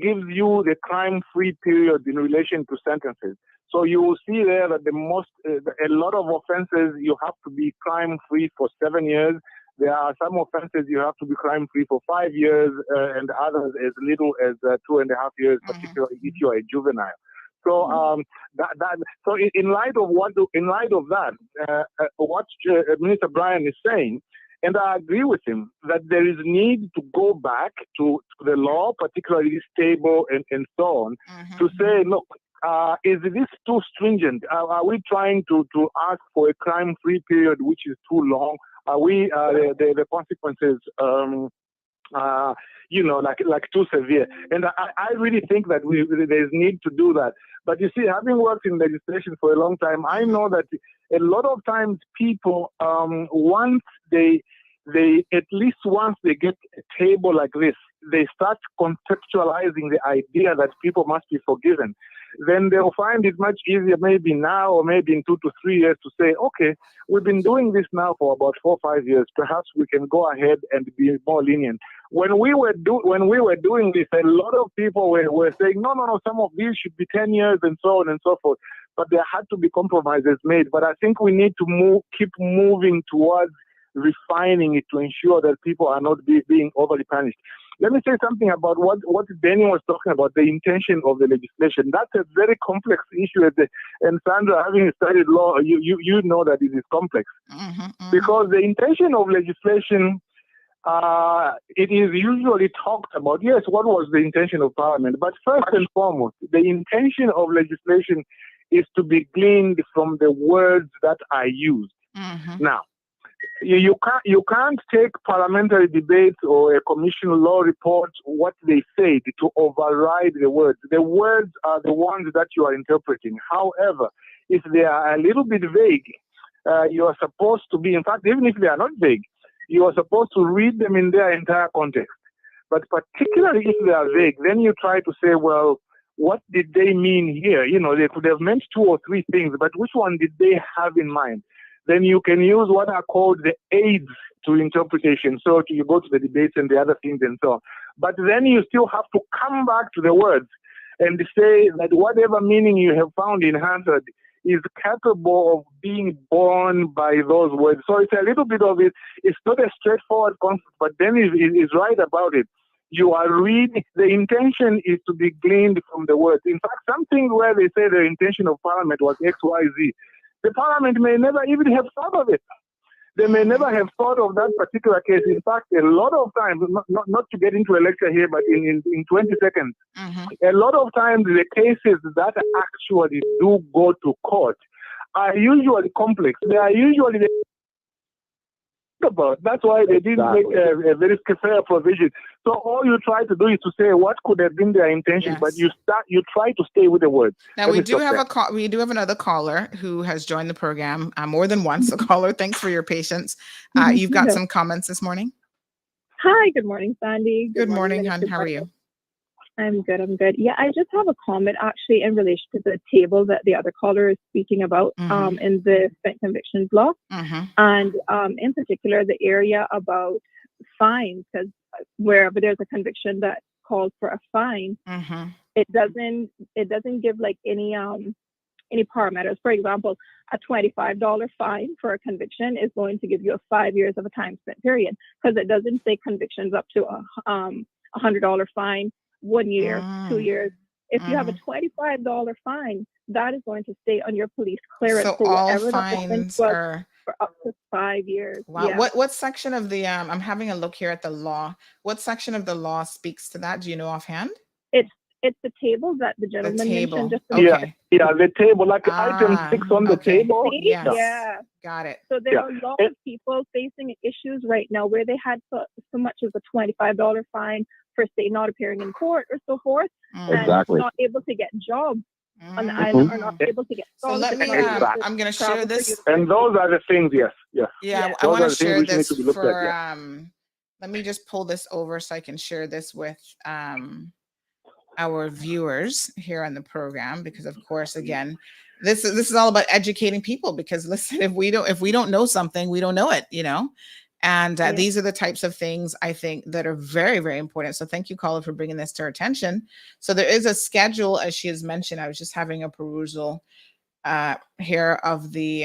gives you the crime-free period in relation to sentences. So you will see there that a lot of offenses you have to be crime-free for 7 years. There are some offenses you have to be crime-free for 5 years, and others as little as 2.5 years, particularly if you are a juvenile. So, so in light of that, what Minister Bryan is saying, and I agree with him that there is need to go back to the law, particularly this table and so on, to say, look, is this too stringent? Are we trying to ask for a crime-free period which is too long? Are we the consequences, like too severe? And I really think that there's need to do that. But you see, having worked in legislation for a long time, I know that a lot of times people, once they get a table like this, they start conceptualizing the idea that people must be forgiven. Then they'll find it much easier maybe now or maybe in 2 to 3 years to say, okay, we've been doing this now for about 4 or 5 years. Perhaps we can go ahead and be more lenient. When we were doing this, a lot of people were saying, no, some of these should be 10 years and so on and so forth. but there had to be compromises made. But I think we need to keep moving towards refining it to ensure that people are not being overly punished. Let me say something about what Benny was talking about, the intention of the legislation. That's a very complex issue. And Sandra, having studied law, you know that it is complex. Because the intention of legislation, it is usually talked about. Yes, what was the intention of Parliament? But first and foremost, the intention of legislation is to be gleaned from the words that are used. Now, you can't take parliamentary debates or a commission law report, what they said, to override the words. The words are the ones that you are interpreting. However, if they are a little bit vague, you are supposed to be, in fact, even if they are not vague, you are supposed to read them in their entire context. But particularly if they are vague, then you try to say, well, what did they mean here? You know, they could have meant 2 or 3 things, but which one did they have in mind? Then you can use what are called the aids to interpretation. So you go to the debates and the other things and so on. But then you still have to come back to the words and say that whatever meaning you have found in Hansard is capable of being borne by those words. So it's a little bit of it. It's not a straightforward concept, but then is right about it. You are reading, the intention is to be gleaned from the words. In fact, something where they say the intention of Parliament was X, Y, Z. The Parliament may never even have thought of it. They may never have thought of that particular case. In fact, a lot of times, not to get into a lecture here, but in 20 seconds, a lot of times the cases that actually do go to court are usually complex. They are usually about. That's why they didn't make a very fair provision. So all you try to do is to say what could have been their intention, but you try to stay with the words.
Now we do have another caller who has joined the program more than once. So caller, thanks for your patience. You've got some comments this morning.
Hi, good morning, Sandy.
Good morning, hon. How are you?
I'm good. Yeah, I just have a comment actually in relation to the table that the other caller is speaking about in the spent convictions law. And in particular, the area about fines, because wherever there's a conviction that calls for a fine, it doesn't give like any parameters. For example, a $25 fine for a conviction is going to give you a 5 years of a time spent period, because it doesn't say convictions up to a $100 fine, 1 year, 2 years. If you have a $25 fine, that is going to stay on your police clearance.
So all fines are
for up to 5 years.
Wow.
Yeah.
What section of the I'm having a look here at the law. What section of the law speaks to that? Do you know offhand?
It's the table that the gentleman mentioned. Just
the table, like item 6 on the table.
Yes.
Yeah.
Got it.
So there are a lot of people facing issues right now where they had so much as a $25 fine for, say, not appearing in court or so forth, and not able to get jobs on the island, or not able to get jobs.
So let me, I'm going to share this.
And those are the things,
Yeah, I want to share this for, let me just pull this over so I can share this with our viewers here on the program, because of course, again, this is all about educating people, because listen, if we don't know something, we don't know it, you know. And these are the types of things I think that are very, very important. So thank you, caller, for bringing this to our attention. So there is a schedule, as she has mentioned. I was just having a perusal here of the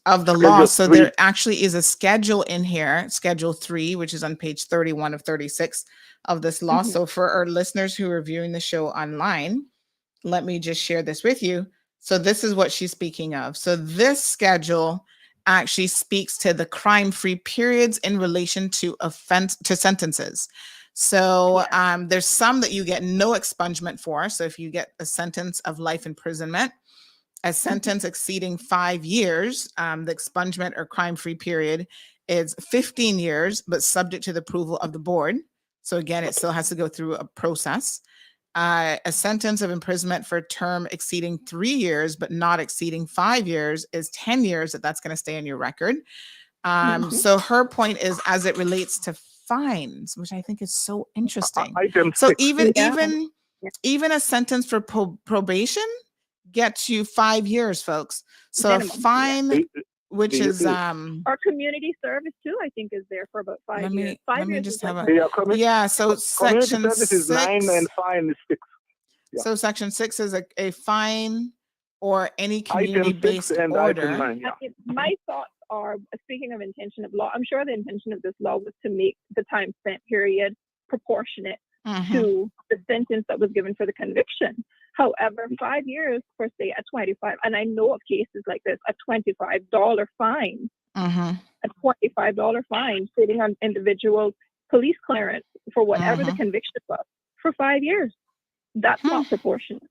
law. So there actually is a schedule in here, Schedule 3, which is on page 31 of 36 of this law. So for our listeners who are viewing the show online, let me just share this with you. So this is what she's speaking of. So this schedule actually speaks to the crime-free periods in relation to sentences. So there's some that you get no expungement for. So if you get a sentence of life imprisonment, a sentence exceeding 5 years, the expungement or crime-free period is 15 years, but subject to the approval of the board. So again, it still has to go through a process. A sentence of imprisonment for a term exceeding 3 years, but not exceeding 5 years, is 10 years that's going to stay on your record. So her point is, as it relates to fines, which I think is so interesting. So even a sentence for probation gets you 5 years, folks. So a fine, which is
our community service too, I think, is there for about 5 years. 5 years just have
so section 6
is 9 and fine is 6.
So section 6 is a fine or any community-based
and
order.
Item 9, yeah.
My thoughts are, speaking of intention of law, I'm sure the intention of this law was to make the time spent period proportionate to the sentence that was given for the conviction. However, 5 years for say a 25, and I know of cases like this, a $25 fine, a $25 fine sitting on individuals' police clearance for whatever the conviction was for 5 years. That's not proportionate.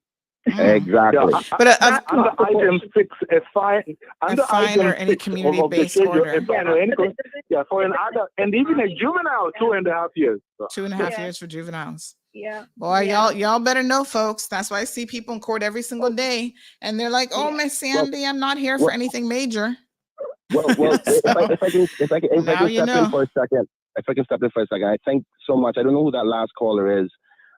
Exactly.
Yeah,
But
under item 6, a fine under item
or any
6
community-based
of the
order.
schedule, for an adult, and even a juvenile, 2.5 years.
2.5 years for juveniles.
Yeah.
Boy, y'all better know, folks. That's why I see people in court every single day, and they're like, "Oh, Miss Sandy, I'm not here for anything major."
Well, if I can step in for a second, I thank so much. I don't know who that last caller is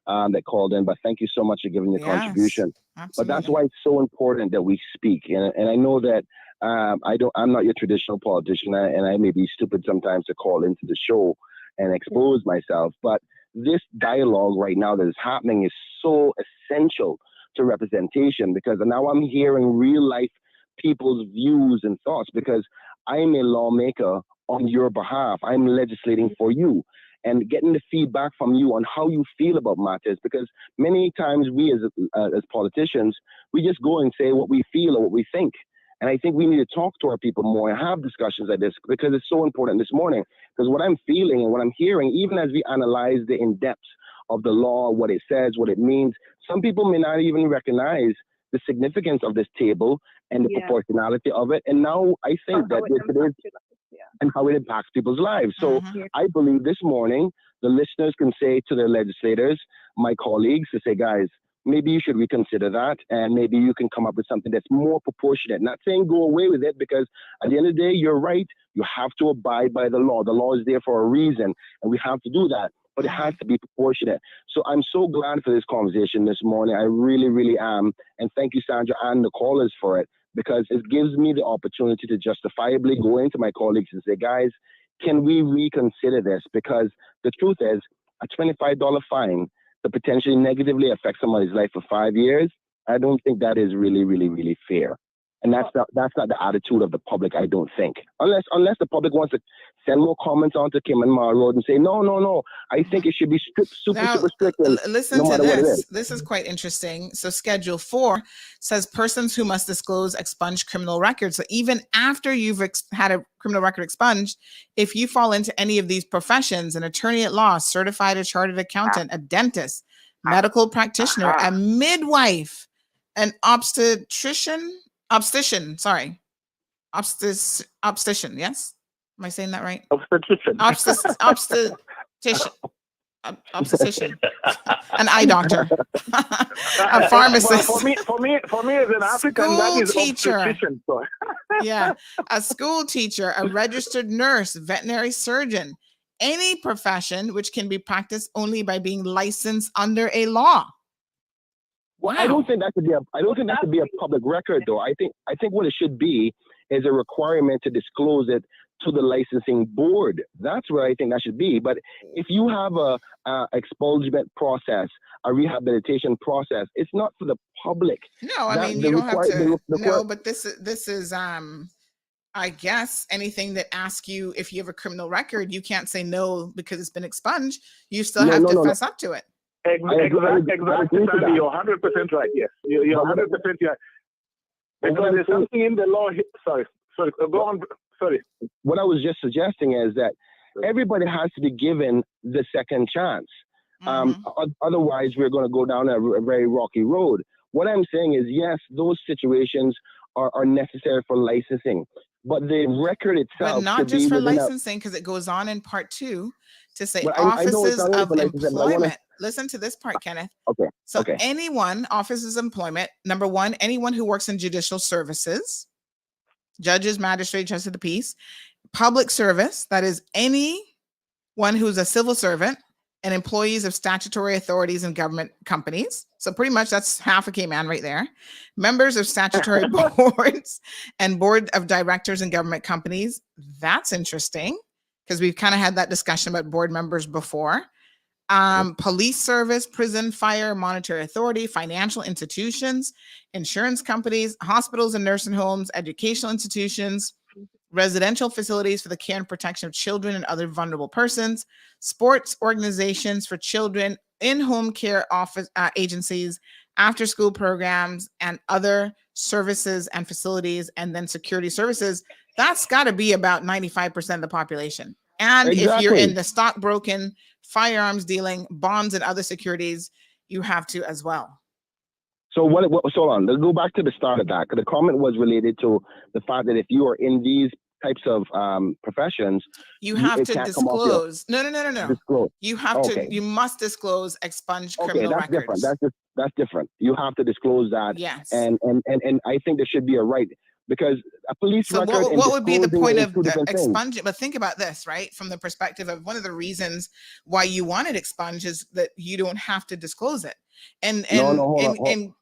that called in, but thank you so much for giving your contribution.
Absolutely.
But that's why it's so important that we speak. And I know that I'm not your traditional politician, and I may be stupid sometimes to call into the show and expose myself. But this dialogue right now that is happening is so essential to representation, because now I'm hearing real life people's views and thoughts, because I'm a lawmaker on your behalf. I'm legislating for you, and getting the feedback from you on how you feel about matters, because many times we as politicians, we just go and say what we feel or what we think. And I think we need to talk to our people more and have discussions like this, because it's so important this morning. Because what I'm feeling and what I'm hearing, even as we analyze the in-depth of the law, what it says, what it means, some people may not even recognize the significance of this table and the proportionality of it. And now I think that it is, and how it impacts people's lives. So I believe this morning, the listeners can say to their legislators, my colleagues, to say, guys, maybe you should reconsider that, and maybe you can come up with something that's more proportionate. Not saying go away with it, because at the end of the day, you're right. You have to abide by the law. The law is there for a reason, and we have to do that. But it has to be proportionate. So I'm so glad for this conversation this morning. I really, really am. And thank you, Sandra, and the callers for it, because it gives me the opportunity to justifiably go into my colleagues and say, guys, can we reconsider this? Because the truth is, a $25 fine that potentially negatively affects somebody's life for 5 years, I don't think that is really, really, really fair. And that's not the attitude of the public, I don't think. Unless the public wants to send more comments onto Kim and Mara Road and say, no, I think it should be super strict.
Listen to this. This is quite interesting. So Schedule 4 says persons who must disclose expunged criminal records. So even after you've had a criminal record expunged, if you fall into any of these professions, an attorney at law, certified or chartered accountant, a dentist, medical practitioner, a midwife, an obstetrician, yes? Am I saying that right? Obstetrician, an eye doctor, a pharmacist.
Well, for me, as an African, that is obstetrician. So.
Yeah, a school teacher, a registered nurse, veterinary surgeon, any profession which can be practiced only by being licensed under a law.
Well, I don't think that could be a public record, though. I think what it should be is a requirement to disclose it to the licensing board. That's where I think that should be. But if you have a expungement process, a rehabilitation process, it's not for the public.
No, I mean, you don't have to. No, but this is I guess anything that asks you if you have a criminal record, you can't say no because it's been expunged. You still have to fess up to it.
Exactly, Sandy, you're 100% right. Yes, you're 100% right. Because there's something in the law. Sorry, go on. Sorry.
What I was just suggesting is that everybody has to be given the second chance. Otherwise, we're going to go down a very rocky road. What I'm saying is, yes, those situations are necessary for licensing, but the record itself.
But not just for licensing, because it goes on in part 2 to say offices of employment. Listen to this part, Kenneth.
Okay.
So offices of employment, number 1, anyone who works in judicial services, judges, magistrates, justice of the peace, public service, that is anyone who's a civil servant and employees of statutory authorities and government companies. So pretty much that's half a K-man right there. Members of statutory boards and board of directors and government companies. That's interesting because we've kind of had that discussion about board members before. Police service, prison, fire, monetary authority, financial institutions, insurance companies, hospitals and nursing homes, educational institutions, residential facilities for the care and protection of children and other vulnerable persons, sports organizations for children, in-home care office agencies, after-school programs, and other services and facilities, and then security services. That's got to be about 95% of the population. And if you're in the stockbroken, firearms dealing, bonds, and other securities, you have to as well.
So hold on, let's go back to the start of that, because the comment was related to the fact that if you are in these types of professions,
you have to disclose. No.
Disclose.
You have to. You must disclose expunged criminal
that's
records.
Different. That's different. You have to disclose that.
Yes.
And I think there should be a right, because a police record. So
what would be the point of expunging? But think about this, right? From the perspective of one of the reasons why you want it expunged is that you don't have to disclose it. And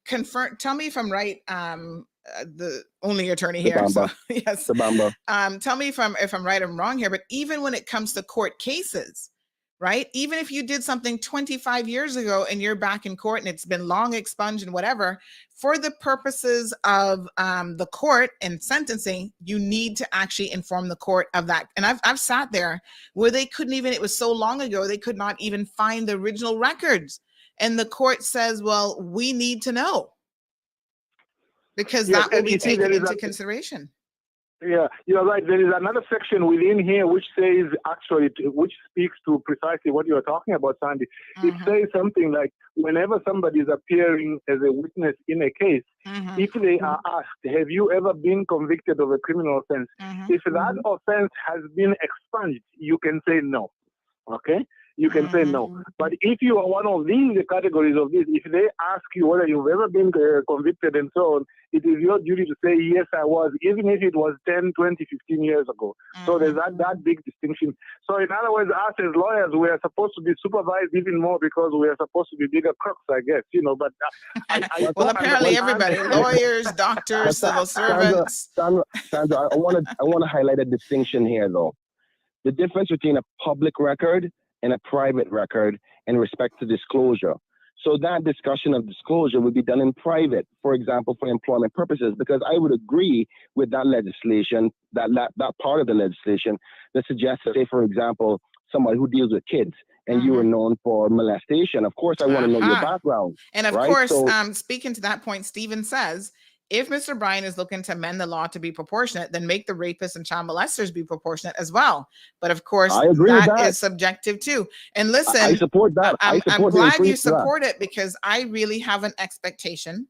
confirm. Tell me if I'm right. The only attorney here. So, yes. Tell me if I'm right or wrong here. But even when it comes to court cases, right? Even if you did something 25 years ago and you're back in court and it's been long expunged and whatever, for the purposes of the court and sentencing, you need to actually inform the court of that. And I've sat there where they couldn't even. It was so long ago they could not even find the original records. And the court says, well, we need to know, because that will be taken into consideration.
Yeah, you're right. There is another section within here which says, which speaks to precisely what you're talking about, Sandy. It says something like, whenever somebody is appearing as a witness in a case, if they are asked, have you ever been convicted of a criminal offense? If that offense has been expunged, you can say no. Okay? You can say no. But if you are one of these categories of this, if they ask you whether you've ever been convicted and so on, it is your duty to say, yes, I was, even if it was 10, 20, 15 years ago. So there's that big distinction. So in other words, us as lawyers, we are supposed to be supervised even more because we are supposed to be bigger crooks, I guess, But
well, apparently everybody, lawyers, doctors, civil servants.
Sandra, I want to highlight a distinction here, though. The difference between a public record and a private record in respect to disclosure. So that discussion of disclosure would be done in private, for example, for employment purposes, because I would agree with that legislation, that part of the legislation that suggests, say, for example, somebody who deals with kids and you are known for molestation. Of course, I want to know your background.
And of course, speaking to that point, Stephen says, if Mr. Bryan is looking to amend the law to be proportionate, then make the rapists and child molesters be proportionate as well. But of course, that is subjective too. And listen,
I support that.
I'm glad you support it, because I really have an expectation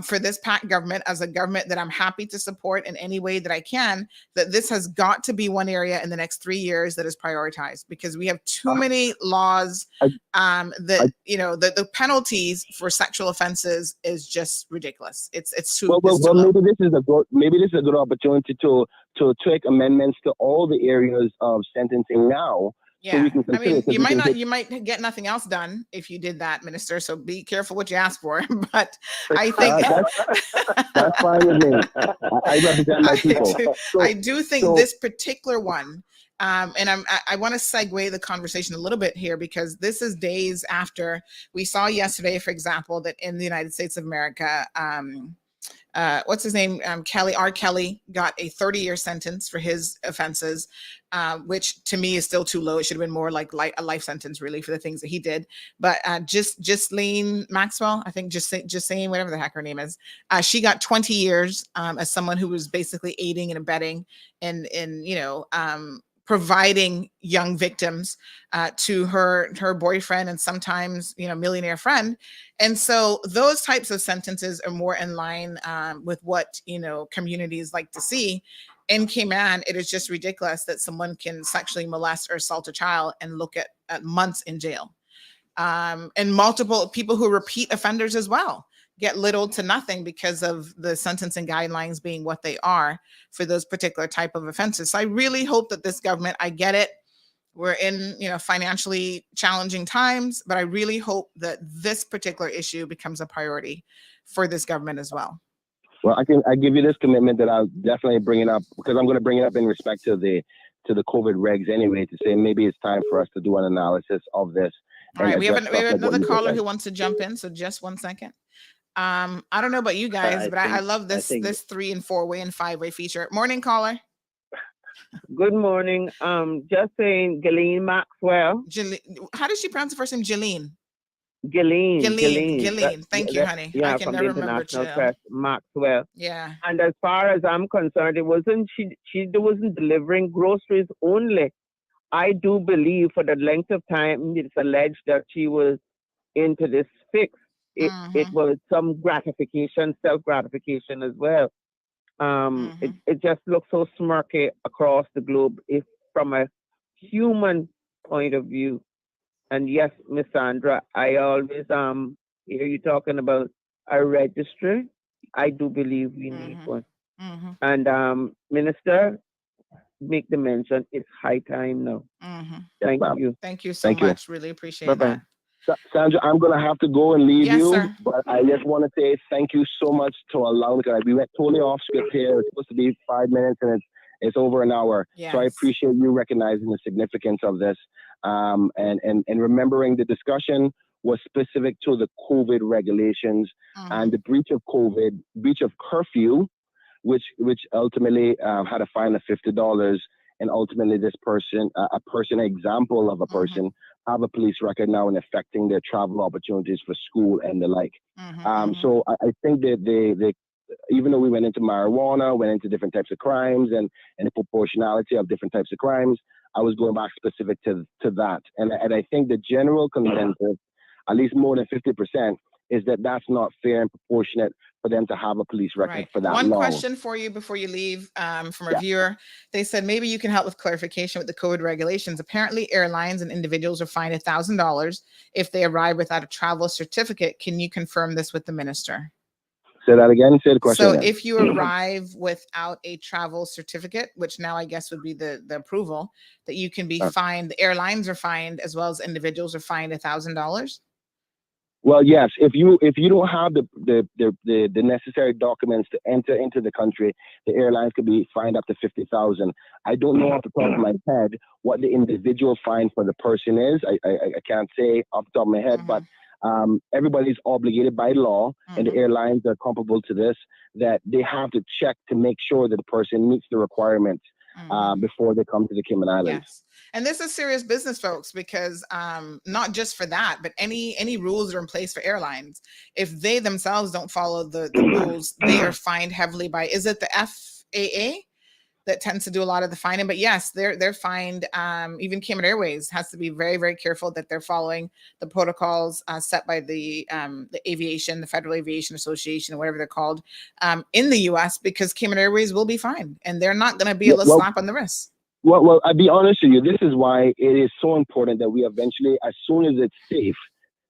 for this PAC government, as a government that I'm happy to support in any way that I can, that this has got to be one area in the next 3 years that is prioritized, because we have too many laws that, the penalties for sexual offenses is just ridiculous. It's too
well, maybe this is a good opportunity to take amendments to all the areas of sentencing now.
Yeah, so we can you might get nothing else done if you did that, Minister. So be careful what you ask for. But I think
that's fine with me. I represent my people.
I do think this particular one, and I want to segue the conversation a little bit here, because this is days after we saw yesterday, for example, that in the United States of America, what's his name? R. Kelly got a 30-year sentence for his offenses, which to me is still too low. It should have been more like a life sentence, really, for the things that he did. But Ghislaine Maxwell, I think just saying whatever the heck her name is, she got 20 years as someone who was basically aiding and abetting in providing young victims to her boyfriend and sometimes, millionaire friend. And so those types of sentences are more in line with what, communities like to see. In Cayman, it is just ridiculous that someone can sexually molest or assault a child and look at months in jail. And multiple people who repeat offenders as well get little to nothing because of the sentencing guidelines being what they are for those particular type of offenses. So I really hope that this government, I get it, we're in, financially challenging times, but I really hope that this particular issue becomes a priority for this government as well.
Well, I give you this commitment that I'll definitely bring it up, because I'm going to bring it up in respect to the COVID regs anyway, to say maybe it's time for us to do an analysis of this
All right, we have another caller who wants to jump in, so just 1 second. I don't know about you guys, but I love this 3 and 4 way and 5 way feature. Morning, caller.
Good morning. Just saying, Ghislaine Maxwell.
How does she pronounce the first name? Ghislaine.
Ghislaine.
Thank you, honey.
Yeah,
I can
from
never
the
remember.
International Press, Maxwell.
Yeah.
And as far as I'm concerned, it wasn't she wasn't delivering groceries only. I do believe for the length of time it's alleged that she was into this fix. It was some gratification, self-gratification as well. It just looks so smirky across the globe if from a human point of view. And yes, Miss Sandra, I always hear you talking about a registry. I do believe we need one. And Minister, make the mention, it's high time now. Thank you.
Thank you so much. Really appreciate that.
Sandra, I'm going to have to go and leave you,
sir.
but I just want to say thank you so much to allowing me. We went totally off script here. It's supposed to be 5 minutes, and it's over an hour.
Yes.
So I appreciate you recognizing the significance of this, and remembering the discussion was specific to the COVID regulations and the breach of curfew, which ultimately had a fine of $50. And ultimately, this person, an example of a person, have a police record now and affecting their travel opportunities for school and the like. So I think that they even though we went into marijuana, went into different types of crimes and the proportionality of different types of crimes, I was going back specific to that. And I think the general consensus, at least more than 50%, is that that's not fair and proportionate for them to have a police record for that long.
One question for you before you leave from a viewer. They said maybe you can help with clarification with the COVID regulations. Apparently, airlines and individuals are fined $1,000 if they arrive without a travel certificate. Can you confirm this with the minister?
Say that again. Say the question
So
again.
if you arrive without a travel certificate, which now I guess would be the approval, that you can be fined. The airlines are fined as well as individuals are fined $1,000.
Well, yes. If you don't have the necessary documents to enter into the country, the airlines could be fined up to $50,000. I don't know off the top of my head what the individual fine for the person is. I can't say off the top of my head, but everybody's obligated by law, and the airlines are comparable to this, that they have to check to make sure that the person meets the requirements before they come to the Cayman Islands.
Yes. And this is serious business, folks, because not just for that, but any rules are in place for airlines. If they themselves don't follow the rules, they are fined heavily by, is it the FAA that tends to do a lot of the fining? But yes, they're fined. Even Cayman Airways has to be very, very careful that they're following the protocols set by the Federal Aviation Association, or whatever they're called, in the U.S., because Cayman Airways will be fined, and they're not going to be able to slap on the wrist.
Well, I'll be honest with you. This is why it is so important that we eventually, as soon as it's safe,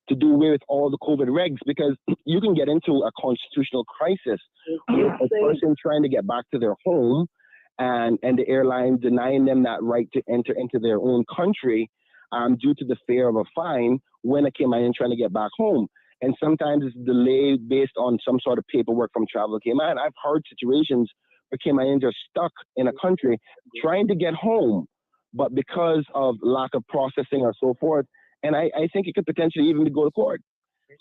to do away with all the COVID regs, because you can get into a constitutional crisis with a person trying to get back to their home and the airline denying them that right to enter into their own country due to the fear of a fine when a Cayman trying to get back home. And sometimes it's delayed based on some sort of paperwork from Travel Cayman. I've heard situations where Caymanians are stuck in a country trying to get home, but because of lack of processing or so forth, and I think it could potentially even go to court.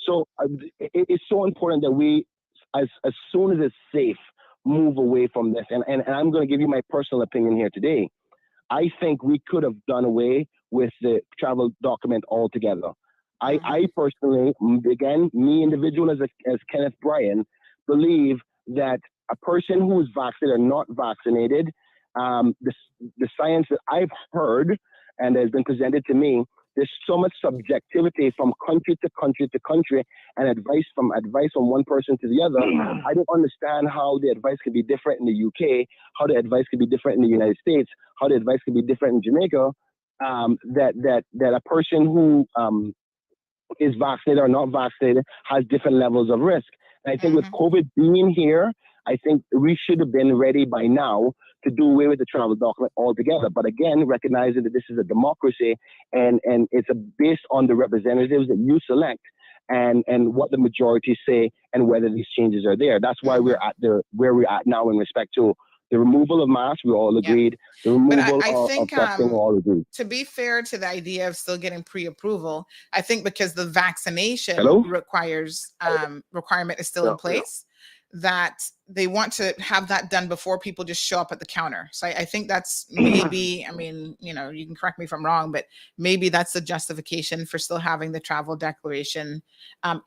So it's so important that we, as soon as it's safe, move away from this. And I'm going to give you my personal opinion here today. I think we could have done away with the travel document altogether. I personally, again, me individual as Kenneth Bryan, believe that a person who is vaccinated or not vaccinated, the science that I've heard and has been presented to me, there's so much subjectivity from country to country to country, and advice from one person to the other. I don't understand how the advice could be different in the UK, how the advice could be different in the United States, how the advice could be different in Jamaica. That a person who is vaccinated or not vaccinated has different levels of risk. And I think with COVID being here, I think we should have been ready by now to do away with the travel document altogether. But again, recognizing that this is a democracy and it's based on the representatives that you select and what the majority say and whether these changes are there. That's why we're at where we're at now in respect to
The removal of masks, we all agreed. The removal of testing, we all agreed.
To be fair to the idea of still getting pre-approval, I think because the vaccination requirement is still in place, that they want to have that done before people just show up at the counter. So I think that's maybe, I mean, you know, you can correct me if I'm wrong, but maybe that's the justification for still having the travel declaration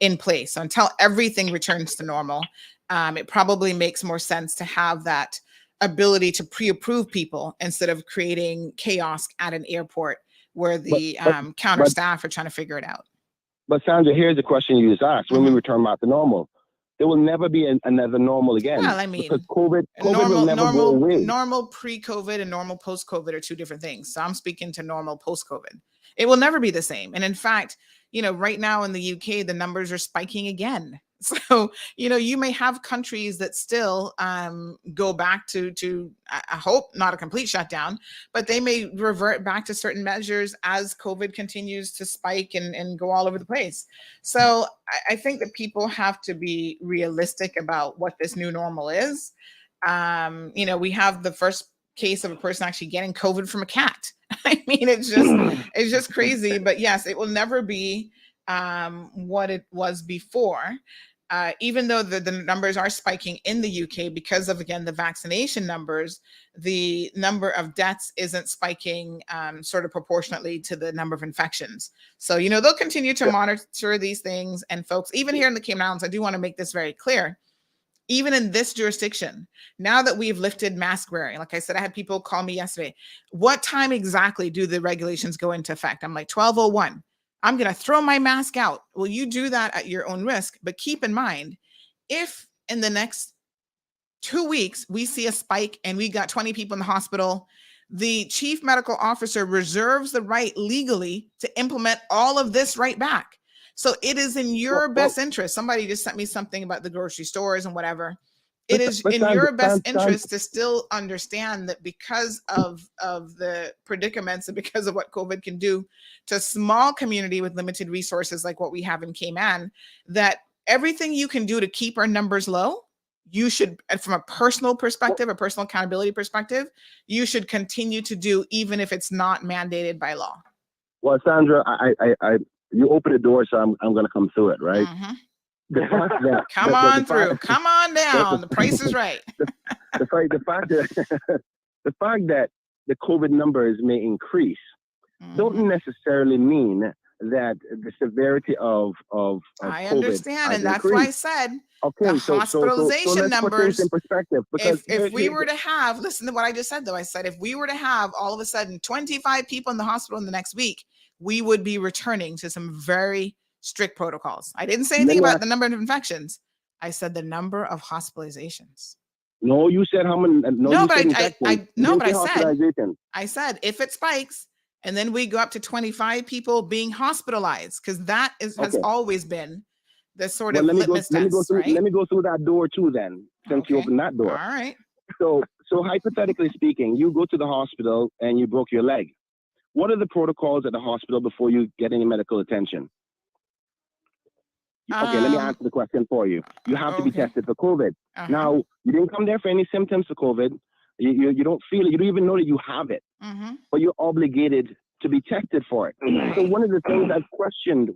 in place. So until everything returns to normal, it probably makes more sense to have that ability to pre-approve people instead of creating chaos at an airport where the counter staff are trying to figure it out.
But Sandra, here's the question you just asked. When we return back to normal, there will never be another normal again.
Well, I mean,
because COVID will never go away.
Normal pre-COVID and normal post-COVID are two different things. So I'm speaking to normal post-COVID. It will never be the same. And in fact, you know, right now in the UK, the numbers are spiking again. So, you know, you may have countries that still go back to, I hope not a complete shutdown, but they may revert back to certain measures as COVID continues to spike and go all over the place. So I think that people have to be realistic about what this new normal is. You know, we have the first case of a person actually getting COVID from a cat. I mean, it's just crazy. But yes, it will never be what it was before. Even though the numbers are spiking in the UK because of, again, the vaccination numbers, the number of deaths isn't spiking sort of proportionately to the number of infections. So, you know, they'll continue to monitor these things. And folks, even here in the Cayman Islands, I do want to make this very clear. Even in this jurisdiction, now that we've lifted mask wearing, like I said, I had people call me yesterday. What time exactly do the regulations go into effect? I'm like, 12:01. I'm going to throw my mask out. Well, you do that at your own risk. But keep in mind, if in the next 2 weeks, we see a spike and we got 20 people in the hospital, the chief medical officer reserves the right legally to implement all of this right back. So it is in your best interest. Somebody just sent me something about the grocery stores and whatever. It is in your best interest to still understand that because of the predicaments and because of what COVID can do to a small community with limited resources like what we have in Cayman, that everything you can do to keep our numbers low, you should, from a personal perspective, a personal accountability perspective, you should continue to do even if it's not mandated by law.
Well, Sandra, I you open the door, so I'm going to come through it, right?
Mm-hmm.
Come
on down. The price is right.
the fact that the COVID numbers may increase don't necessarily mean that the severity of
I
COVID
understand, and that's
increased.
why I said the hospitalization numbers.
In perspective, because
if we were to have, listen to what I just said though. I said if we were to have all of a sudden 25 people in the hospital in the next week, we would be returning to some very strict protocols. I didn't say anything about the number of infections. I said the number of hospitalizations.
No, you said how many?
I said if it spikes and then we go up to 25 people being hospitalized, because that has always been the sort of litmus test.
Let me go through that door too then, since you opened that door.
All right.
So hypothetically speaking, you go to the hospital and you broke your leg. What are the protocols at the hospital before you get any medical attention? Okay, let me answer the question for you. You have to be tested for COVID. Now, you didn't come there for any symptoms for COVID. You don't feel it. You don't even know that you have it. But you're obligated to be tested for it. So one of the things I've questioned,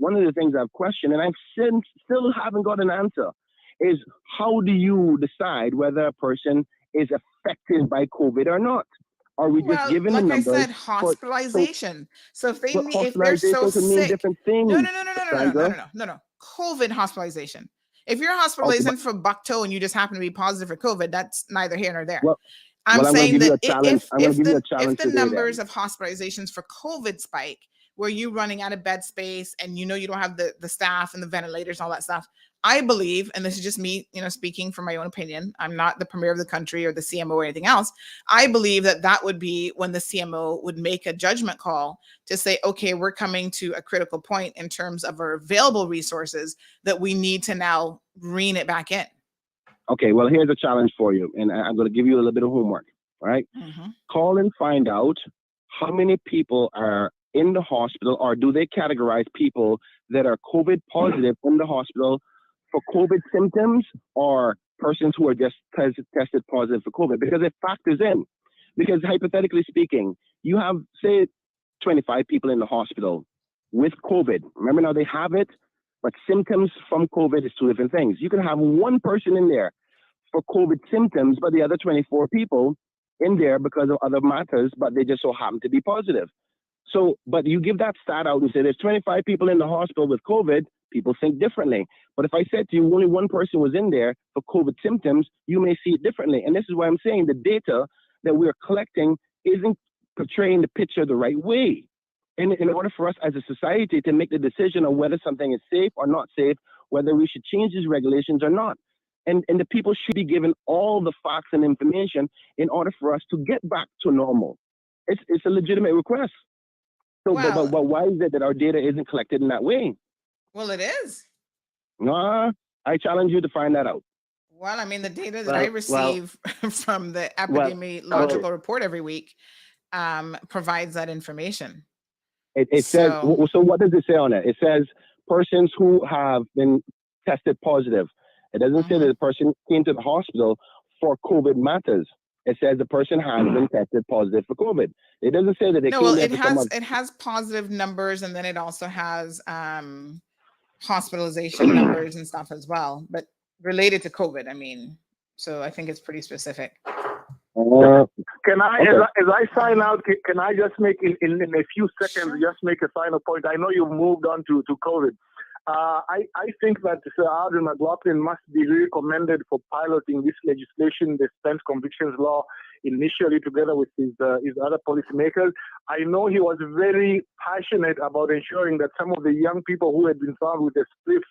and I still haven't got an answer, is how do you decide whether a person is affected by COVID or not? Are we just giving the numbers?
Like I said, hospitalization. So if they're so sick,
different things.
No. COVID hospitalization. If you're hospitalizing for buck toe and you just happen to be positive for COVID, that's neither here nor there. I'm saying that if the numbers of hospitalizations for COVID spike, where you're running out of bed space and you know you don't have the staff and the ventilators and all that stuff, I believe, and this is just me, speaking from my own opinion, I'm not the premier of the country or the CMO or anything else. I believe that would be when the CMO would make a judgment call to say, okay, we're coming to a critical point in terms of our available resources that we need to now rein it back in.
Okay, well, here's a challenge for you, and I'm going to give you a little bit of homework, all right? Call and find out how many people are in the hospital, or do they categorize people that are COVID positive in the hospital for COVID symptoms or persons who are just tested positive for COVID, because it factors in. Because hypothetically speaking, you have, say, 25 people in the hospital with COVID. Remember, now they have it, but symptoms from COVID is two different things. You can have one person in there for COVID symptoms, but the other 24 people in there because of other matters, but they just so happen to be positive. So, but you give that stat out and say there's 25 people in the hospital with COVID, people think differently. But if I said to you only one person was in there for COVID symptoms, you may see it differently. And this is why I'm saying the data that we're collecting isn't portraying the picture the right way. And in order for us as a society to make the decision on whether something is safe or not safe, whether we should change these regulations or not. And the people should be given all the facts and information in order for us to get back to normal. It's a legitimate request. So,
Well,
but why is it that our data isn't collected in that way?
Well, it is.
Nah, I challenge you to find that out.
Well, I mean, the data that I receive from the epidemiological report every week provides that information.
It says, so what does it say on it? It says persons who have been tested positive. It doesn't say that the person came to the hospital for COVID matters. It says the person has been tested positive for COVID. It doesn't say that they came there
it has positive numbers, and then it also has hospitalization numbers and stuff as well, but related to COVID. I mean, so I think it's pretty specific.
Can I, as I sign out, can I just make in a few seconds, just make a final point? I know you've moved on to COVID. I think that Sir Alden McLaughlin must be really commended for piloting this legislation, the spent convictions law, initially together with his other policymakers. I know he was very passionate about ensuring that some of the young people who had been found with a spliff,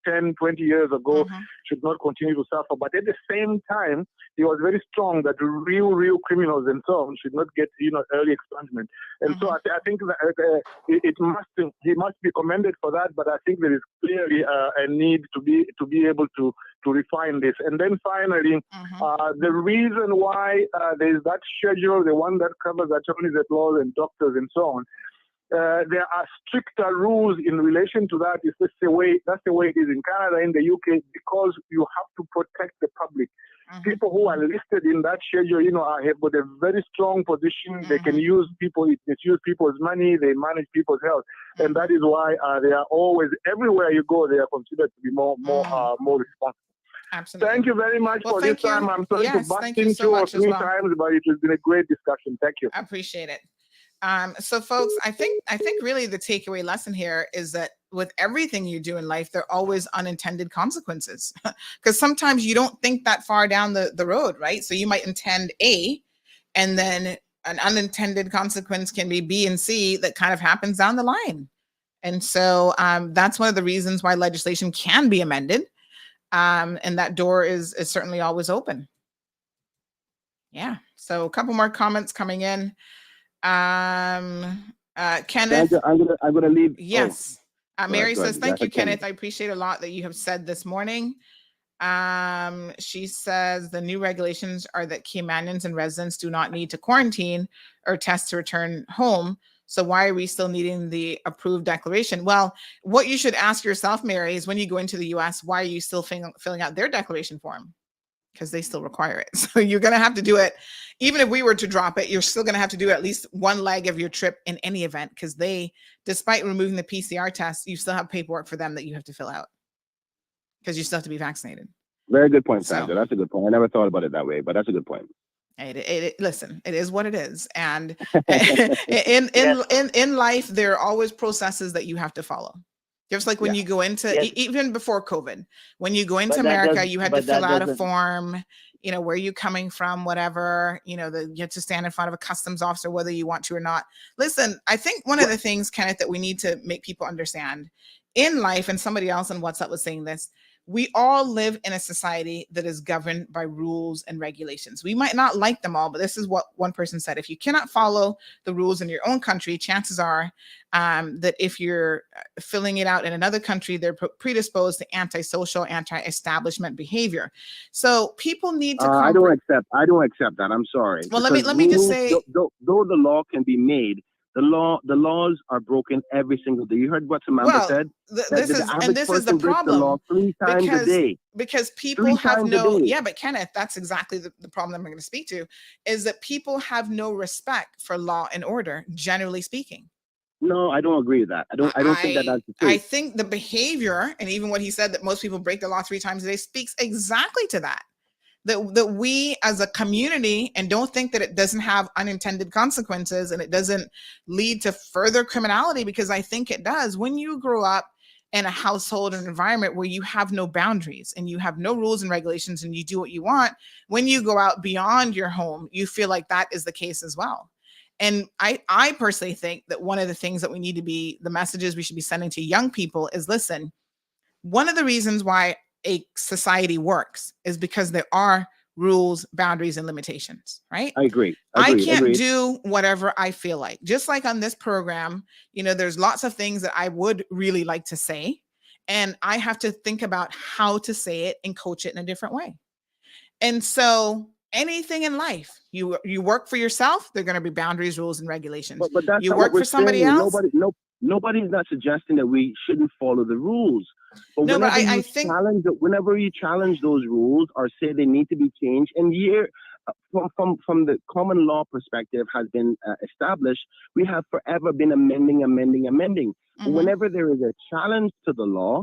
10, 20 years ago should not continue to suffer. But at the same time, he was very strong that real criminals and so on should not get, early expungement. And so I think that he must be commended for that. But I think there is clearly a need to be able to refine this. And then finally, the reason why there is that schedule, the one that covers attorneys at law and doctors and so on, there are stricter rules in relation to that. That's the way it is in Canada, in the UK, because you have to protect the public. People who are listed in that schedule, have got a very strong position. They can use people's money. They manage people's health, and that is why they are always, everywhere you go, they are considered to be more responsible.
Absolutely.
Thank you very much for this time. I'm sorry to bust in 2 or 3 times, but it has been a great discussion. Thank you.
I appreciate it. So folks, I think really the takeaway lesson here is that with everything you do in life, there are always unintended consequences, because sometimes you don't think that far down the road, right? So you might intend A, and then an unintended consequence can be B and C that kind of happens down the line. And so that's one of the reasons why legislation can be amended. And that door is certainly always open. Yeah. So a couple more comments coming in. Kenneth,
I'm gonna leave.
Yes. Mary says, thank you, Kenneth. I appreciate a lot that you have said this morning. She says the new regulations are that Caymanians and residents do not need to quarantine or test to return home. So why are we still needing the approved declaration? Well, what you should ask yourself, Mary, is when you go into the US, why are you still filling out their declaration form? Because they still require it. So you're going to have to do it. Even if we were to drop it, you're still going to have to do at least one leg of your trip in any event, because they, despite removing the PCR test, you still have paperwork for them that you have to fill out because you still have to be vaccinated.
Very good point, Sandra. That's a good point. I never thought about it that way, but that's a good point.
Listen, it is what it is. And in life, there are always processes that you have to follow. Just like when you go into, even before COVID, when you go into America, you had to fill out a form, where you coming from, whatever, you have to stand in front of a customs officer, whether you want to or not. Listen, I think one of the things, Kenneth, that we need to make people understand in life, and somebody else on WhatsApp was saying this, we all live in a society that is governed by rules and regulations. We might not like them all, but this is what one person said. If you cannot follow the rules in your own country, chances are that if you're filling it out in another country, they're predisposed to antisocial, anti-establishment behavior. So people need to.
I don't accept that. I'm sorry.
Well, let me just say,
though the law can be made, The laws are broken every single day. You heard what Samantha said?
This is the problem.
3 times a day.
Because people have no, yeah, but Kenneth, that's exactly the problem I'm going to speak to, is that people have no respect for law and order, generally speaking.
No, I don't agree with that. I don't think that's the truth.
I think the behavior, and even what he said that most people break the law 3 times a day, speaks exactly to that. That we as a community, and don't think that it doesn't have unintended consequences and it doesn't lead to further criminality, because I think it does. When you grow up in a household and environment where you have no boundaries and you have no rules and regulations and you do what you want, when you go out beyond your home, you feel like that is the case as well. And I personally think that one of the things that we need to be, the messages we should be sending to young people is, listen, one of the reasons why a society works is because there are rules, boundaries, and limitations, right?
I agree.
I can't do whatever I feel like. Just like on this program, there's lots of things that I would really like to say, and I have to think about how to say it and coach it in a different way. And so anything in life, you work for yourself, there are going to be boundaries, rules, and regulations.
But that's
you work for somebody else.
Nobody's not suggesting that we shouldn't follow the rules. But
no,
whenever
but I think
whenever you challenge those rules or say they need to be changed, and here from the common law perspective has been established, we have forever been amending.
Mm-hmm.
Whenever there is a challenge to the law,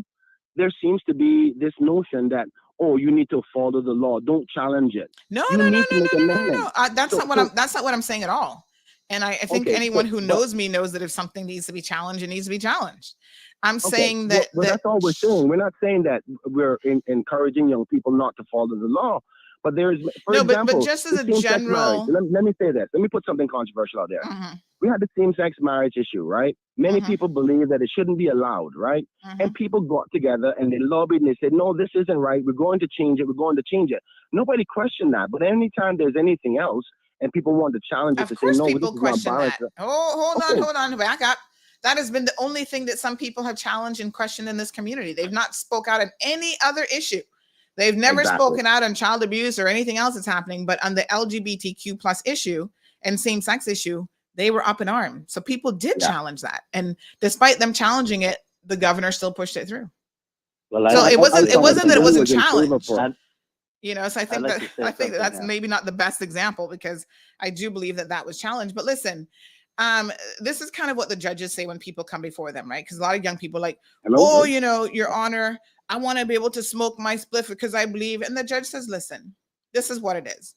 there seems to be this notion that, oh, you need to follow the law, don't challenge it.
No. That's not what I'm saying at all. And I think anyone who knows me knows that if something needs to be challenged, it needs to be challenged. I'm saying that,
that's all we're saying. We're not saying that we're encouraging young people not to follow the law. But there is, for example,
but just as a general,
let me say this. Let me put something controversial out there.
Mm-hmm.
We had the same-sex marriage issue, right? Many people believe that it shouldn't be allowed, right?
Mm-hmm.
And people got together and they lobbied and they said, no, this isn't right. We're going to change it. Nobody questioned that. But anytime there's anything else and people want to challenge it,
of course people question that.
Hold
on, back up. That has been the only thing that some people have challenged and questioned in this community. They've not spoke out on any other issue. They've never spoken out on child abuse or anything else that's happening, but on the LGBTQ plus issue and same-sex issue, they were up in arms. So people did challenge that. And despite them challenging it, the governor still pushed it through.
Well,
so it wasn't that it wasn't challenged. So I think that's maybe not the best example, because I do believe that was challenged. But listen, this is kind of what the judges say when people come before them, right? Because a lot of young people are like, Your Honor, I want to be able to smoke my spliff because I believe. And the judge says, listen, this is what it is.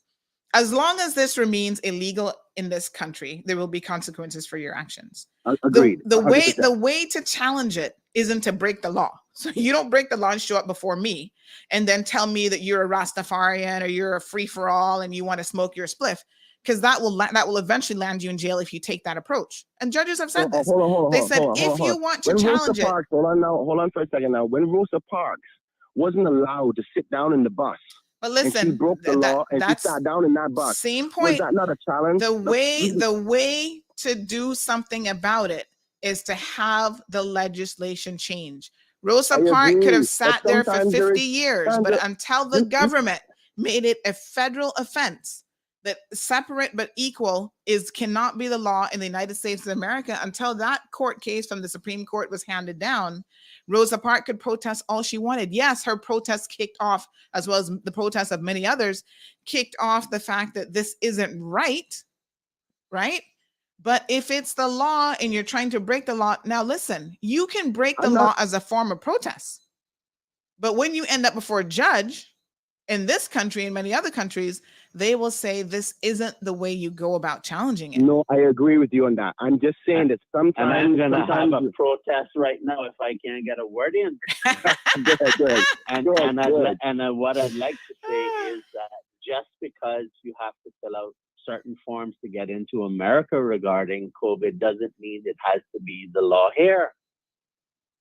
As long as this remains illegal in this country, there will be consequences for your actions.
Agreed.
The way to challenge it isn't to break the law. So you don't break the law and show up before me and then tell me that you're a Rastafarian or you're a free-for-all and you want to smoke your spliff, because that will eventually land you in jail if you take that approach. And judges have said this. They said if you want to challenge it.
Hold on for a second now. When Rosa Parks wasn't allowed to sit down in the bus,
but listen,
and she broke the law and she sat down in that bus.
Same point.
Was that not a challenge?
The way to do something about it is to have the legislation change. Rosa Parks could have sat there for 50 years, but until the government made it a federal offense, that separate but equal cannot be the law in the United States of America, until that court case from the Supreme Court was handed down, Rosa Parks could protest all she wanted. Yes, her protest kicked off, as well as the protests of many others, kicked off the fact that this isn't right? But if it's the law and you're trying to break the law, now listen, you can break the law as a form of protest. But when you end up before a judge in this country and many other countries, they will say this isn't the way you go about challenging it.
No, I agree with you on that. I'm just saying that sometimes.
And I'm going to have a protest right now if I can't get a word in.
Good.
And what I'd like to say is that just because you have to fill out certain forms to get into America regarding COVID doesn't mean it has to be the law here.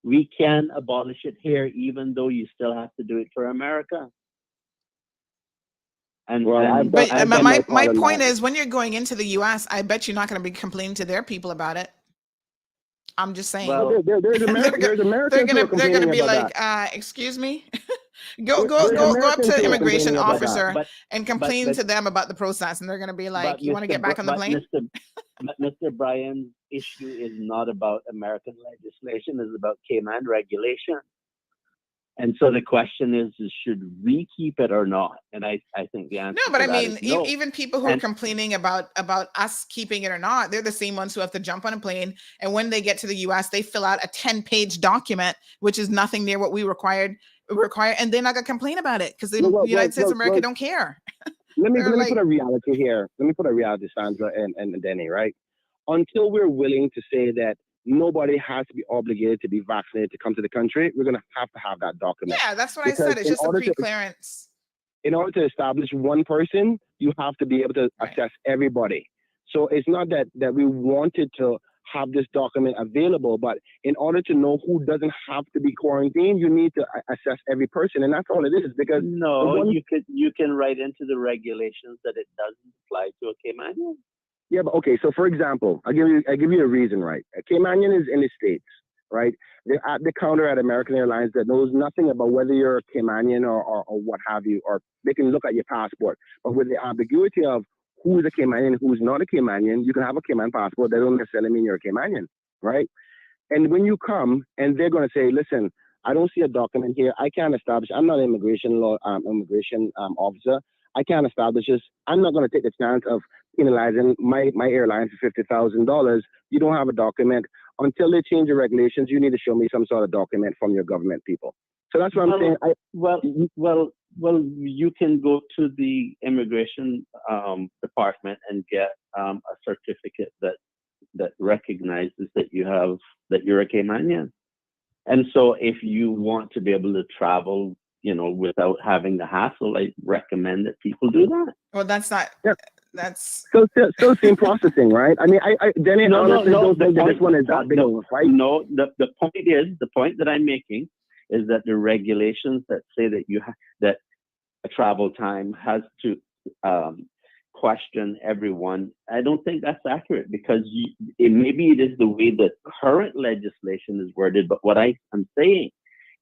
We can abolish it here, even though you still have to do it for America.
My point is, when you're going into the U.S., I bet you're not going to be complaining to their people about it. I'm just saying.
Well, there's Americans
they're going to be like, excuse me, Go up to the immigration officer and complain
but
to them about the process, and they're going to be like, "You want to get back on the plane?"
But Mr. Bryan's issue is not about American legislation; it's about Cayman regulation. And so the question is should we keep it or not? And I think the answer.
No, but I mean,
no.
even people who are complaining about us keeping it or not, they're the same ones who have to jump on a plane, and when they get to the U.S., they fill out a 10-page document, which is nothing near what we require, and they're not gonna complain about it because the United States of America don't care.
Let me put a reality here. Let me put a reality, Sandra and Denny. Right? Until we're willing to say that nobody has to be obligated to be vaccinated to come to the country, we're going to have that document.
Yeah, that's what I said. It's just a pre-clearance.
In order to establish one person, you have to be able to assess everybody. So it's not that we wanted to have this document available, but in order to know who doesn't have to be quarantined, you need to assess every person, and that's all it is. Because
you can write into the regulations that it doesn't apply to a Caymanian.
Yeah, but okay. So, for example, I give you a reason, right? A Caymanian is in the States, right? They're at the counter at American Airlines that knows nothing about whether you're a Caymanian or what have you, or they can look at your passport. But with the ambiguity of who is a Caymanian and who is not a Caymanian, you can have a Cayman passport. That don't necessarily mean you're a Caymanian, right? And when you come, and they're going to say, listen, I don't see a document here. I can't establish. I'm not an immigration officer. I can't establish this. I'm not going to take the chance of penalizing my airline for $50,000. You don't have a document. Until they change the regulations, you need to show me some sort of document from your government people. So that's what I'm saying.
Well, you can go to the immigration department and get a certificate that recognizes that you're a Caymanian. And so if you want to be able to travel, without having the hassle, I recommend that people do that.
Well, that's not.
Yeah.
That's
still same processing, right? I mean, Denny, honestly, don't think that this one is that big of a fight.
No, the point that I'm making is that the regulations that say that that a travel time has to question everyone, I don't think that's accurate, because maybe it is the way that current legislation is worded, but what I am saying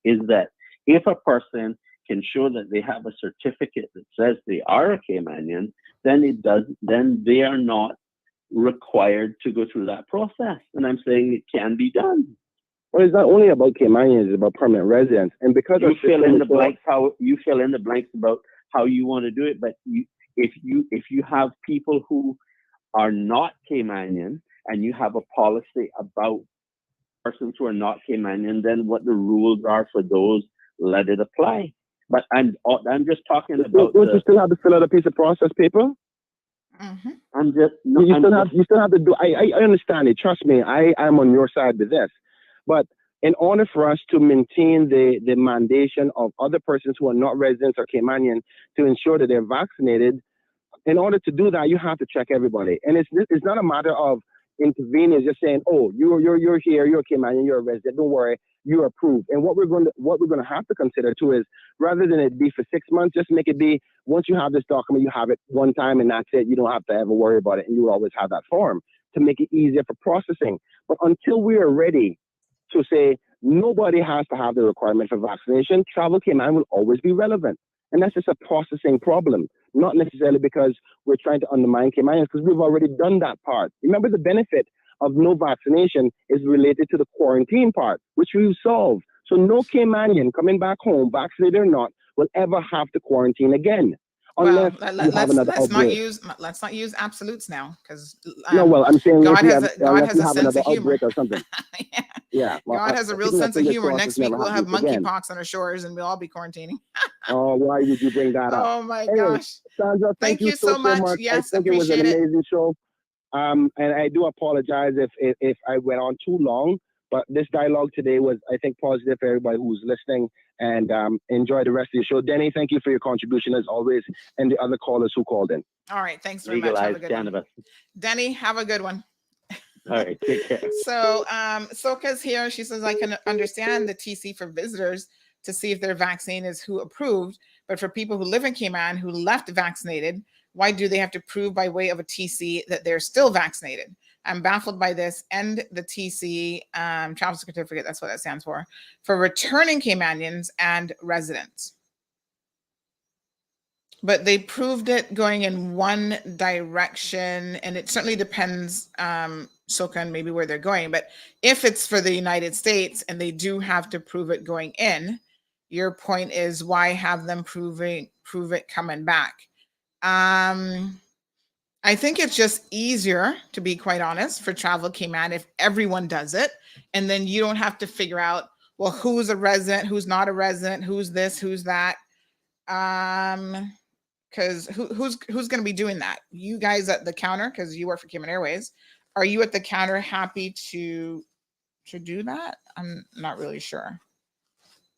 is that if a person can show that they have a certificate that says they are a Caymanian, then they are not required to go through that process. And I'm saying it can be done.
Well, it's not only about Caymanians, it's about permanent residents. And because
you fill in the blanks about how you want to do it, but if you have people who are not Caymanian and you have a policy about persons who are not Caymanian, then what the rules are for those, let it apply. But I'm just talking about.
Don't you still have to fill out a piece of process paper?
Mm-hmm.
You still have to do. I understand it. Trust me, I am on your side with this. But in order for us to maintain the mandation of other persons who are not residents or Caymanian to ensure that they're vaccinated, in order to do that, you have to check everybody. And it's not a matter of intervening, just saying, oh, you're here, you're a Caymanian, you're a resident, don't worry, you're approved. And what we're going to have to consider too is, rather than it be for 6 months, just make it be, once you have this document, you have it one time and that's it. You don't have to ever worry about it, and you will always have that form to make it easier for processing. But until we are ready to say nobody has to have the requirement for vaccination, travel Cayman will always be relevant. And that's just a processing problem, not necessarily because we're trying to undermine Caymanians, because we've already done that part. Remember, the benefit of no vaccination is related to the quarantine part, which we've solved. So no Caymanian coming back home, vaccinated or not, will ever have to quarantine again.
Well, let's not use absolutes now, because
I'm saying
God has a sense of humor
or something. Yeah. Well,
God has a real sense of humor. Next week we'll have monkeypox on our shores, and we'll all be quarantining.
Oh, why would you bring that up?
Oh my gosh,
Sandra, thank you so much.
Yes,
I think it was an amazing show. And I do apologize if I went on too long, but this dialogue today was, I think, positive for everybody who's listening, and enjoy the rest of the show. Denny, thank you for your contribution as always, and the other callers who called in.
All right, thanks very much. Have a good one. Denny, have a good one.
All right, take care.
So Soka's here. She says, I can understand the TC for visitors to see if their vaccine is WHO approved, but for people who live in Cayman who left vaccinated, why do they have to prove by way of a TC that they're still vaccinated? I'm baffled by this. And the TC travel certificate, that's what that stands for returning Caymanians and residents. but they proved it going in one direction, and it certainly depends, Soka, on maybe where they're going. But if it's for the United States and they do have to prove it going in, your point is, why have them prove it coming back? I think it's just easier, to be quite honest, for Travel Cayman if everyone does it, and then you don't have to figure out, well, who's a resident, who's not a resident, who's this, who's that. Because who's going to be doing that? You guys at the counter, because you work for Cayman Airways, are you at the counter happy to do that? I'm not really sure.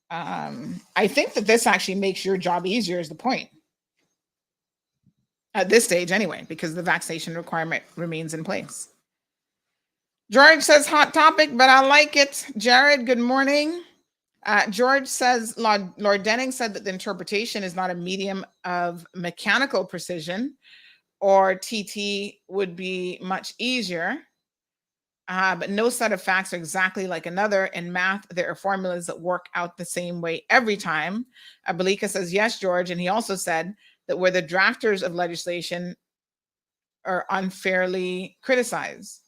I think that this actually makes your job easier, is the point. At this stage anyway, because the vaccination requirement remains in place. George says hot topic, but I like it. Jared, good morning. George says Lord Denning said that the interpretation is not a medium of mechanical precision, or TT would be much easier. But no set of facts are exactly like another. In math, there are formulas that work out the same way every time. Balika says, yes, George. And he also said that where the drafters of legislation are unfairly criticized.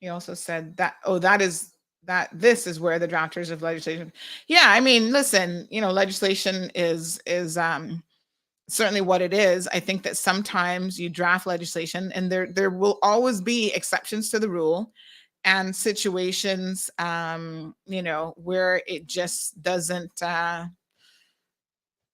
He also said that, this is where the drafters of legislation. Yeah, I mean, listen, legislation is certainly what it is. I think that sometimes you draft legislation and there will always be exceptions to the rule and situations, where it just doesn't,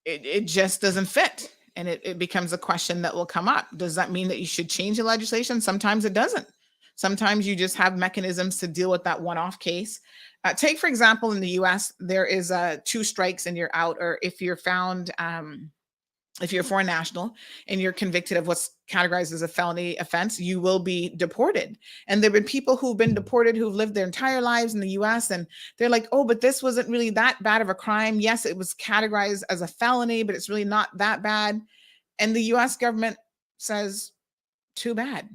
it just doesn't fit. And it becomes a question that will come up. Does that mean that you should change the legislation? Sometimes it doesn't. Sometimes you just have mechanisms to deal with that one-off case. Take, for example, in the US, there is 2 strikes and you're out, or if you're found, if you're a foreign national and you're convicted of what's categorized as a felony offense, you will be deported. And there have been people who've been deported who've lived their entire lives in the US, and they're like, oh, but this wasn't really that bad of a crime. Yes, it was categorized as a felony, but it's really not that bad. And the US government says, too bad.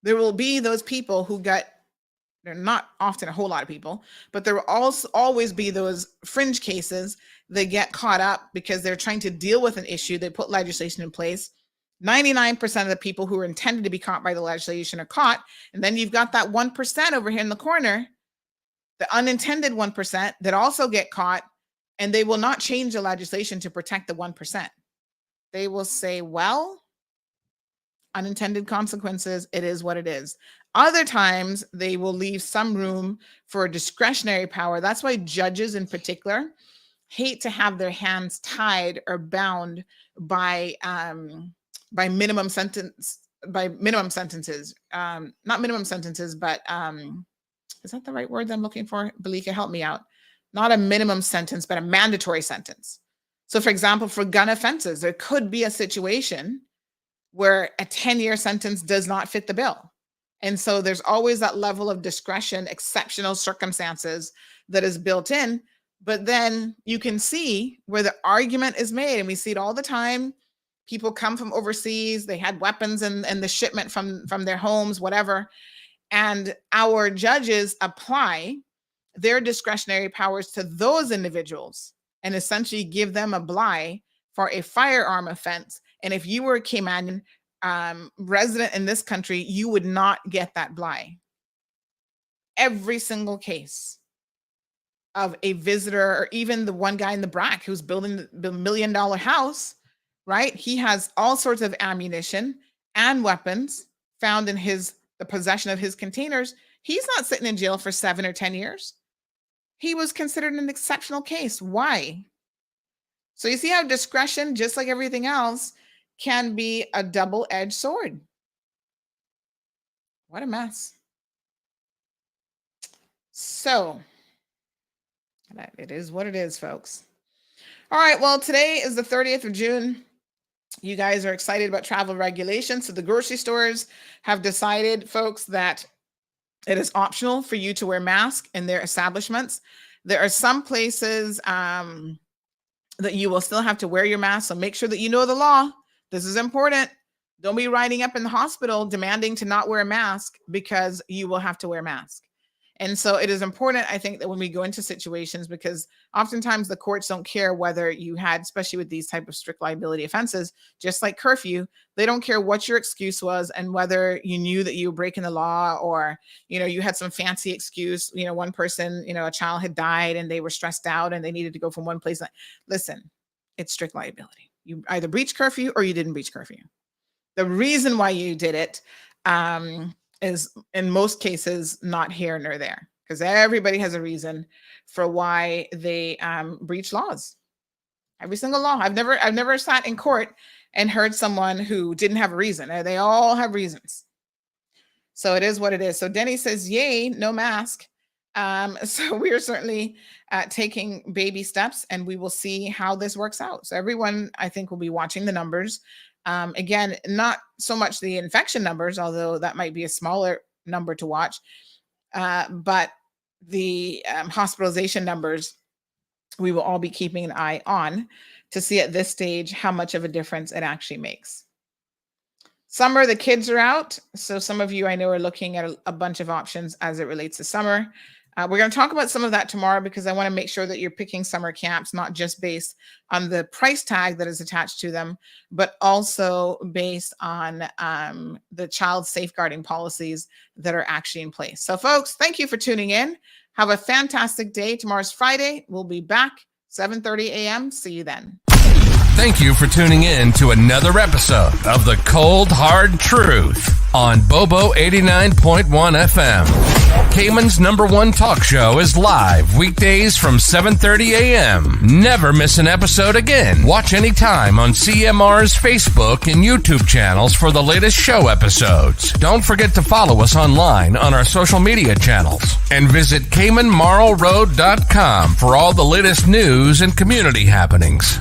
There will be those people who they're not often a whole lot of people, but there will also always be those fringe cases that get caught up because they're trying to deal with an issue. They put legislation in place. 99% of the people who are intended to be caught by the legislation are caught. And then you've got that 1% over here in the corner, the unintended 1% that also get caught, and they will not change the legislation to protect the 1%. They will say, well, unintended consequences, it is what it is. Other times, they will leave some room for discretionary power. That's why judges in particular hate to have their hands tied or bound by minimum sentences. Not minimum sentences, but is that the right word that I'm looking for? Balika, help me out. Not a minimum sentence, but a mandatory sentence. So, for example, for gun offenses, there could be a situation where a 10-year sentence does not fit the bill. And so there's always that level of discretion, exceptional circumstances that is built in. But then you can see where the argument is made, and we see it all the time. People come from overseas, they had weapons and the shipment from their homes, whatever. And our judges apply their discretionary powers to those individuals and essentially give them a bly for a firearm offense. And if you were a Caymanian resident in this country, you would not get that bly. Every single case of a visitor, or even the one guy in the BRAC who's building the $1 million house, right? He has all sorts of ammunition and weapons found in the possession of his containers. He's not sitting in jail for 7 or 10 years. He was considered an exceptional case. Why? So you see how discretion, just like everything else, can be a double-edged sword. What a mess. So it is what it is, folks. All right, well, today is the 30th of June. You guys are excited about travel regulations. So the grocery stores have decided, folks, that it is optional for you to wear masks in their establishments. There are some places that you will still have to wear your mask. So make sure that you know the law. This is important. Don't be riding up in the hospital demanding to not wear a mask because you will have to wear a mask. And so it is important, I think, that when we go into situations, because oftentimes the courts don't care whether you had, especially with these type of strict liability offenses, just like curfew, they don't care what your excuse was and whether you knew that you were breaking the law or, you had some fancy excuse. One person, a child had died and they were stressed out and they needed to go from one place. Listen, it's strict liability. You either breached curfew or you didn't breach curfew. The reason why you did it is in most cases not here nor there, because everybody has a reason for why they breach laws. Every single law. I've never sat in court and heard someone who didn't have a reason. They all have reasons. So it is what it is. So Denny says, yay, no mask. So we are certainly taking baby steps, and we will see how this works out. So everyone, I think, will be watching the numbers. Again, not so much the infection numbers, although that might be a smaller number to watch, but the hospitalization numbers, we will all be keeping an eye on to see at this stage how much of a difference it actually makes. Summer, the kids are out. So some of you I know are looking at a bunch of options as it relates to summer. We're going to talk about some of that tomorrow, because I want to make sure that you're picking summer camps, not just based on the price tag that is attached to them, but also based on the child safeguarding policies that are actually in place. So folks, thank you for tuning in. Have a fantastic day. Tomorrow's Friday. We'll be back 7:30 a.m. See you then.
Thank you for tuning in to another episode of The Cold Hard Truth on Bobo 89.1 FM. Cayman's #1 talk show is live weekdays from 7:30 a.m. Never miss an episode again. Watch anytime on CMR's Facebook and YouTube channels for the latest show episodes. Don't forget to follow us online on our social media channels. And visit CaymanMarlRoad.com for all the latest news and community happenings.